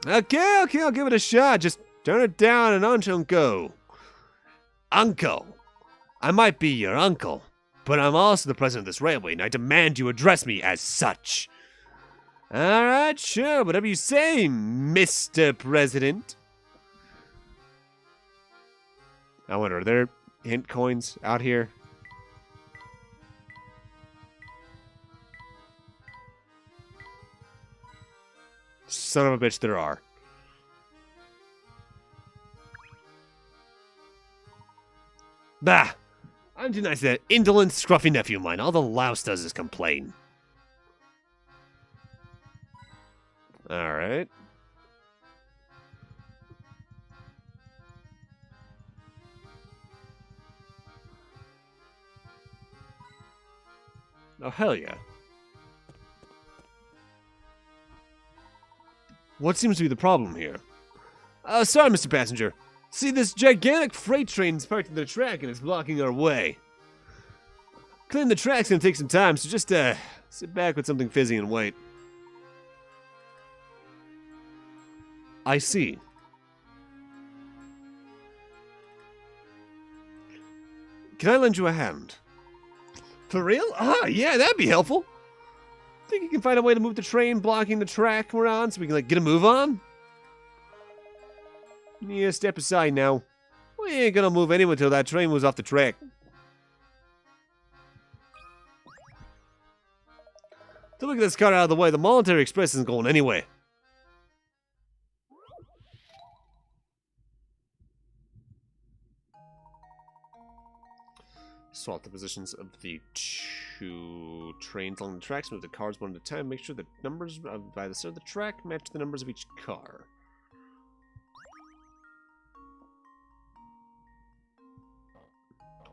Okay, I'll give it a shot. Just turn it down and on go. Uncle. I might be your uncle, but I'm also the president of this railway, and I demand you address me as such. All right, sure, whatever you say, Mr. President. I wonder, are there hint coins out here? Son of a bitch, there are. Bah! I'm too nice to that indolent, scruffy nephew of mine. All the louse does is complain. Alright. Oh, hell yeah. What seems to be the problem here? Sorry, Mr. Passenger. See, this gigantic freight train's parked in the track and it's blocking our way. Clearing the track's gonna take some time, so just, sit back with something fizzy and wait. I see. Can I lend you a hand? For real? Ah, yeah, that'd be helpful. Think you can find a way to move the train blocking the track we're on so we can, like, get a move on? Yeah, step aside now. We ain't gonna move anywhere till that train moves off the track. Don't look at this car out of the way. The Military Express isn't going anywhere. Swap the positions of the two trains along the tracks. Move the cars one at a time. Make sure the numbers by the center of the track match the numbers of each car.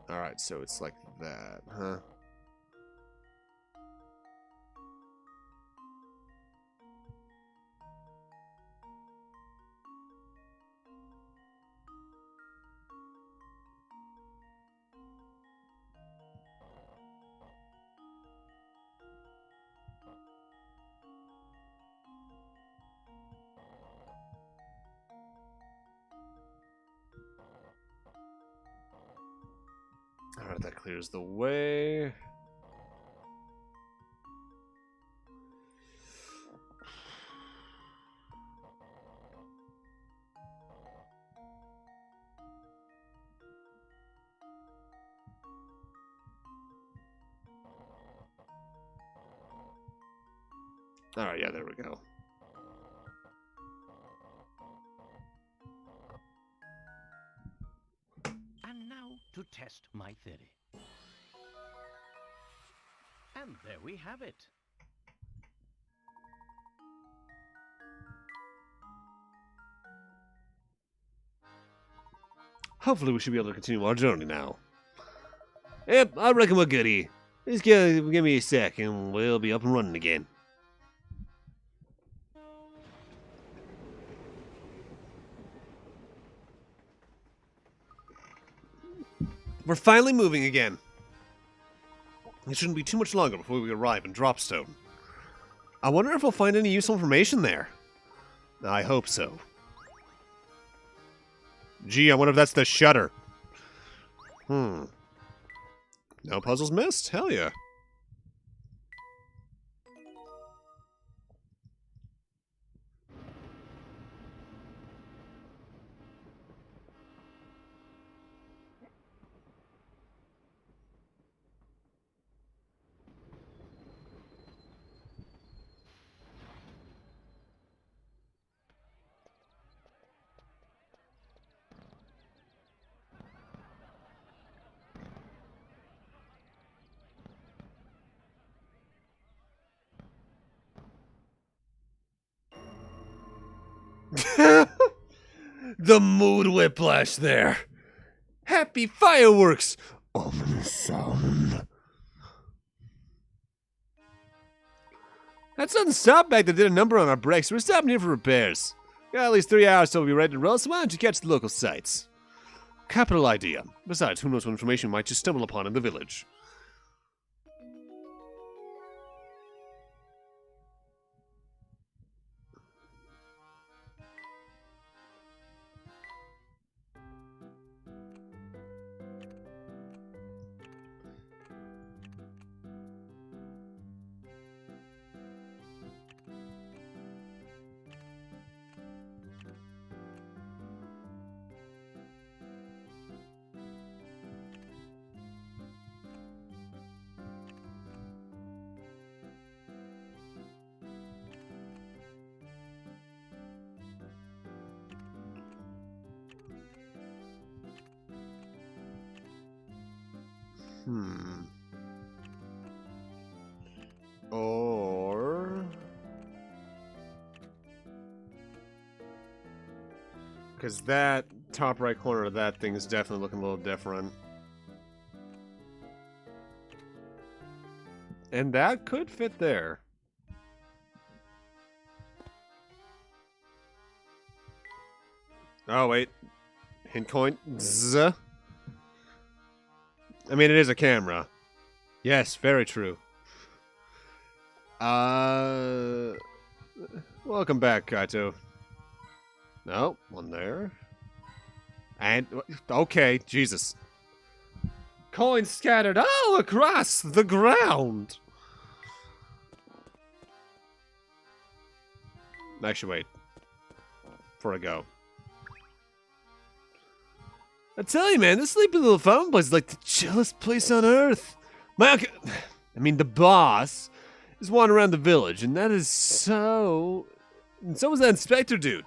Alright, so it's like that, huh? Alright, that clears the way. Alright, yeah, there we go. And now to test my theory. And there we have it. Hopefully we should be able to continue our journey now. Yep, I reckon we're good here. Just give me a sec and we'll be up and running again. We're finally moving again. It shouldn't be too much longer before we arrive in Dropstone. I wonder if we'll find any useful information there. I hope so. Gee, I wonder if that's the shutter. No puzzles missed? Hell yeah. The mood whiplash there. Happy fireworks. Ominous sound. That sudden stop back that did a number on our brakes. We're stopping here for repairs. Got at least 3 hours till we'll be ready to roll, so why don't you catch the local sights? Capital idea. Besides, who knows what information we might just stumble upon in the village. Or... because that top right corner of that thing is definitely looking a little different. And that could fit there. Oh, wait. Hint coin. Zzz. I mean, it is a camera. Yes, very true. Welcome back, Kaito. No, one there. And, okay, Jesus. Coins scattered all across the ground. Actually, wait. Before I go. I tell you, man, this sleepy little fountain place is like the chillest place on earth. The boss is wandering around the village, and that is so... And so is that inspector dude.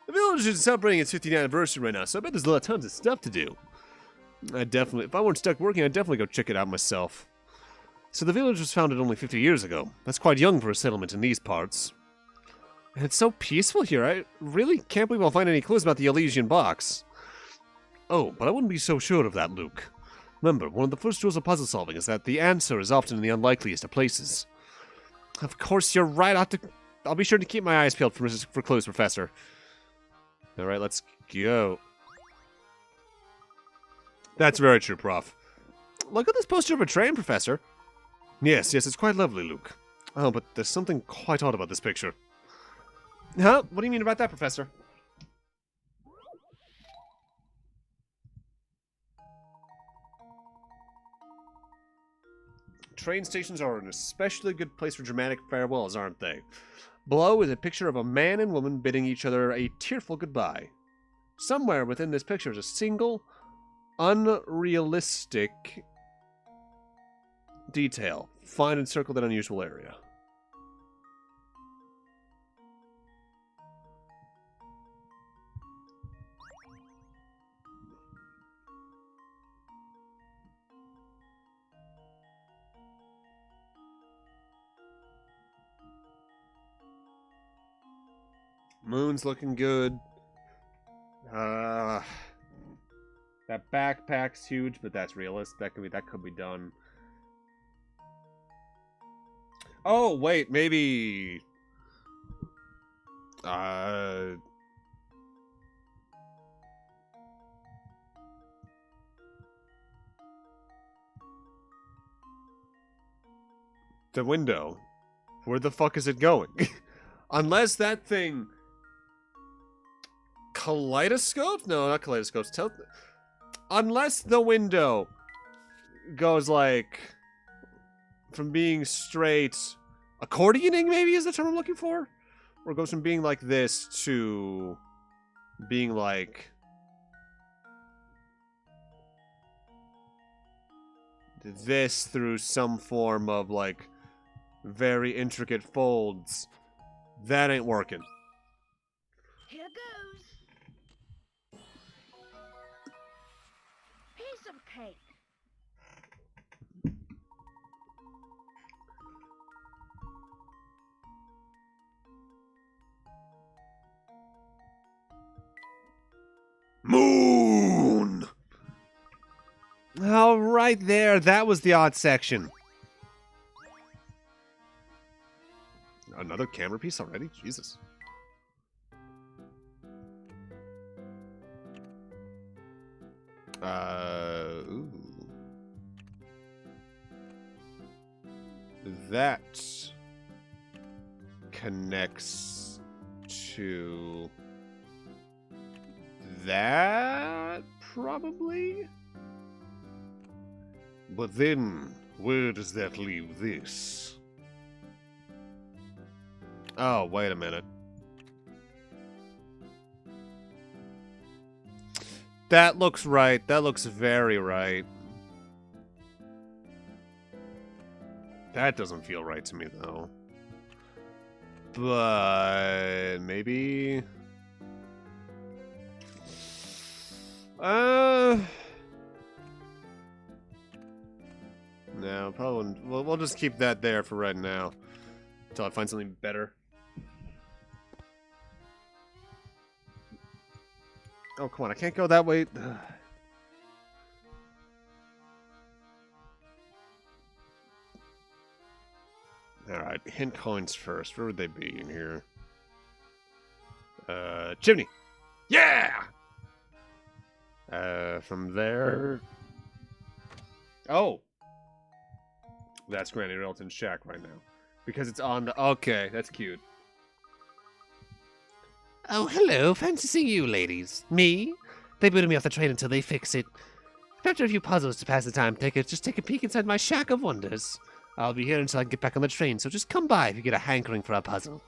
The village is celebrating its 50th anniversary right now, so I bet there's tons of stuff to do. If I weren't stuck working, I'd definitely go check it out myself. So the village was founded only 50 years ago. That's quite young for a settlement in these parts. And it's so peaceful here, I really can't believe I'll find any clues about the Elysian Box. Oh, but I wouldn't be so sure of that, Luke. Remember, one of the first rules of puzzle solving is that the answer is often in the unlikeliest of places. Of course, you're right. I'll be sure to keep my eyes peeled for clues, Professor. Alright, let's go. That's very true, Prof. Look at this poster of a train, Professor. Yes, it's quite lovely, Luke. Oh, but there's something quite odd about this picture. Huh? What do you mean about that, Professor? Train stations are an especially good place for dramatic farewells, aren't they? Below is a picture of a man and woman bidding each other a tearful goodbye. Somewhere within this picture is a single, unrealistic detail. Find and circle that unusual area. Moon's looking good. That backpack's huge, but that's realistic. That could be done. Oh, wait, maybe... the window. Where the fuck is it going? Unless that thing... Kaleidoscope? No, not kaleidoscopes. Unless the window goes like from being straight accordioning, maybe is the term I'm looking for, or goes from being like this to being like this through some form of like very intricate folds. That ain't working. Here goes. Piece of cake. Moon! Oh, right there. That was the odd section. Another camera piece already? Jesus. Ooh. That connects to that, probably? But then, where does that leave this? Oh, wait a minute. That looks right. That looks very right. That doesn't feel right to me, though. But maybe... probably we'll just keep that there for right now until I find something better. Oh, come on, I can't go that way. Alright, hint coins first. Where would they be in here? Chimney! Yeah! From there... Oh! That's Granny Railton's shack right now. Because it's on the... Okay, that's cute. Oh, hello. Fancy seeing you, ladies. Me? They booted me off the train until they fix it. After a few puzzles to pass the time, just take a peek inside my shack of wonders. I'll be here until I get back on the train, so just come by if you get a hankering for a puzzle.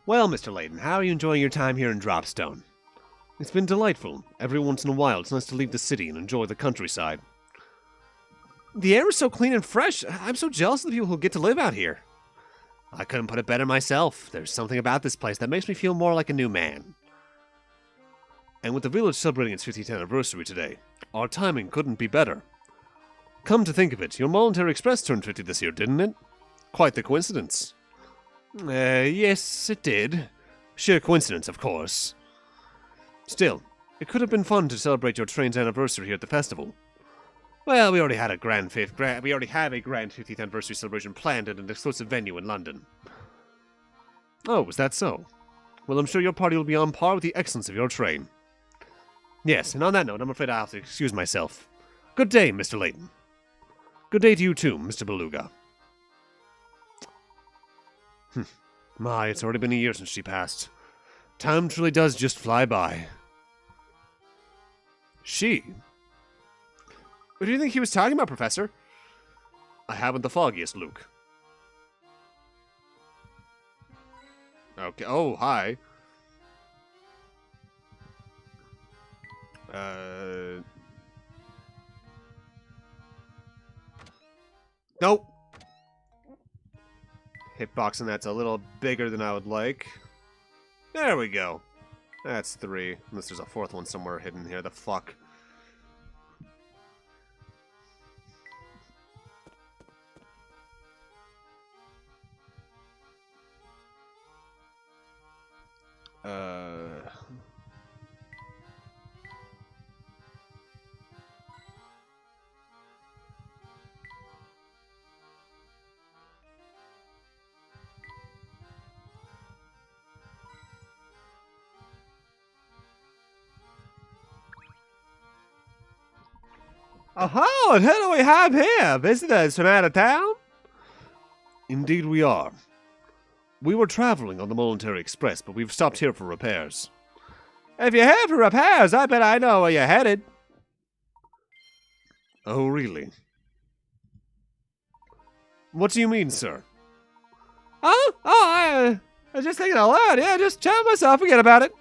Well, Mr. Layton, how are you enjoying your time here in Dropstone? It's been delightful. Every once in a while, it's nice to leave the city and enjoy the countryside. The air is so clean and fresh. I'm so jealous of the people who get to live out here. I couldn't put it better myself. There's something about this place that makes me feel more like a new man. And with the village celebrating its 50th anniversary today, our timing couldn't be better. Come to think of it, your Voluntary Express turned 50 this year, didn't it? Quite the coincidence. Yes, it did. Sheer coincidence, of course. Still, it could have been fun to celebrate your train's anniversary here at the festival. Well, we already have a grand 50th anniversary celebration planned at an exclusive venue in London. Oh, is that so? Well, I'm sure your party will be on par with the excellence of your train. Yes, and on that note, I'm afraid I'll have to excuse myself. Good day, Mr. Layton. Good day to you too, Mr. Beluga. My, it's already been a year since she passed. Time truly does just fly by. She? What do you think he was talking about, Professor? I haven't the foggiest, Luke. Okay, oh, hi. Nope. Hitboxing that's a little bigger than I would like. There we go. That's 3. Unless there's a 4th one somewhere hidden here. The fuck. Oh, and who do we have here? Visitors from out of town? Indeed we are. We were traveling on the Voluntary Express, but we've stopped here for repairs. If you're here for repairs, I bet I know where you're headed. Oh, really? What do you mean, sir? I was just thinking aloud. Yeah, just chatting myself, forget about it.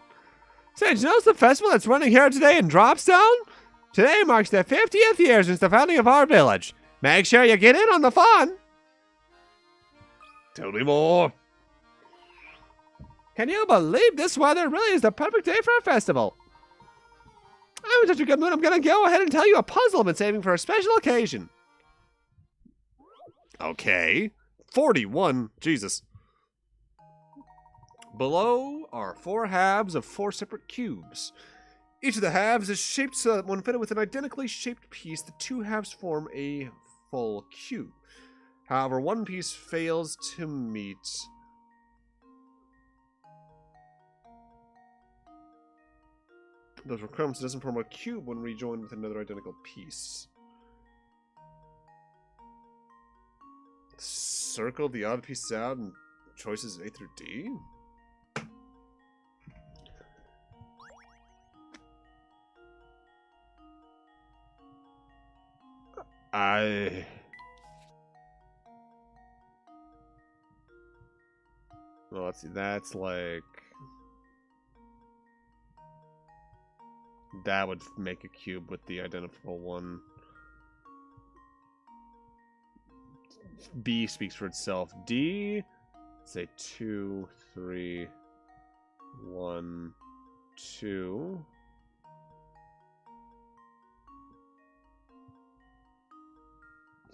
Say, did you notice the festival that's running here today in Dropstone? Today marks the 50th year since the founding of our village. Make sure you get in on the fun. Tell me more. Can you believe this weather really is the perfect day for a festival? I'm in such a good mood, I'm going to go ahead and tell you a puzzle I've been saving for a special occasion. Okay. 41. Jesus. Below are 4 halves of 4 separate cubes. Each of the halves is shaped so that when fitted with an identically shaped piece, the 2 halves form a full cube. However, one piece fails to meet those requirements. It doesn't form a cube when rejoined with another identical piece. Circle the odd pieces out and choices A through D? Well, let's see, that's like... That would make a cube with the identical one. B speaks for itself. D, say 2, 3, 1, 2.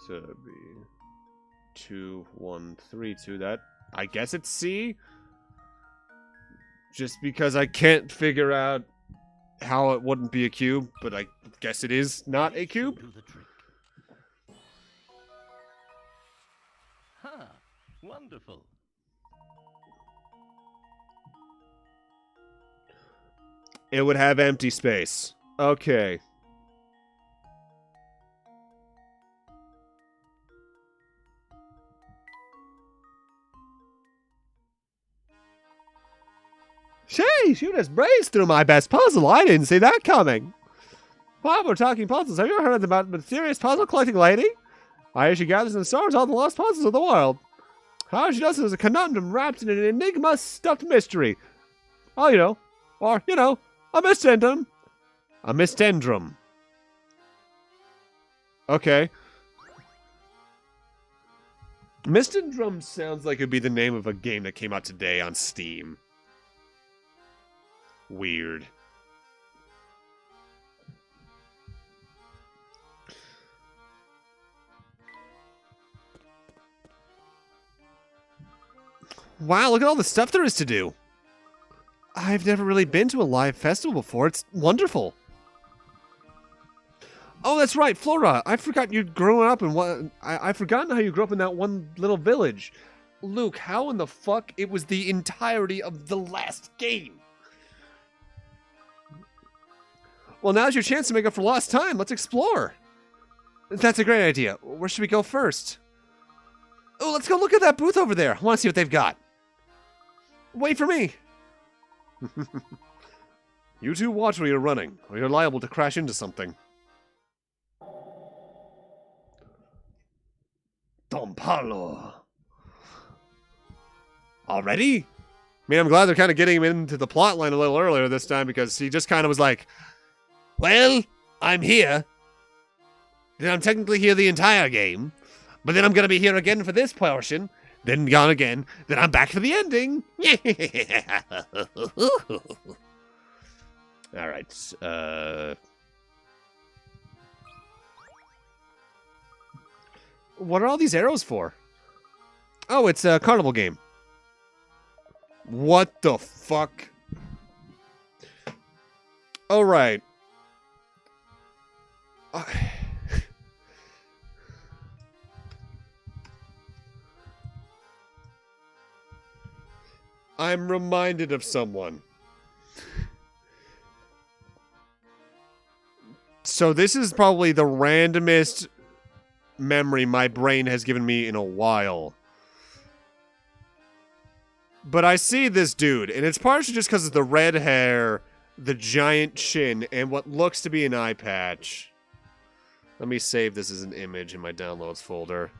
So it'd be 2, 1, 3, 2. That, I guess it's C. Just because I can't figure out how it wouldn't be a cube, but I guess it is not a cube. Do the trick. Ha! Wonderful. It would have empty space. Okay. Sheesh, you just breezed through my best puzzle. I didn't see that coming. While we're talking puzzles, have you ever heard about the mysterious puzzle collecting lady? I hear she gathers and stores all the lost puzzles of the world. How she does it is a conundrum wrapped in an enigma stuffed mystery. Oh, you know. Or, you know, a mystendrum. A mystendrum. Okay. Mystendrum sounds like it'd be the name of a game that came out today on Steam. Weird. Wow, look at all the stuff there is to do. I've never really been to a live festival before. It's wonderful. Oh, that's right, Flora. I forgot you'd grown up in one. I've forgotten how you grew up in that one little village. Luke, how in the fuck it was the entirety of the last game? Well, now's your chance to make up for lost time. Let's explore. That's a great idea. Where should we go first? Oh, let's go look at that booth over there. I want to see what they've got. Wait for me. You two watch where you're running, or you're liable to crash into something. Don Paulo. Already? I mean, I'm glad they're kind of getting him into the plot line a little earlier this time, because he just kind of was like, well, I'm here. Then I'm technically here the entire game. But then I'm going to be here again for this portion. Then gone again. Then I'm back for the ending. Alright. What are all these arrows for? Oh, it's a carnival game. What the fuck? Alright. I'm reminded of someone. So this is probably the randomest memory my brain has given me in a while. But I see this dude, and it's partially just because of the red hair, the giant chin, and what looks to be an eye patch. Let me save this as an image in my downloads folder.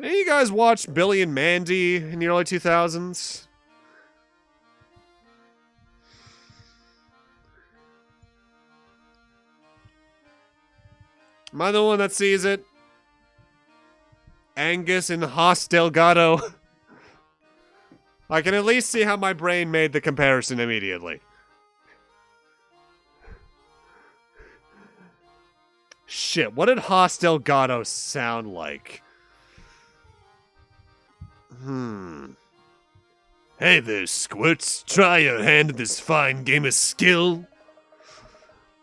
Hey, you guys watched Billy and Mandy in the early 2000s? Am I the one that sees it? Angus and Haas Delgado. I can at least see how my brain made the comparison immediately. Shit, what did Haas Delgado sound like? Hey there, Squirts. Try your hand at this fine game of skill.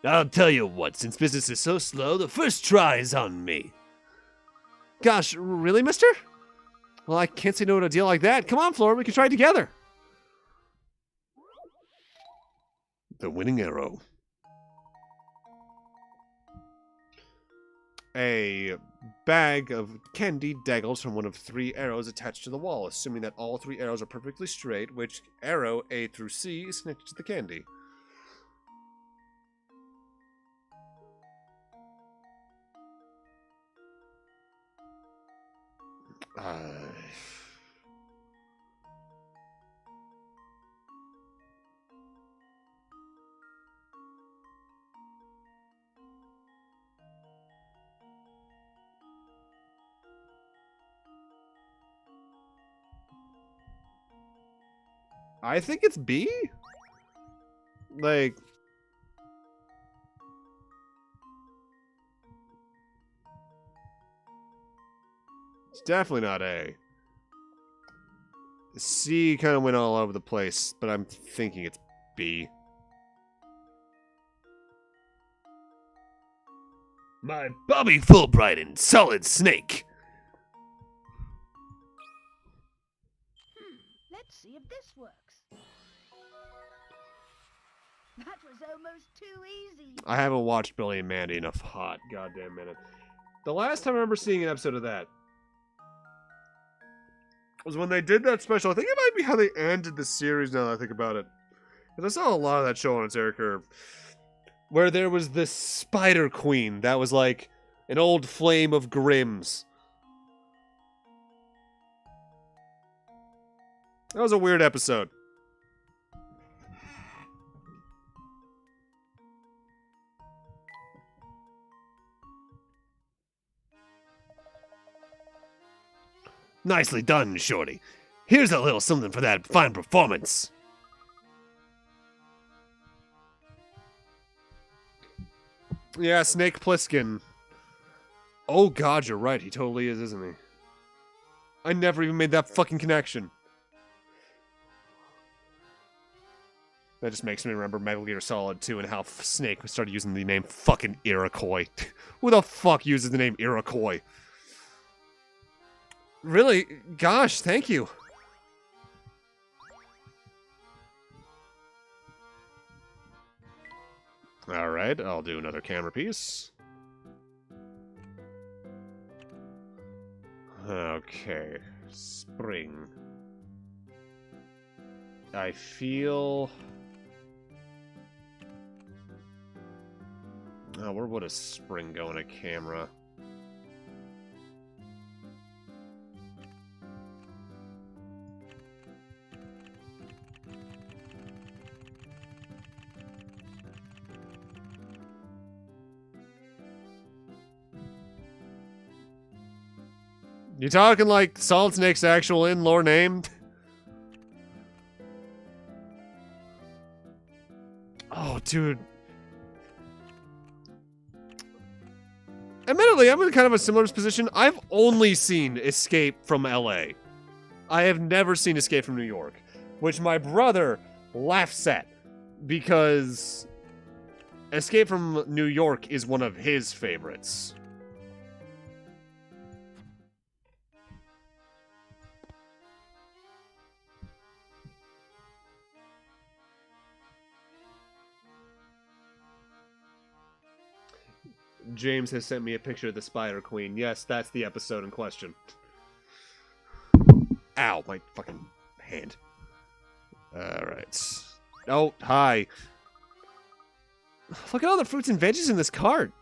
I'll tell you what, since business is so slow, the first try is on me. Gosh, really, mister? Well, I can't say no to a deal like that. Come on, Flora, we can try it together. The winning arrow. A bag of candy daggles from one of 3 arrows attached to the wall, assuming that all 3 arrows are perfectly straight, which arrow A through C is connected to the candy. I think it's B? Like, it's definitely not A. C kind of went all over the place, but I'm thinking it's B. My Bobby Fulbright and Solid Snake. Let's see if this works. That was almost too easy. I haven't watched Billy and Mandy in a hot goddamn minute. The last time I remember seeing an episode of that was when they did that special. I think it might be how they ended the series now that I think about it. Because I saw a lot of that show on its air curve. Where there was this Spider Queen that was like an old flame of Grimm's. That was a weird episode. Nicely done, Shorty. Here's a little something for that fine performance. Yeah, Snake Plissken. Oh god, you're right. He totally is, isn't he? I never even made that fucking connection. That just makes me remember Metal Gear Solid 2 and how Snake started using the name fucking Iroquois. Who the fuck uses the name Iroquois? Really? Gosh, thank you. Alright, I'll do another camera piece. Okay. Spring. I feel... Oh, where would a spring go in a camera? You talking like Solid Snake's actual in-lore name? Oh, dude. Admittedly, I'm in kind of a similar position. I've only seen Escape from LA. I have never seen Escape from New York, which my brother laughs at because Escape from New York is one of his favorites. James has sent me a picture of the Spider Queen. Yes, that's the episode in question. Ow, my fucking hand. Alright. Oh, hi. Look at all the fruits and veggies in this cart.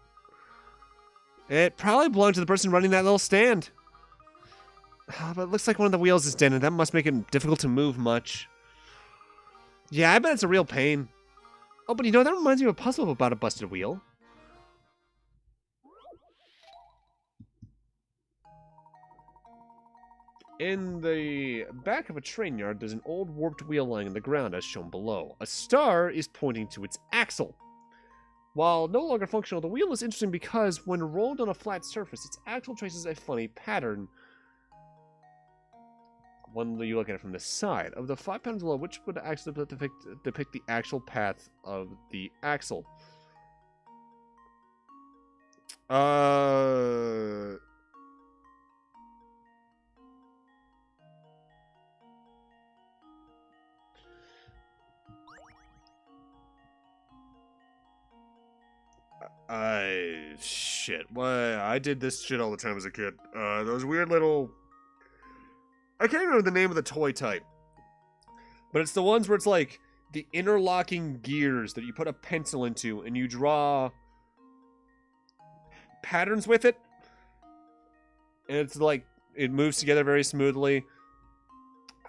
It probably belonged to the person running that little stand. But it looks like one of the wheels is dented. That must make it difficult to move much. Yeah, I bet it's a real pain. Oh, but you know, that reminds me of a puzzle about a busted wheel. In the back of a train yard, there's an old warped wheel lying on the ground as shown below. A star is pointing to its axle. While no longer functional, the wheel is interesting because when rolled on a flat surface, its axle traces a funny pattern. When you look at it from the side, of the 5 patterns below, which would actually depict the actual path of the axle? Shit. Well, I did this shit all the time as a kid. Those weird little... I can't remember the name of the toy type. But it's the ones where it's like the interlocking gears that you put a pencil into and you draw patterns with it. And it's like, it moves together very smoothly.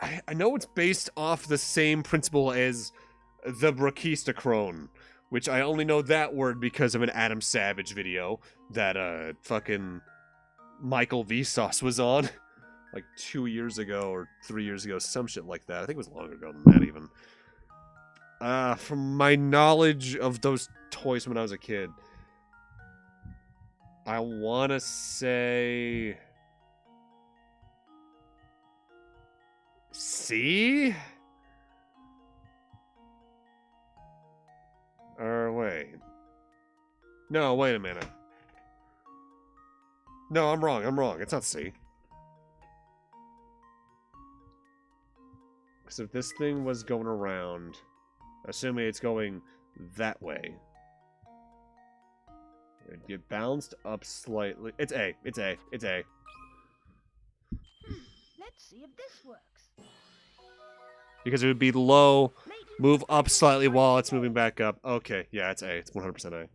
I know it's based off the same principle as the Brachistochrone, which I only know that word because of an Adam Savage video that fucking Michael Vsauce was on like 2 years ago or 3 years ago, some shit like that. I think it was longer ago than that even. From my knowledge of those toys when I was a kid, I want to say C? Or wait. No, wait a minute. No, I'm wrong. It's not C. Because if this thing was going around, assuming it's going that way, it'd get bounced up slightly. It's A. It's A. It's A. Let's see if this works. Because it would be low, move up slightly while it's moving back up. Okay, yeah, it's A. It's 100% A.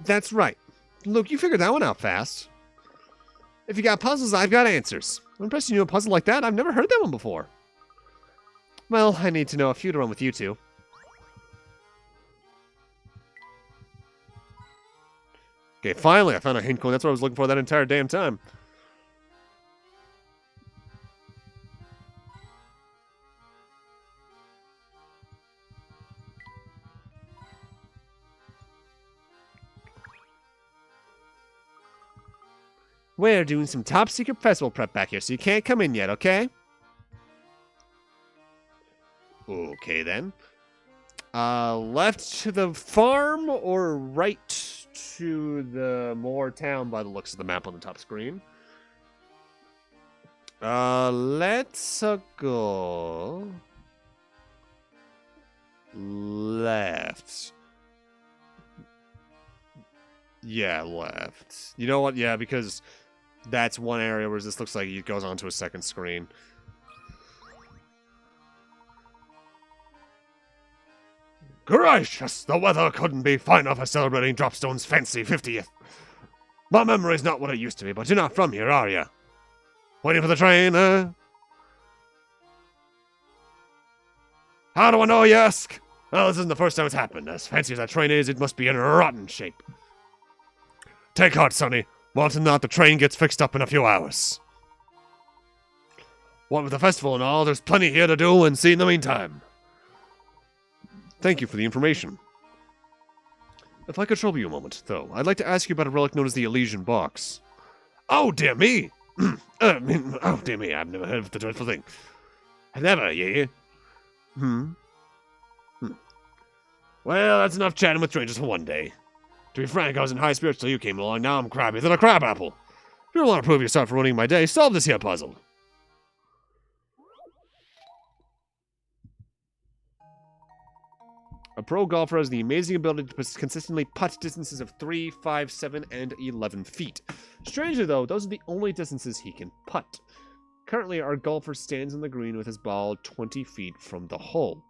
That's right. Look, you figured that one out fast. If you got puzzles, I've got answers. I'm impressed you knew a puzzle like that. I've never heard that one before. Well, I need to know a few to run with you two. Okay, finally, I found a hint coin. That's what I was looking for that entire damn time. We're doing some top secret festival prep back here, so you can't come in yet, okay? Okay, then. Left to the farm or right to the more town by the looks of the map on the top screen? Let's go left. Yeah, left. You know what? Yeah, because that's one area where this looks like it goes onto a second screen. Gracious, the weather couldn't be finer for celebrating Dropstone's fancy 50th. My memory's not what it used to be, but you're not from here, are you? Waiting for the train, huh? How do I know, you ask? Well, this isn't the first time it's happened. As fancy as that train is, it must be in rotten shape. Take heart, Sonny. More often than not, the train gets fixed up in a few hours. What with the festival and all, there's plenty here to do and see in the meantime. Thank you for the information. If I could trouble you a moment, though, I'd like to ask you about a relic known as the Elysian Box. Oh, dear me! Oh, dear me, I've never heard of the dreadful thing. Never, ye? Well, that's enough chatting with strangers for one day. To be frank, I was in high spirits till you came along. Now I'm crabbier than a crab apple. If you don't want to prove yourself for ruining my day, solve this here puzzle. A pro golfer has the amazing ability to consistently putt distances of 3, 5, 7, and 11 feet. Strangely, though, those are the only distances he can putt. Currently, our golfer stands on the green with his ball 20 feet from the hole.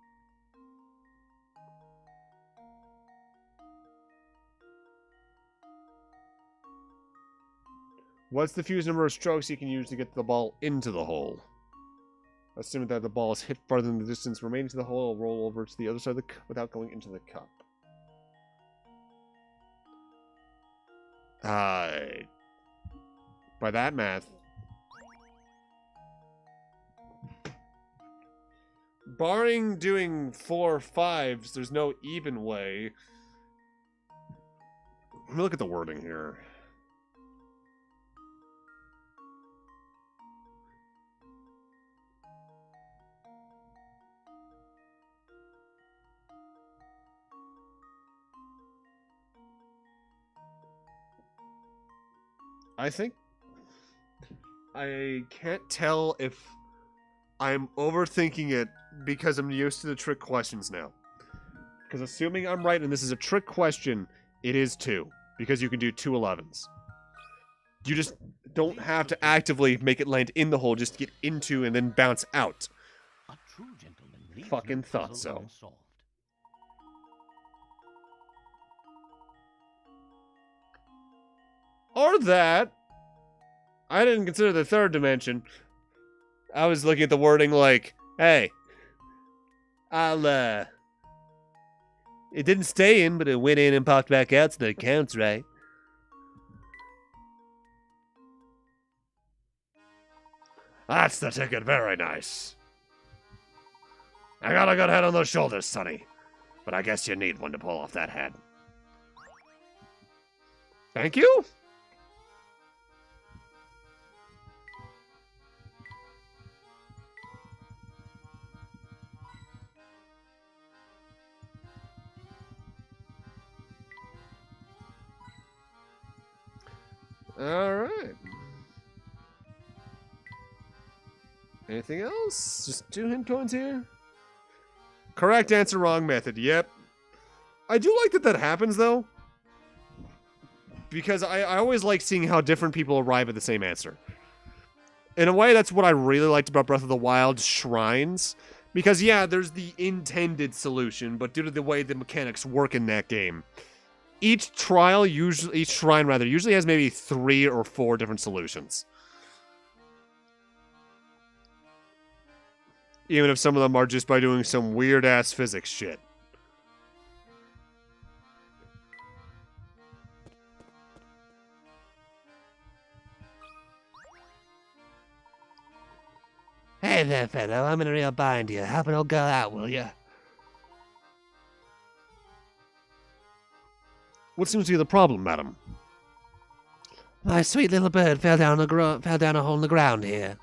What's the fewest number of strokes you can use to get the ball into the hole? Assuming that the ball is hit farther than the distance remaining to the hole, it'll roll over to the other side of the cup without going into the cup. By that math, barring doing 4 5s, there's no even way. Let me look at the wording here. I think I can't tell if I'm overthinking it because I'm used to the trick questions now. Because assuming I'm right and this is a trick question, it is 2. Because you can do 2 11s. You just don't have to actively make it land in the hole, just get into and then bounce out. A true gentleman leaves Fucking no thought puzzle so. unsolved. Or that. I didn't consider the third dimension. I was looking at the wording like, hey, I'll It didn't stay in, but it went in and popped back out, so that counts, right? That's the ticket. Very nice. I got a good head on those shoulders, Sonny. But I guess you need one to pull off that head. Thank you. All right. Anything else? Just 2 hint coins here. Correct answer, wrong method. Yep. I do like that happens, though. Because I always like seeing how different people arrive at the same answer. In a way, that's what I really liked about Breath of the Wild shrines. Because, yeah, there's the intended solution, but due to the way the mechanics work in that game, each shrine usually has maybe 3 or 4 different solutions. Even if some of them are just by doing some weird-ass physics shit. Hey there, fellow. I'm in a real bind here. Help an old girl out, will ya? What seems to be the problem, madam? My sweet little bird fell down a hole in the ground here.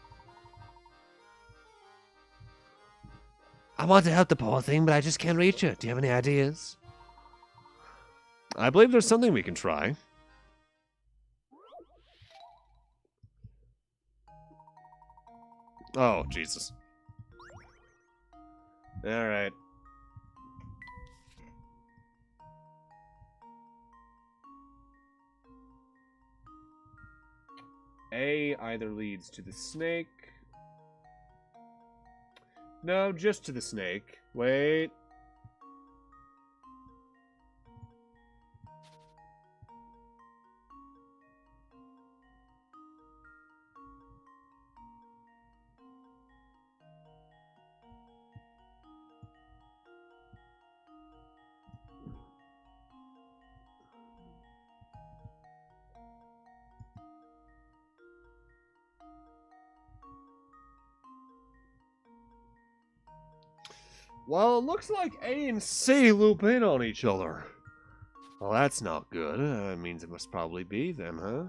I want to help the poor thing, but I just can't reach her. Do you have any ideas? I believe there's something we can try. Oh, Jesus. Alright. A either leads to the snake. No, just to the snake. Wait. Well, it looks like A and C loop in on each other. Well, that's not good. That means it must probably be them, huh?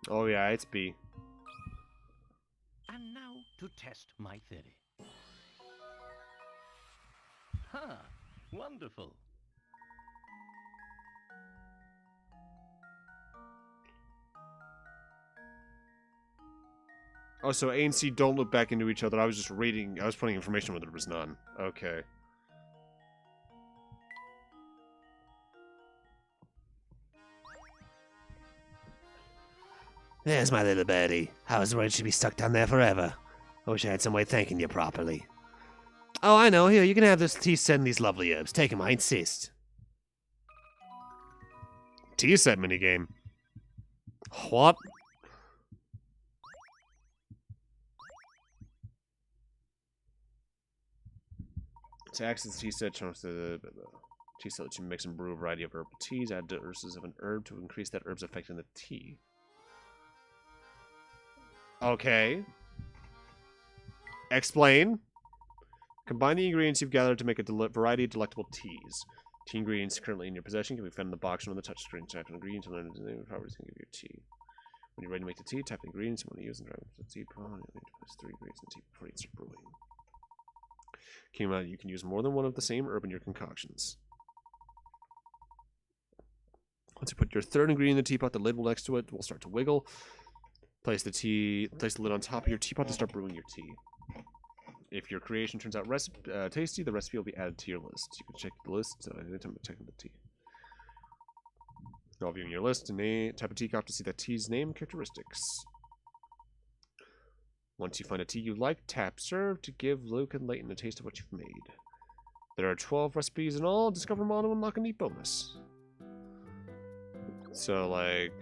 Oh yeah, it's B. And now to test my theory. Ha! Wonderful. Oh, so A and C don't look back into each other. I was just reading. I was putting information where there was none. Okay. There's my little birdie. I was worried she'd be stuck down there forever. I wish I had some way of thanking you properly. Oh, I know. Here, you can have this tea set and these lovely herbs. Take 'em, I insist. Tea set minigame. What? To access the tea set, chunks the tea set lets you mix and brew a variety of herbal teas. Add doses of an herb to increase that herb's effect in the tea. Okay. Explain. Combine the ingredients you've gathered to make a variety of delectable teas. Tea ingredients currently in your possession can be found in the box or on the touchscreen. Type an ingredient to learn the name of properties and give you tea. When you're ready to make the tea, type the ingredients you want to use and dry the tea. Put on it. Place 3 ingredients in the tea before you start brewing. You can use more than one of the same herb in your concoctions. Once you put your 3rd ingredient in the teapot, the lid will next to it will start to wiggle. Place the lid on top of your teapot to start brewing your tea. If your creation turns out tasty, the recipe will be added to your list. You can check the list anytime you're checking the tea. While viewing your list, type a teacup to see that tea's name and characteristics. Once you find a tea you like, tap serve to give Luke and Layton a taste of what you've made. There are 12 recipes in all. Discover them all to unlock a neat bonus. So, like...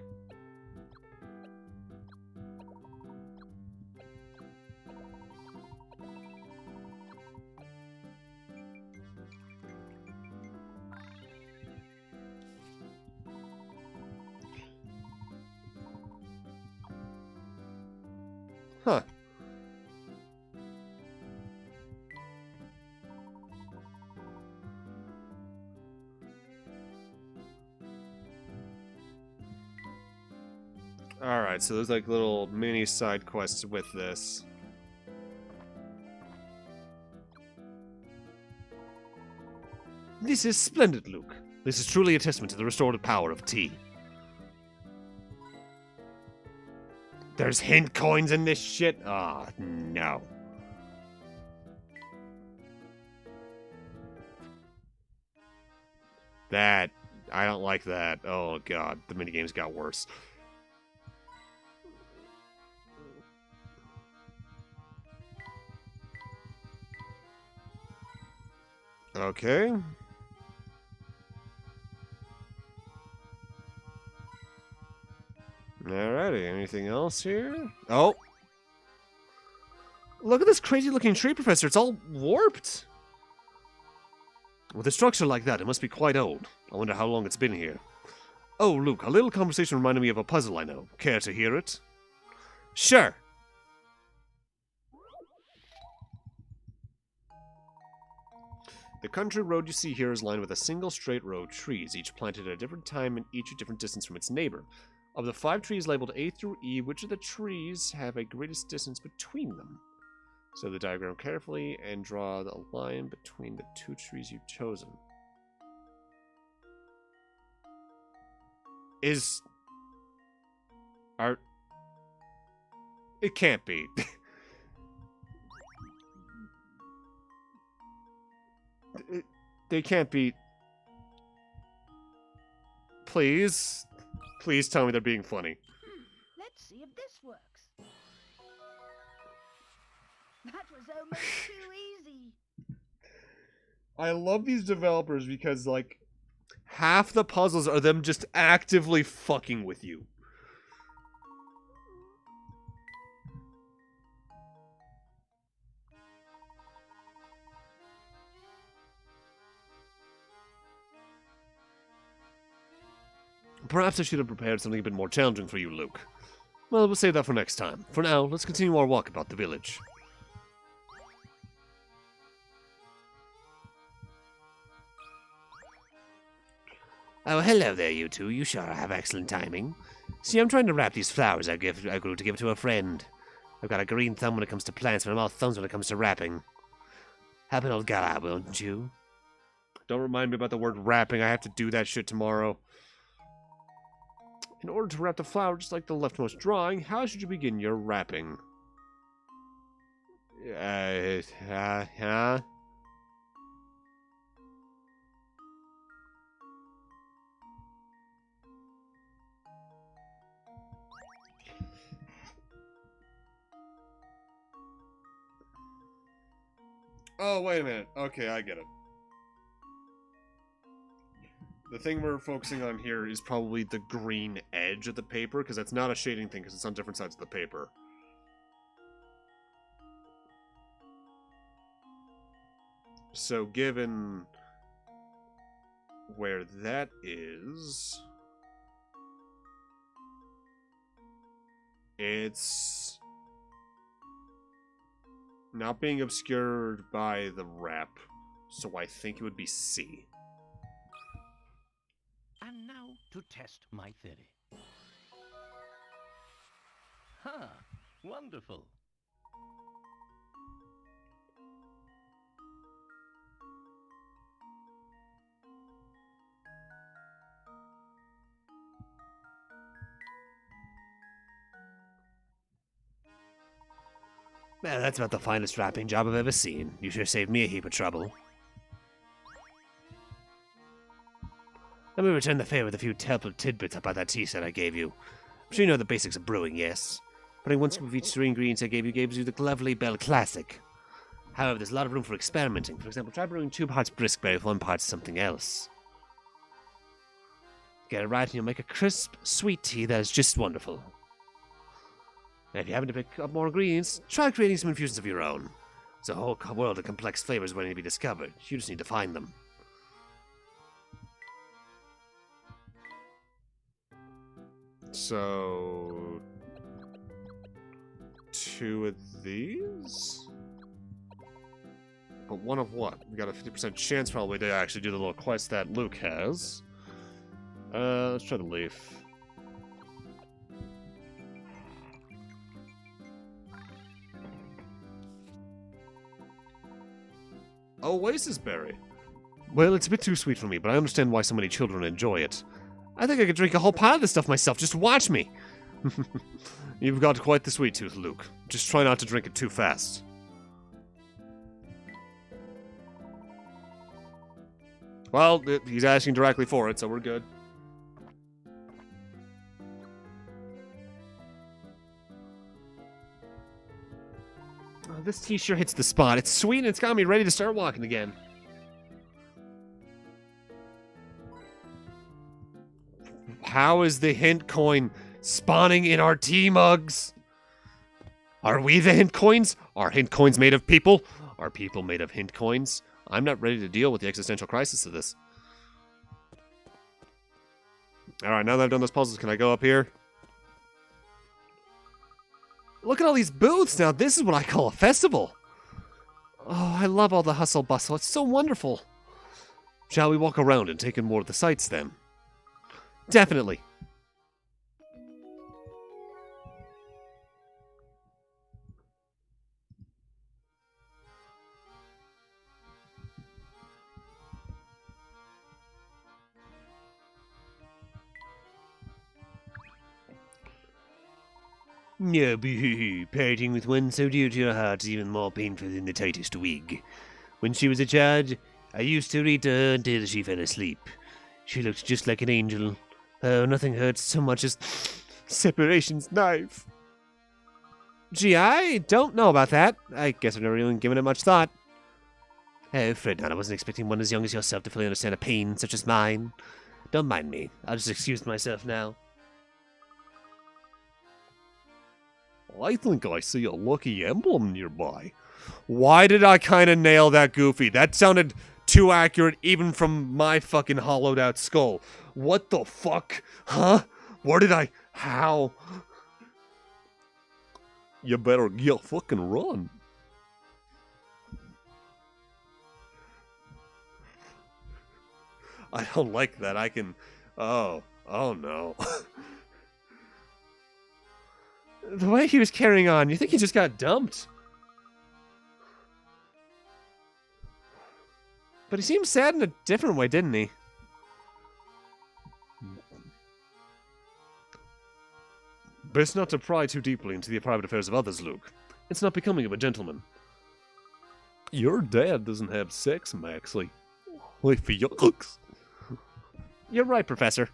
Huh. Alright, so there's like little mini side quests with this. This is splendid, Luke. This is truly a testament to the restorative power of tea. There's hint coins in this shit? Ah, no. That, I don't like that. Oh god, the minigames got worse. Okay. Alrighty, anything else here? Oh! Look at this crazy looking tree, Professor. It's all warped. With a structure like that, it must be quite old. I wonder how long it's been here. Oh, Luke, a little conversation reminded me of a puzzle I know. Care to hear it? Sure! The country road you see here is lined with a single straight row of trees, each planted at a different time and each a different distance from its neighbor. Of the 5 trees labeled A through E, which of the trees have a greatest distance between them? So the diagram carefully and draw the line between the 2 trees you've chosen. It can't be. They can't be. Please tell me they're being funny. Let's see if this works. That was almost too easy. I love these developers because, like, half the puzzles are them just actively fucking with you. Perhaps I should have prepared something a bit more challenging for you, Luke. Well, we'll save that for next time. For now, let's continue our walk about the village. Oh, hello there, you two. You sure have excellent timing. See, I'm trying to wrap these flowers I grew to give to a friend. I've got a green thumb when it comes to plants, but I'm all thumbs when it comes to wrapping. Help an old gal out, won't you? Don't remind me about the word wrapping. I have to do that shit tomorrow. In order to wrap the flower just like the leftmost drawing, how should you begin your wrapping? Oh, wait a minute. Okay, I get it. The thing we're focusing on here is probably the green edge of the paper, because that's not a shading thing, because it's on different sides of the paper. So given where that is, it's not being obscured by the wrap, so I think it would be C. And now to test my theory. Ha! Wonderful. Well, that's about the finest wrapping job I've ever seen. You sure saved me a heap of trouble. Let me return the favor with a few helpful tidbits about that tea set I gave you. I'm sure you know the basics of brewing, yes? Putting 1 scoop of each 3 ingredients I gave you gives you the Lovely Bell Classic. However, there's a lot of room for experimenting. For example, try brewing 2 parts briskberry with 1 part something else. Get it right and you'll make a crisp, sweet tea that is just wonderful. And if you happen to pick up more ingredients, try creating some infusions of your own. There's a whole world of complex flavors waiting to be discovered. You just need to find them. So 2 of these? But one of what? We got a 50% chance probably to actually do the little quest that Luke has. Let's try the leaf. Oasis berry. Well, it's a bit too sweet for me, but I understand why so many children enjoy it. I think I could drink a whole pint of this stuff myself. Just watch me. You've got quite the sweet tooth, Luke. Just try not to drink it too fast. Well, he's asking directly for it, so we're good. Oh, this tea sure hits the spot. It's sweet and it's got me ready to start walking again. How is the hint coin spawning in our tea mugs? Are we the hint coins? Are hint coins made of people? Are people made of hint coins? I'm not ready to deal with the existential crisis of this. Alright, now that I've done those puzzles, can I go up here? Look at all these booths now. This is what I call a festival. Oh, I love all the hustle bustle. It's so wonderful. Shall we walk around and take in more of the sights then? Definitely. No, boo-hoo-hoo. Parting with one so dear to your heart is even more painful than the tightest wig. When she was a child, I used to read to her until she fell asleep. She looked just like an angel. Oh, nothing hurts so much as separation's knife. Gee, I don't know about that. I guess I've never really given it much thought. Oh, fret not. I wasn't expecting one as young as yourself to fully understand a pain such as mine. Don't mind me. I'll just excuse myself now. I think I see a lucky emblem nearby. Why did I kind of nail that, Goofy? That sounded too accurate even from my fucking hollowed out skull. What the fuck? Huh? Where did I... How? You better get fucking run. I don't like that. I can... Oh no. The way he was carrying on, you think he just got dumped. But he seemed sad in a different way, didn't he? Best not to pry too deeply into the private affairs of others, Luke. It's not becoming of a gentleman. Your dad doesn't have sex, Maxley. Wait for yucks. You're right, Professor.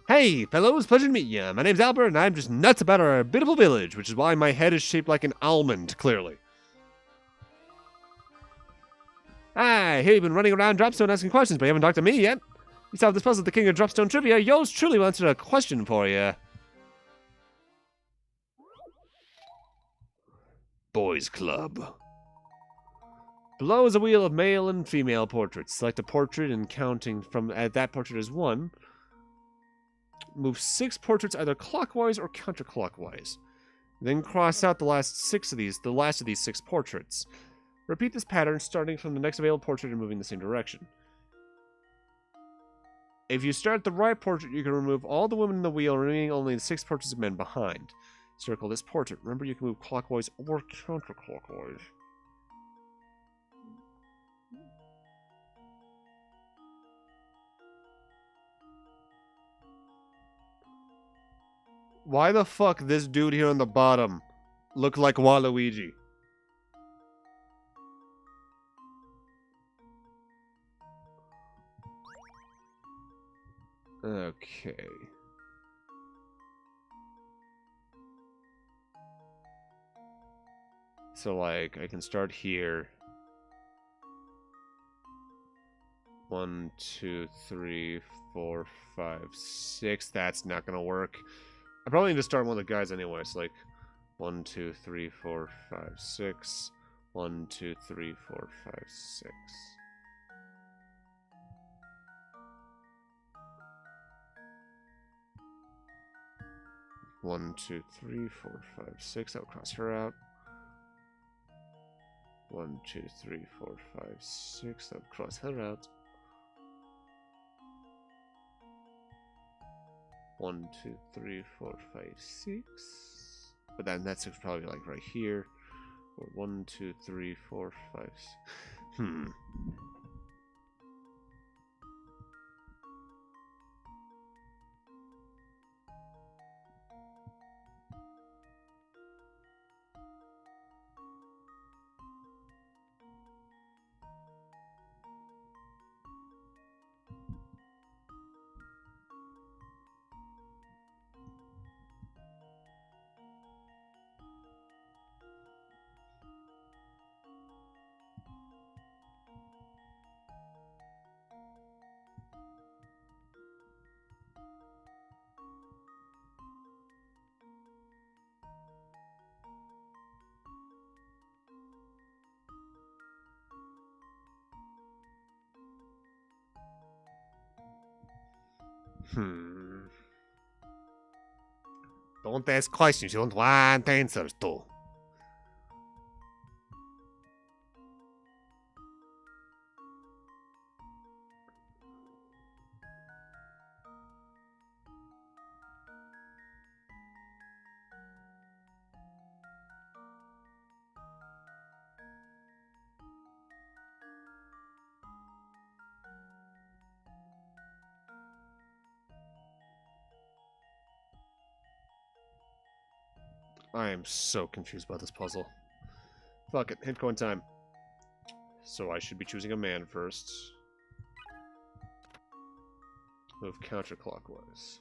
Hey, fellows, pleasure to meet you. My name's Albert, and I'm just nuts about our beautiful village, which is why my head is shaped like an almond, clearly. Hi, here you've been running around Dropstone asking questions, but you haven't talked to me yet. You solved this puzzle, the king of Dropstone Trivia. Yours truly will answer a question for you. Boys Club. Below is a wheel of male and female portraits. Select a portrait and counting from that portrait as 1. Move 6 portraits either clockwise or counterclockwise. Then cross out the last of these 6 portraits. Repeat this pattern starting from the next available portrait and moving the same direction. If you start the right portrait, you can remove all the women in the wheel, remaining only the 6 portraits of men behind. Circle this portrait. Remember, you can move clockwise or counterclockwise. Why the fuck this dude here on the bottom look like Waluigi? Okay. So, like, I can start here. 1, 2, 3, 4, 5, 6. That's not gonna work. I probably need to start one of the guys anyway. So, like, 1, 2, 3, 4, 5, 6. 1, 2, 3, 4, 5, 6. 1, 2, 3, 4, 5, 6. That would cross her out. 1, 2, 3, 4, 5, 6. That would cross her out. 1, 2, 3, 4, 5, 6. But then that 6 would probably be like right here. Or 1, 2, 3, 4, 5, 6. Hmm. Don't ask questions you don't want answers to. I am so confused about this puzzle. Fuck it, hint coin time. So I should be choosing a man first. Move counterclockwise.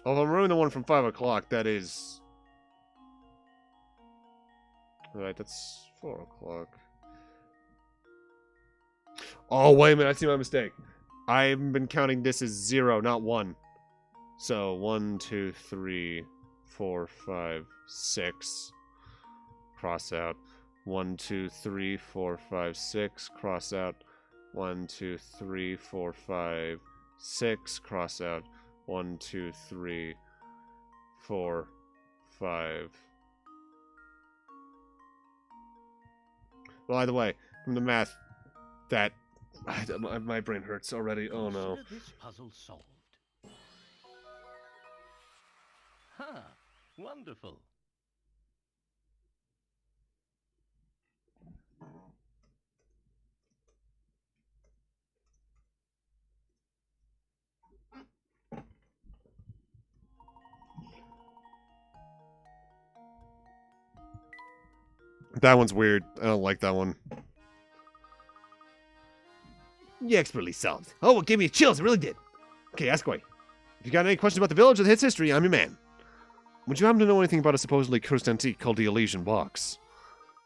Oh, if I'm removing the one from 5 o'clock, that is... Alright, that's 4 o'clock. Oh, wait a minute, I see my mistake. I've been counting this as 0, not 1. So, 1, 2, 3, 4, 5, 6. Cross out. 1, 2, 3, 4, 5, 6. Cross out. 1, 2, 3, 4, 5, 6. Cross out. 1, 2, 3, 4, 5. Well, either way, from the math, that my brain hurts already. Oh no. Consider this puzzle solved. Ha! Wonderful. That one's weird. I don't like that one. You expertly solved. Oh, it gave me chills. It really did. Okay, ask away. If you got any questions about the village or its history, I'm your man. Would you happen to know anything about a supposedly cursed antique called the Elysian Box?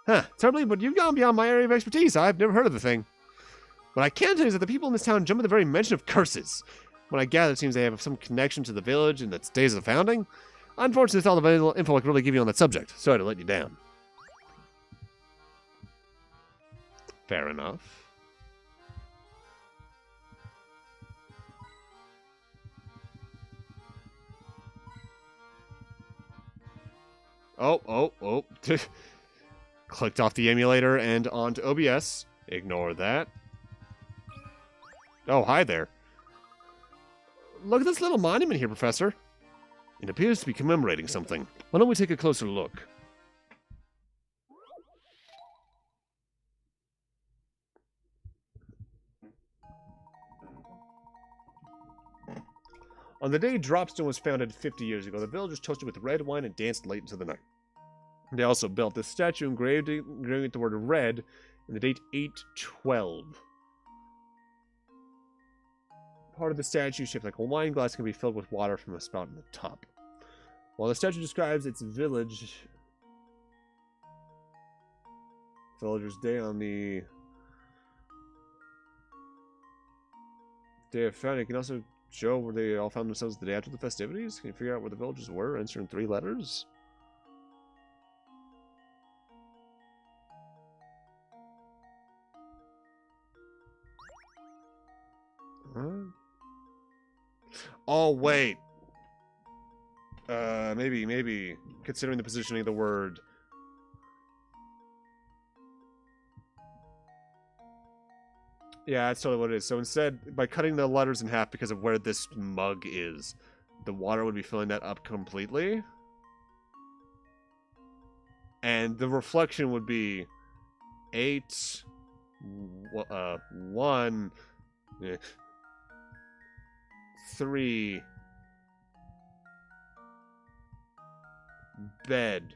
Huh, terribly, but you've gone beyond my area of expertise. I've never heard of the thing. What I can tell you is that the people in this town jump at the very mention of curses. What I gather, it seems they have some connection to the village in its days of the founding. Unfortunately, that's all the available info I can really give you on that subject. Sorry to let you down. Fair enough. Oh. Clicked off the emulator and onto OBS. Ignore that. Oh, hi there. Look at this little monument here, Professor. It appears to be commemorating something. Why don't we take a closer look? On the day Dropstone was founded 50 years ago, the villagers toasted with red wine and danced late into the night. They also built this statue engraving the word red and the date 812. Part of the statue, shaped like a wine glass, can be filled with water from a spout in the top. While the statue describes its village Villagers' Day on the day of Friday. You can also show where they all found themselves the day after the festivities. Can you figure out where the villagers were? Answer in 3 letters. Huh? Oh, wait. Maybe. Considering the positioning of the word. Yeah, that's totally what it is. So instead, by cutting the letters in half because of where this mug is, the water would be filling that up completely. And the reflection would be 8, 1, 3, bed.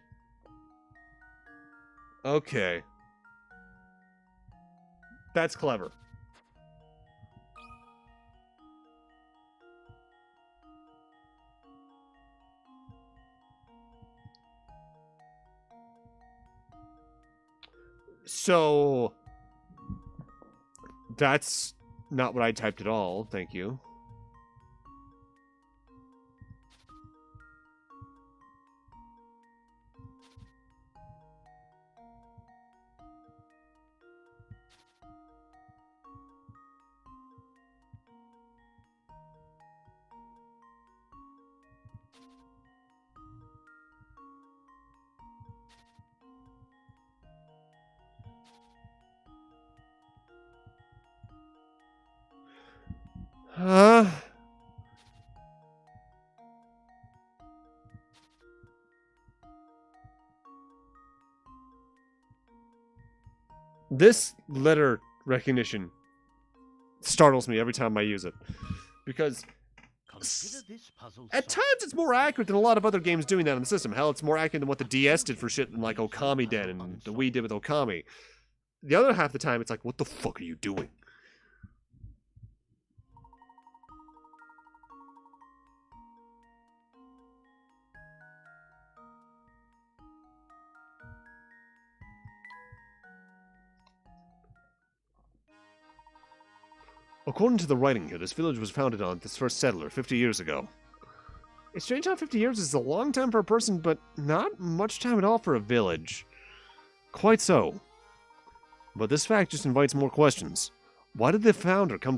Okay. That's clever. So that's not what I typed at all. Thank you. Huh? This letter recognition startles me every time I use it. Because Consider this puzzle at solved. times it's more accurate than a lot of other games doing that in the system. Hell, it's more accurate than what the DS did for shit in like Okami did and the Wii did with Okami. The other half of the time, it's like, what the fuck are you doing? According to the writing here, this village was founded on this first settler 50 years ago. It's strange how 50 years is a long time for a person, but not much time at all for a village. Quite so. But this fact just invites more questions. Why did the founder come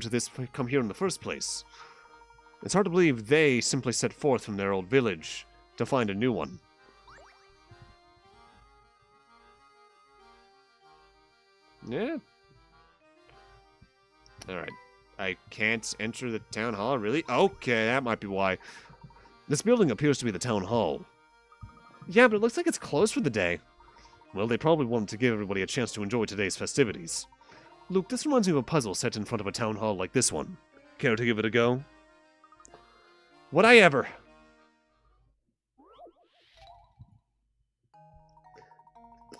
here in the first place? It's hard to believe they simply set forth from their old village to find a new one. Yeah. Alright. I can't enter the town hall, really? Okay, that might be why. This building appears to be the town hall. Yeah, but it looks like it's closed for the day. Well, they probably wanted to give everybody a chance to enjoy today's festivities. Luke, this reminds me of a puzzle set in front of a town hall like this one. Care to give it a go? Would I ever?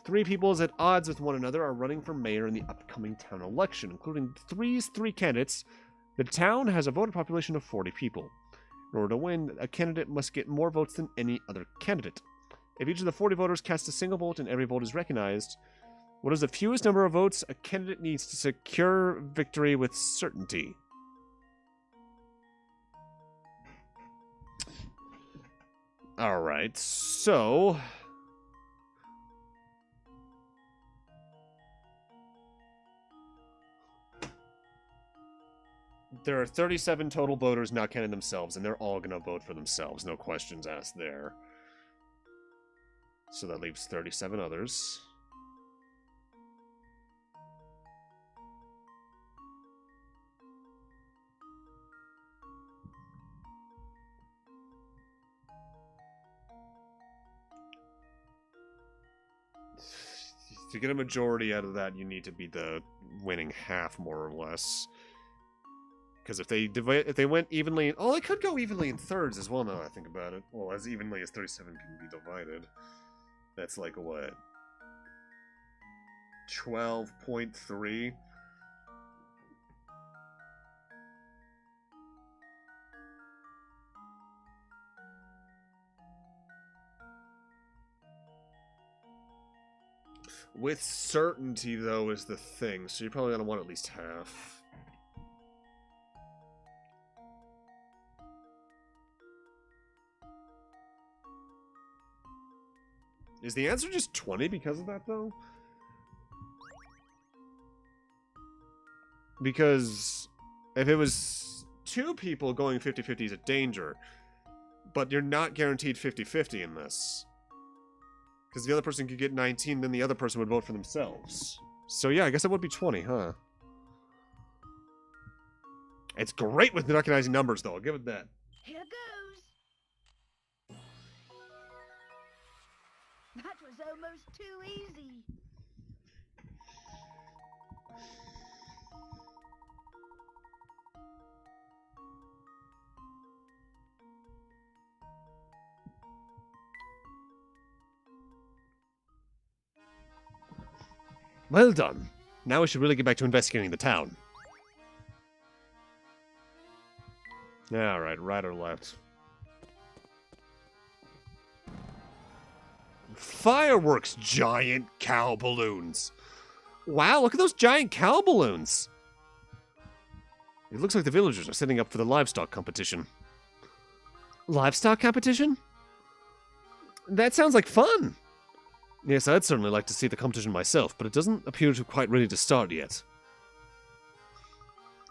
Three peoples at odds with one another are running for mayor in the upcoming town election, including three candidates. The town has a voter population of 40 people. In order to win, a candidate must get more votes than any other candidate. If each of the 40 voters casts a single vote and every vote is recognized, what is the fewest number of votes a candidate needs to secure victory with certainty? Alright, so... there are 37 total voters not counting themselves, and they're all going to vote for themselves. No questions asked there. So that leaves 37 others. To get a majority out of that, you need to be the winning half, more or less. Because if they went evenly, oh, they could go evenly in thirds as well. Now that I think about it, well, as evenly as 37 can be divided, that's like what, 12.3. With certainty, though, is the thing, so you're probably gonna want at least half. Is the answer just 20 because of that, though? Because if it was 2 people going 50-50 is a danger, but you're not guaranteed 50-50 in this. Because the other person could get 19, then the other person would vote for themselves. So yeah, I guess it would be 20, huh? It's great with recognizing numbers, though. I'll give it that. Here goes. That was almost too easy. Well done. Now we should really get back to investigating the town. Alright, right or left? Fireworks, giant cow balloons. Wow, look at those giant cow balloons. It looks like the villagers are setting up for the livestock competition. Livestock competition? That sounds like fun. Yes, I'd certainly like to see the competition myself, but it doesn't appear to be quite ready to start yet.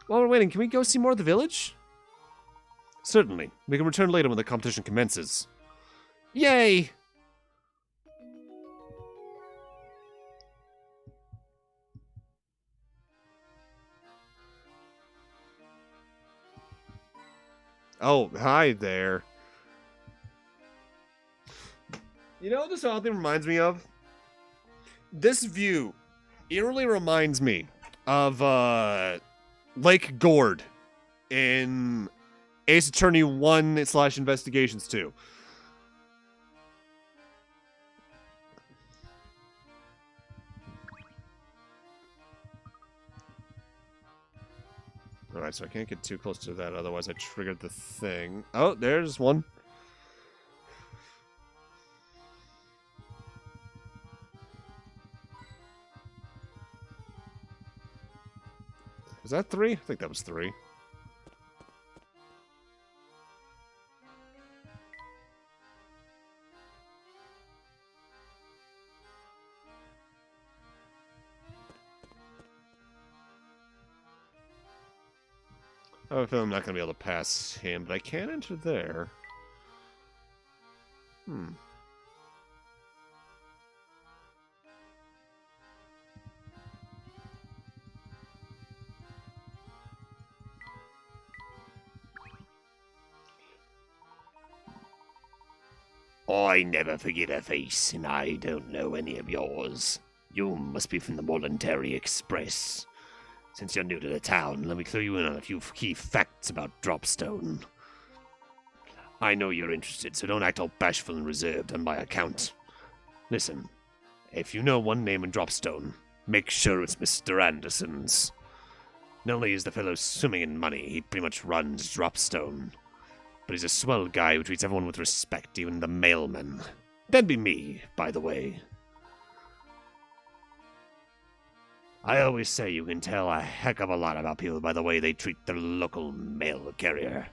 While we're waiting, can we go see more of the village? Certainly. We can return later when the competition commences. Yay! Oh, hi there. You know what this whole thing reminds me of? This view eerily reminds me of Lake Gord in Ace Attorney 1/Investigations 2. Alright, so I can't get too close to that, otherwise I triggered the thing. Oh, there's one. Was that 3? I think that was 3. I have a feeling I'm not going to be able to pass him, but I can enter there. I never forget a face, and I don't know any of yours. You must be from the Voluntary Express. Since you're new to the town, let me clue you in on a few key facts about Dropstone. I know you're interested, so don't act all bashful and reserved on my account. Listen, if you know one name in Dropstone, make sure it's Mr. Anderson's. Not only is the fellow swimming in money, he pretty much runs Dropstone. But he's a swell guy who treats everyone with respect, even the mailmen. That'd be me, by the way. I always say you can tell a heck of a lot about people by the way they treat their local mail carrier.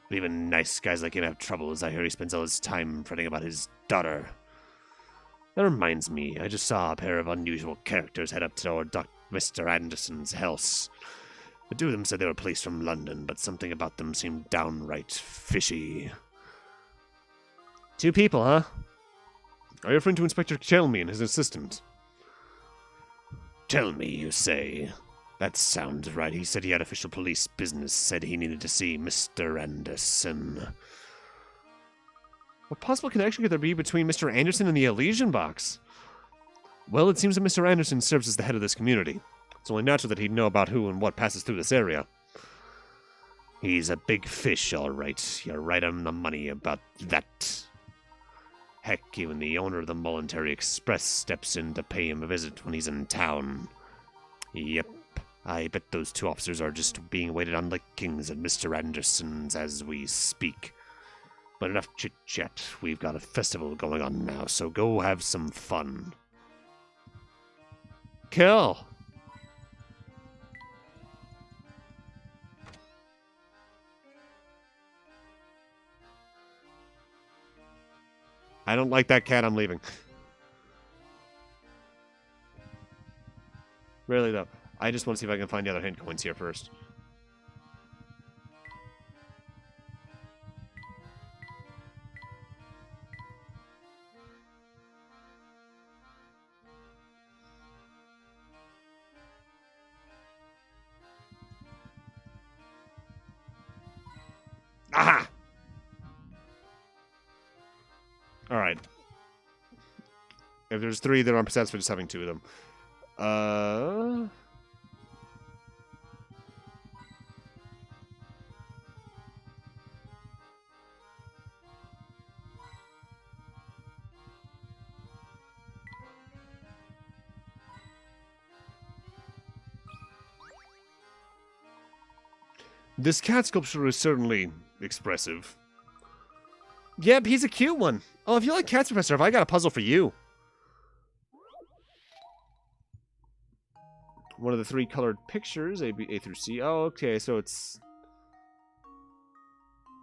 But even nice guys like him have troubles. I hear he spends all his time fretting about his daughter. That reminds me, I just saw a pair of unusual characters head up to our Mr. Anderson's house. The two of them said they were police from London, but something about them seemed downright fishy. 2 people, huh? Are you referring to Inspector Chelmy and his assistant? Tell me, you say. That sounds right. He said he had official police business, said he needed to see Mr. Anderson. What possible connection could there be between Mr. Anderson and the Elysian Box? Well, it seems that Mr. Anderson serves as the head of this community. It's only natural that he'd know about who and what passes through this area. He's a big fish, all right. You're right on the money about that. Heck, even the owner of the Voluntary Express steps in to pay him a visit when he's in town. Yep, I bet those 2 officers are just being waited on like kings at Mr. Anderson's as we speak. But enough chit-chat. We've got a festival going on now, so go have some fun. Cool. I don't like that cat. I'm leaving. Really, though. I just want to see if I can find the other hint coins here first. Aha! Alright. If there's 3, there aren't percents for just having 2 of them. This cat sculpture is certainly expressive. Yep, he's a cute one. Oh, if you like cats, Professor, have I got a puzzle for you? One of the 3 colored pictures, A, B, A through C. Oh, okay, so it's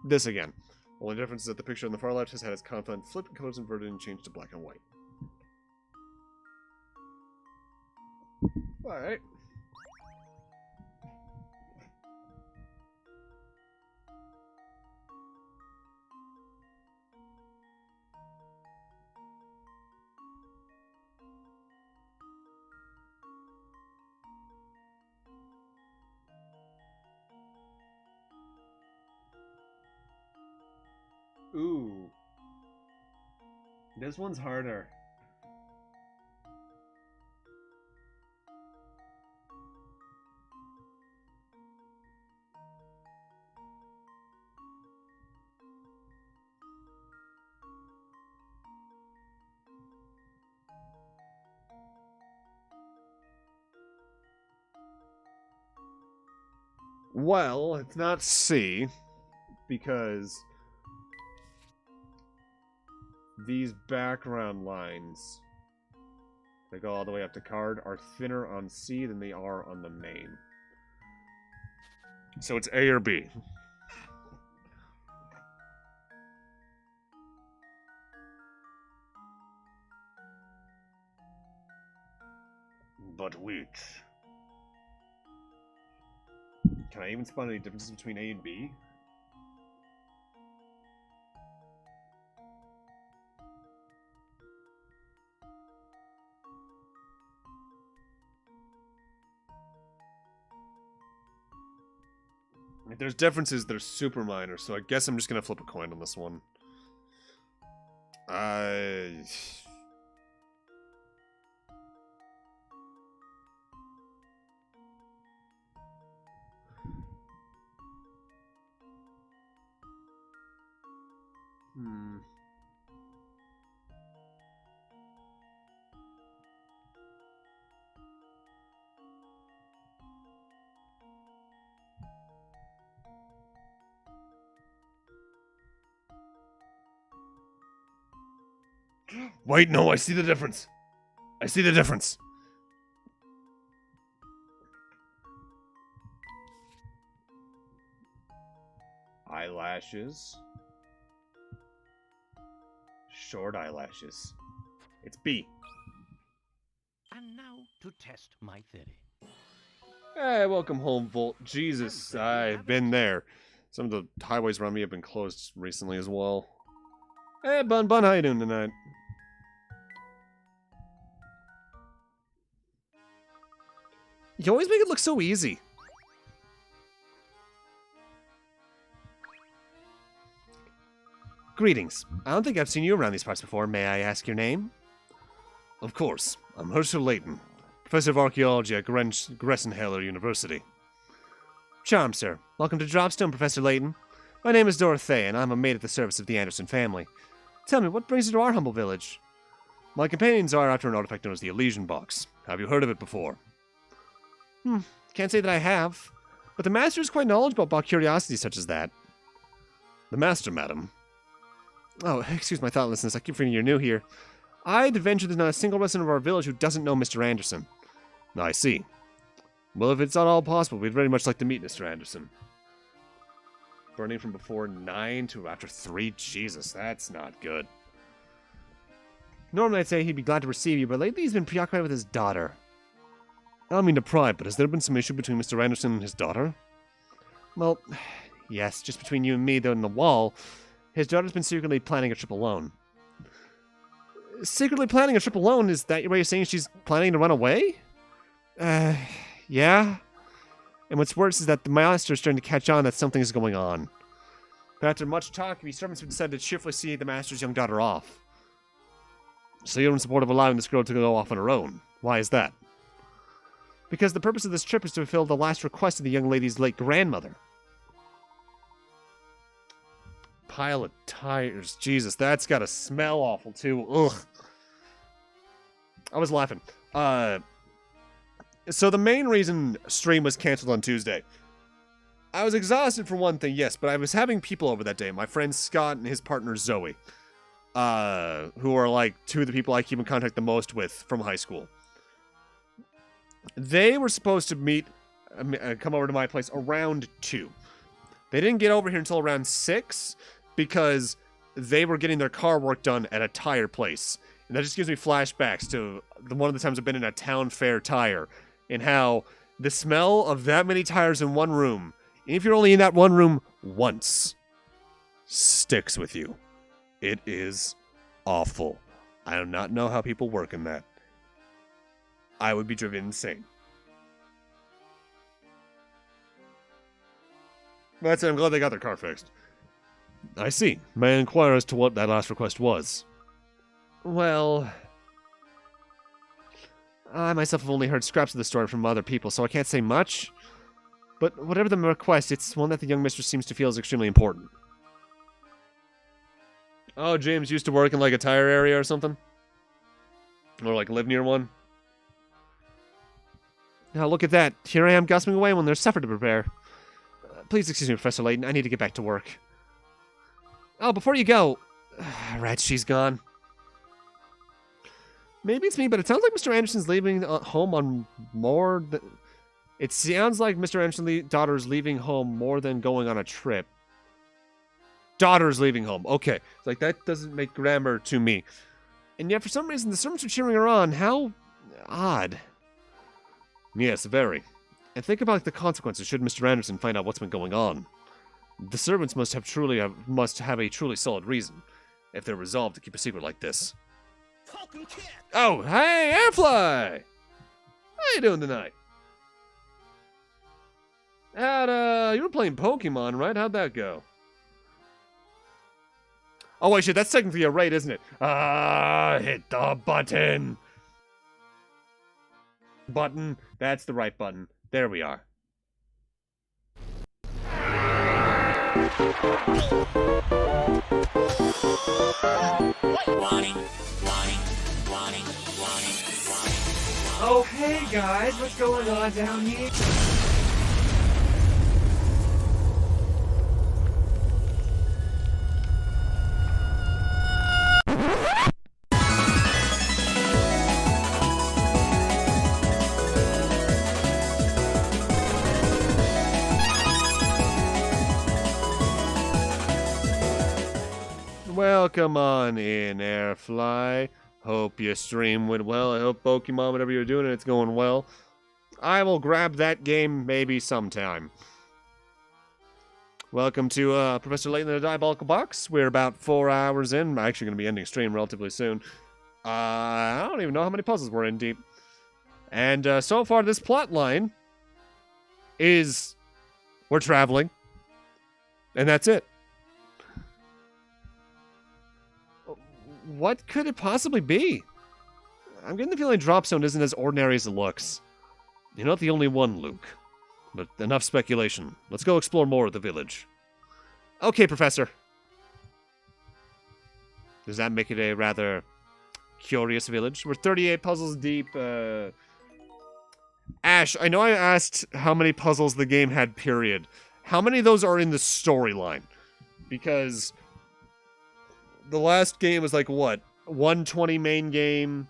this again. Only difference is that the picture on the far left has had its content flipped, colors inverted, and changed to black and white. Alright. Ooh. This one's harder. Well, it's not C, because these background lines that go all the way up to card are thinner on C than they are on the main. So it's A or B. But wait. Can I even spot any differences between A and B? If there's differences, they're super minor, so I guess I'm just gonna flip a coin on this one. Wait, no, I see the difference. I see the difference. Eyelashes. Short eyelashes. It's B. And now to test my theory. Hey, welcome home, Volt. Jesus, I've been there. Some of the highways around me have been closed recently as well. Hey, Bun, how you doing tonight? You always make it look so easy. Greetings. I don't think I've seen you around these parts before. May I ask your name? Of course. I'm Professor Layton, Professor of Archaeology at Gressenheller University. Charmed, sir. Welcome to Dropstone, Professor Layton. My name is Dorothea, and I'm a maid at the service of the Anderson family. Tell me, what brings you to our humble village? My companions are after an artifact known as the Elysian Box. Have you heard of it before? Can't say that I have. But the Master is quite knowledgeable about curiosities such as that. The Master, madam. Oh, excuse my thoughtlessness. I keep forgetting you're new here. I'd venture there's not a single resident of our village who doesn't know Mr. Anderson. I see. Well, if it's not all possible, we'd very much like to meet Mr. Anderson. Burning from before 9 to after 3? Jesus, that's not good. Normally I'd say he'd be glad to receive you, but lately he's been preoccupied with his daughter. I don't mean to pry, but has there been some issue between Mr. Anderson and his daughter? Well, yes, just between you and me, though, in the wall. His daughter's been secretly planning a trip alone. Secretly planning a trip alone? Is that your way of saying she's planning to run away? Yeah. And what's worse is that the master's starting to catch on that something is going on. But after much talk, the servants have decided to cheerfully see the master's young daughter off. So you're in support of allowing this girl to go off on her own. Why is that? Because the purpose of this trip is to fulfill the last request of the young lady's late grandmother. Pile of tires. Jesus, that's gotta smell awful too. Ugh. I was laughing. So the main reason stream was canceled on Tuesday. I was exhausted for one thing, yes, but I was having people over that day. My friend Scott and his partner Zoe. Who are like two of the people I keep in contact the most with from high school. They were supposed to meet, come over to my place around 2. They didn't get over here until around 6 because they were getting their car work done at a tire place. And that just gives me flashbacks to one of the times I've been in a town fair tire and how the smell of that many tires in one room, and if you're only in that one room once, sticks with you. It is awful. I do not know how people work in that. I would be driven insane. That's it. I'm glad they got their car fixed. I see. May I inquire as to what that last request was? Well, I myself have only heard scraps of the story from other people, so I can't say much. But whatever the request, it's one that the young mistress seems to feel is extremely important. Oh, James used to work in like a tire area or something? Or like live near one? Now look at that. Here I am gossiping away when there's supper to prepare. Please excuse me, Professor Layton. I need to get back to work. Oh, before you go... Right, she's gone. Maybe it's me, but it sounds like Mr. Anderson's leaving home on more than... It sounds like Mr. Anderson's daughter's leaving home more than going on a trip. Daughter's leaving home. Okay. It's like, that doesn't make grammar to me. And yet, for some reason, the servants are cheering her on. How odd. Yes, very. And think about the consequences should Mr. Anderson find out what's been going on. The servants must have a truly solid reason if they're resolved to keep a secret like this. Oh, hey, Airfly! How you doing tonight? You were playing Pokemon, right? How'd that go? Oh, wait, shit, that's technically a raid, isn't it? Hit the button! Button. That's the right button. There we are. Oh, hey, guys, what's going on down here? Welcome on in, Airfly. Hope your stream went well. I hope Pokemon, whatever you're doing, it's going well. I will grab that game maybe sometime. Welcome to Professor Layton and the Diabolical Box. We're about 4 hours in. I'm actually going to be ending stream relatively soon. I don't even know how many puzzles we're in deep. And so far, this plot line is we're traveling. And that's it. What could it possibly be? I'm getting the feeling Dropzone isn't as ordinary as it looks. You're not the only one, Luke. But enough speculation. Let's go explore more of the village. Okay, Professor. Does that make it a rather curious village? We're 38 puzzles deep. Ash, I know I asked how many puzzles the game had, period. How many of those are in the storyline? Because the last game was like, what? 120 main game.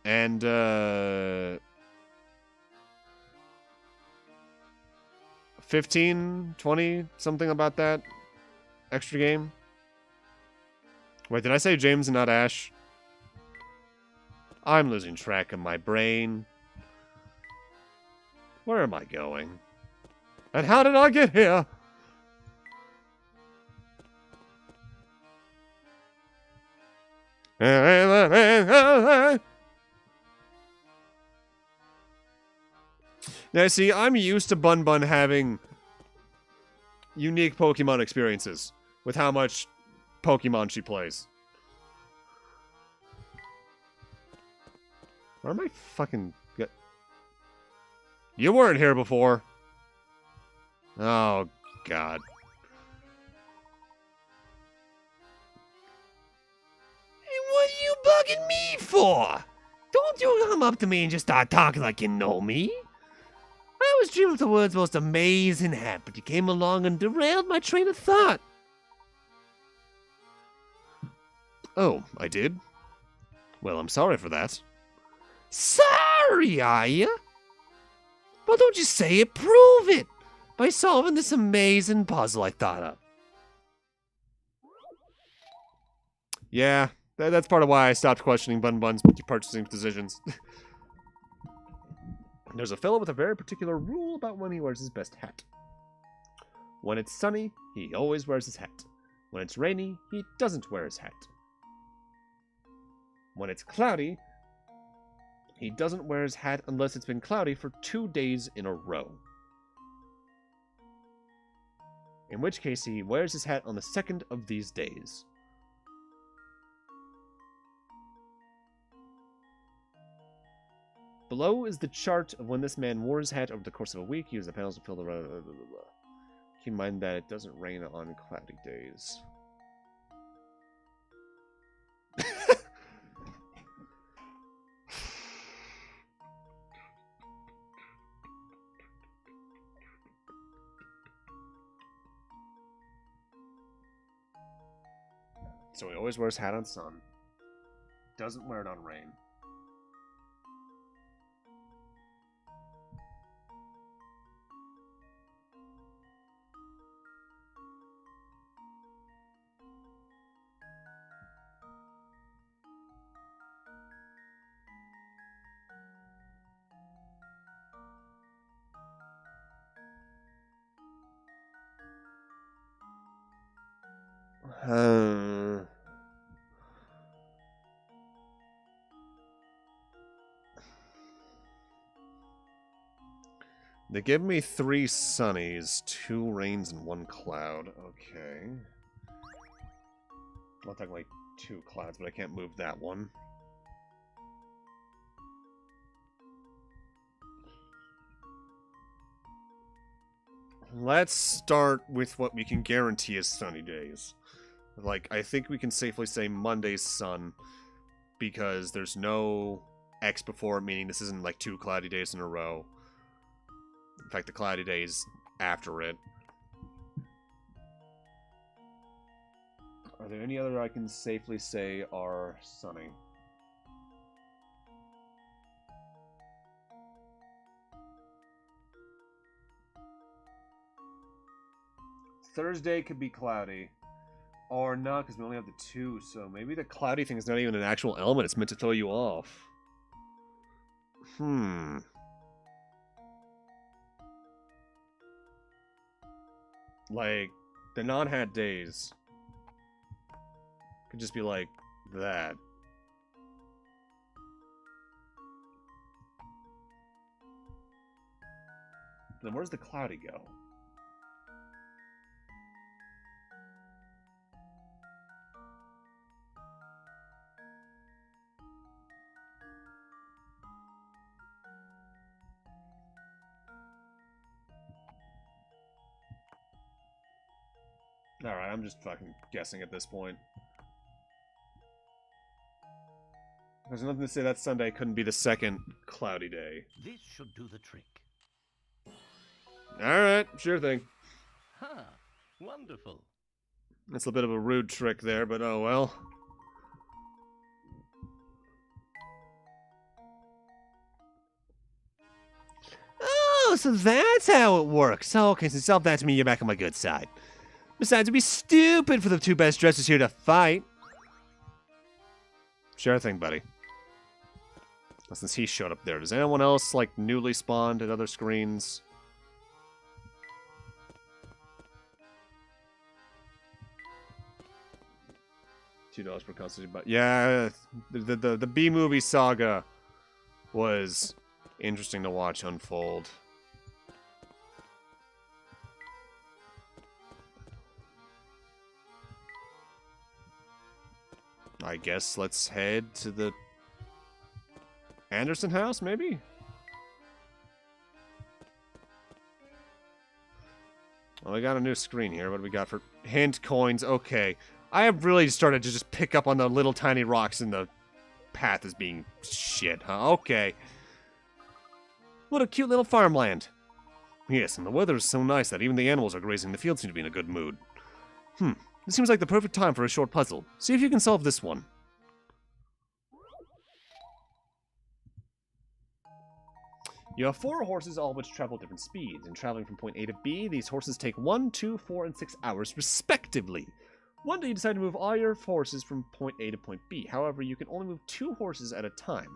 And, 15, 20, something about that extra game. Wait, did I say James and not Ash? I'm losing track of my brain. Where am I going? And how did I get here? Now, see, I'm used to Bun Bun having unique Pokemon experiences with how much Pokemon she plays. Where am I fucking... You weren't here before. Oh, God. What are you bugging me for? Don't you come up to me and just start talking like you know me. I was dreaming of the world's most amazing hat, but you came along and derailed my train of thought. Oh, I did? Well, I'm sorry for that. Sorry, are you? Well, don't just say it, prove it! By solving this amazing puzzle I thought up. Yeah, that's part of why I stopped questioning Bun Bun's purchasing decisions. There's a fellow with a very particular rule about when he wears his best hat. When it's sunny, he always wears his hat. When it's rainy, he doesn't wear his hat. When it's cloudy, he doesn't wear his hat unless it's been cloudy for 2 days in a row. In which case, he wears his hat on the second of these days. Below is the chart of when this man wore his hat over the course of a week. He used the panels to fill the road. Keep in mind that it doesn't rain on cloudy days. So he always wears hat on sun. Doesn't wear it on rain. They give me 3 sunnies, 2 rains, and 1 cloud. Okay. I'll take like 2 clouds, but I can't move that one. Let's start with what we can guarantee is sunny days. Like, I think we can safely say Monday's sun, because there's no X before it, meaning this isn't like 2 cloudy days in a row. In fact, the cloudy days after it. Are there any other I can safely say are sunny? Thursday could be cloudy. Or not, because we only have the 2, so maybe the cloudy thing is not even an actual element, it's meant to throw you off. Like, the non-hat days could just be like that. Then where's the cloudy go? Alright, I'm just fucking guessing at this point. There's nothing to say that Sunday couldn't be the second cloudy day. This should do the trick. Alright, sure thing. Ha! Wonderful. That's a bit of a rude trick there, but oh well. so that's how it works. Okay, so solve that to me, you're back on my good side. Besides, it'd be stupid for the two best dressers here to fight. Sure thing, buddy. Well, since he showed up there, does anyone else, like, newly spawned at other screens? $2 per constant. But yeah, the B movie saga was interesting to watch unfold. I guess let's head to the Anderson house, maybe? Well, we got a new screen here. What do we got for hint coins? Okay. I have really started to just pick up on the little tiny rocks in the path as being shit, huh? Okay. What a cute little farmland. Yes, and the weather is so nice that even the animals are grazing the field seem to be in a good mood. This seems like the perfect time for a short puzzle. See if you can solve this one. You have 4 horses, all of which travel at different speeds. In traveling from point A to B, these horses take 1, 2, 4, and 6 hours, respectively. One day you decide to move all your horses from point A to point B. However, you can only move 2 horses at a time.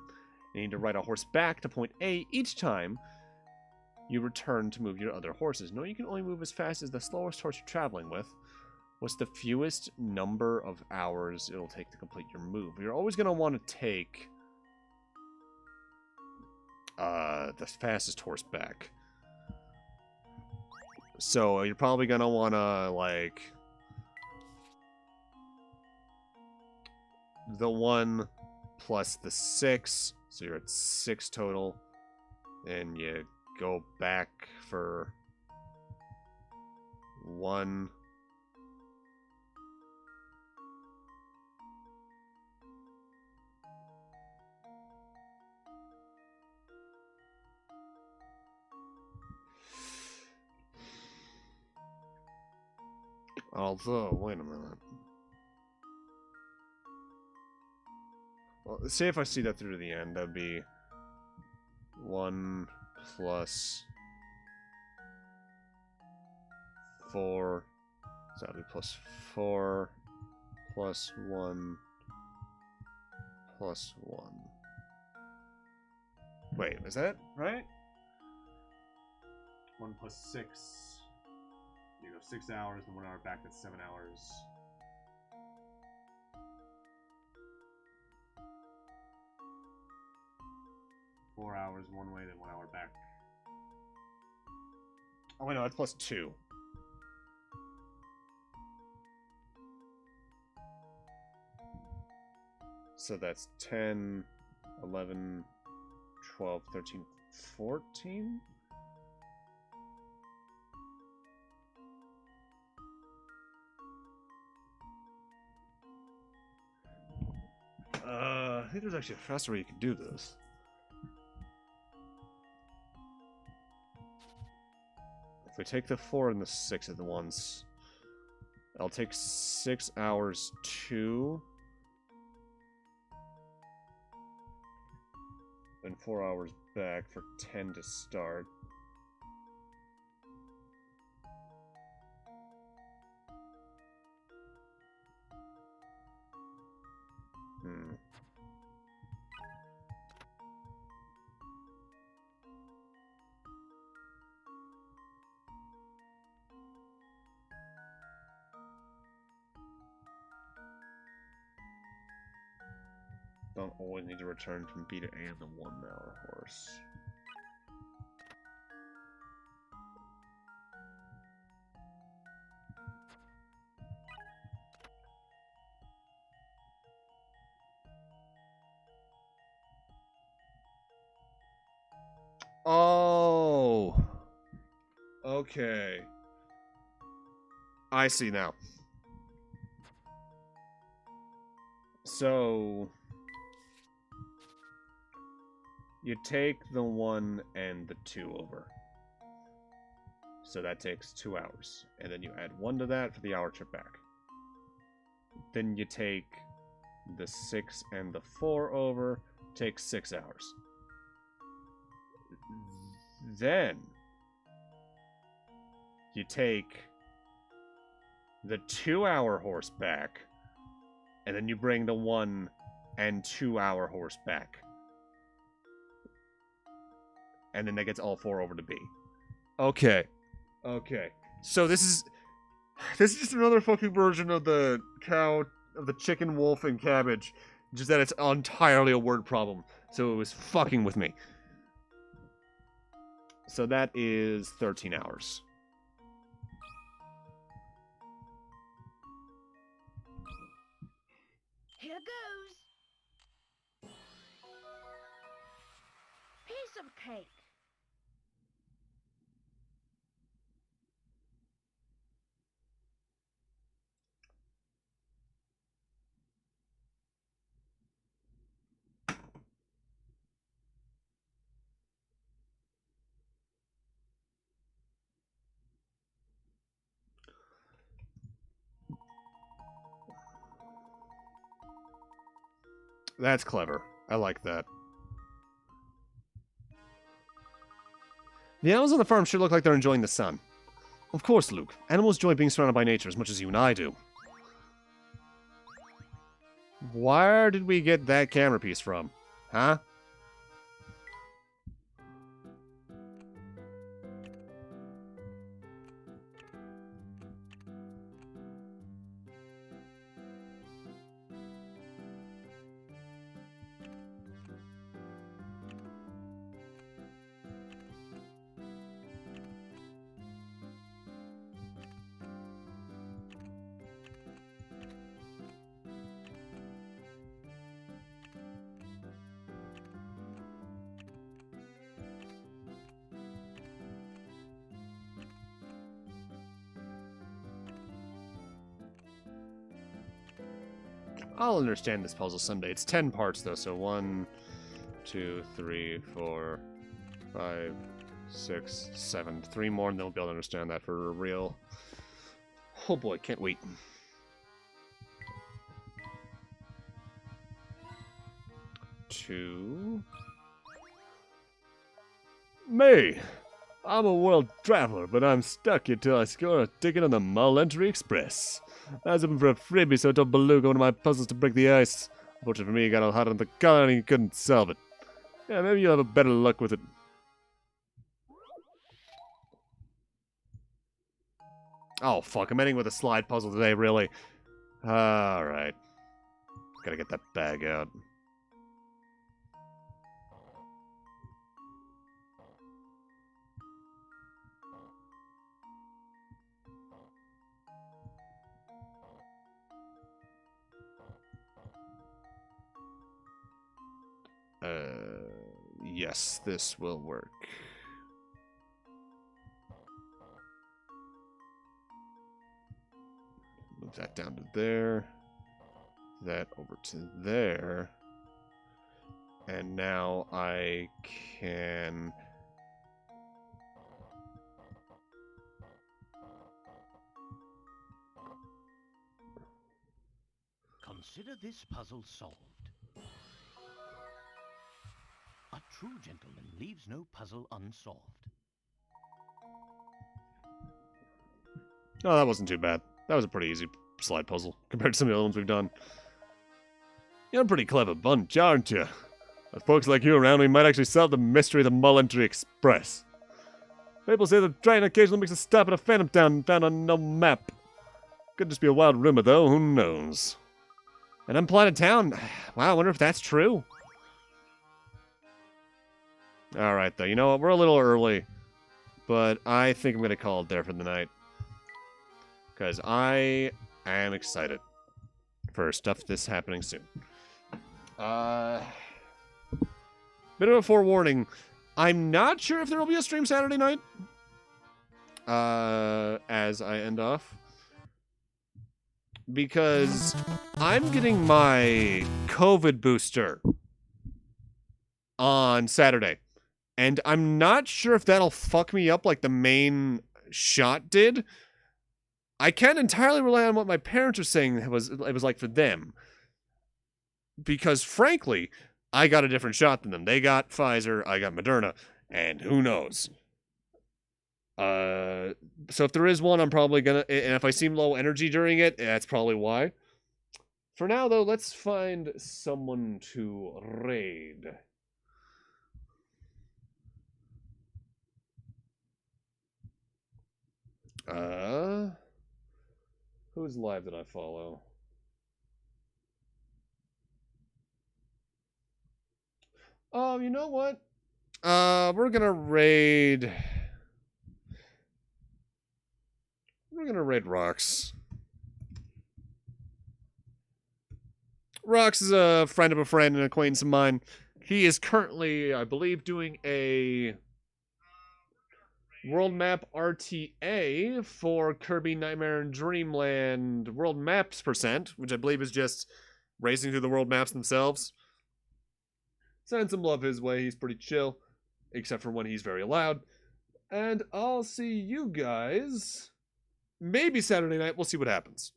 You need to ride a horse back to point A each time you return to move your other horses. No, you can only move as fast as the slowest horse you're traveling with. What's the fewest number of hours it'll take to complete your move? You're always going to want to take the fastest horse back. So you're probably going to want to, like, the 1 plus the 6. So you're at 6 total. And you go back for 1. Although, wait a minute. Well, let's see if I see that through to the end. That'd be 1 plus 4. So that'd be plus 4 plus 1 plus 1. Wait, is that right? 1 plus 6. You go 6 hours, and 1 hour back, that's 7 hours. Four hours one way, then 1 hour back. Oh, wait, no, that's plus 2. So that's 10, 11, 12, 13, 14? I think there's actually a faster way you can do this. If we take the 4 and the 6 at once, I'll take 6 hours 2 and 4 hours back for 10 to start. Don't always need to return from B to A on the 1 hour horse. Oh! Okay. I see now. So you take the 1 and the 2 over. So that takes 2 hours. And then you add 1 to that for the hour trip back. Then you take the 6 and the 4 over, takes 6 hours. Then you take the 2-hour horse back, and then you bring the 1 and 2-hour horse back. And then that gets all 4 over to B. Okay. Okay. So this is just another fucking version of the chicken, wolf, and cabbage. Just that it's entirely a word problem. So it was fucking with me. So that is 13 hours. Here goes. Piece of cake. That's clever. I like that. The animals on the farm sure look like they're enjoying the sun. Of course, Luke. Animals enjoy being surrounded by nature as much as you and I do. Where did we get that camera piece from? Huh? I'll understand this puzzle someday. It's 10 parts, though, so 1, 2, 3, 4, 5, 6, 7. 3 more, and then we'll be able to understand that for real. Oh boy, can't wait. Two. Me! I'm a world traveler, but I'm stuck here till I score a ticket on the Mall Entry Express. I was hoping for a freebie, so I told Beluga one of my puzzles to break the ice. Unfortunately for me, he got all hot on the color and he couldn't solve it. Yeah, maybe you'll have a better luck with it. Oh, fuck, I'm ending with a slide puzzle today, really. Alright. Gotta get that bag out. Yes, this will work. Move that down to there. That over to there. And now I can... Consider this puzzle solved. A true gentleman leaves no puzzle unsolved. Oh, that wasn't too bad. That was a pretty easy slide puzzle compared to some of the other ones we've done. You're a pretty clever bunch, aren't you? With folks like you around, we might actually solve the mystery of the Mall Entry Express. People say the train occasionally makes a stop at a phantom town found on no map. Could just be a wild rumor, though. Who knows? An unplotted town? Wow, I wonder if that's true. Alright, though. You know what? We're a little early. But I think I'm going to call it there for the night. Because I am excited for stuff that's happening soon. Bit of a forewarning. I'm not sure if there will be a stream Saturday night. As I end off. Because I'm getting my COVID booster on Saturday. And I'm not sure if that'll fuck me up like the main shot did. I can't entirely rely on what my parents are saying it was like for them. Because, frankly, I got a different shot than them. They got Pfizer, I got Moderna, and who knows? So if there is one, I'm probably gonna, and if I seem low energy during it, that's probably why. For now, though, let's find someone to raid. Who's live that I follow? Oh, you know what? We're gonna raid Rox. Rox is a friend of a friend, an acquaintance of mine. He is currently, I believe, doing a world map RTA for Kirby Nightmare and Dreamland world maps percent, which I believe is just racing through the world maps themselves. Send some love his way. He's pretty chill, except for when he's very loud. And I'll see you guys maybe Saturday night. We'll see what happens.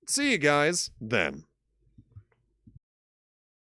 See you guys then.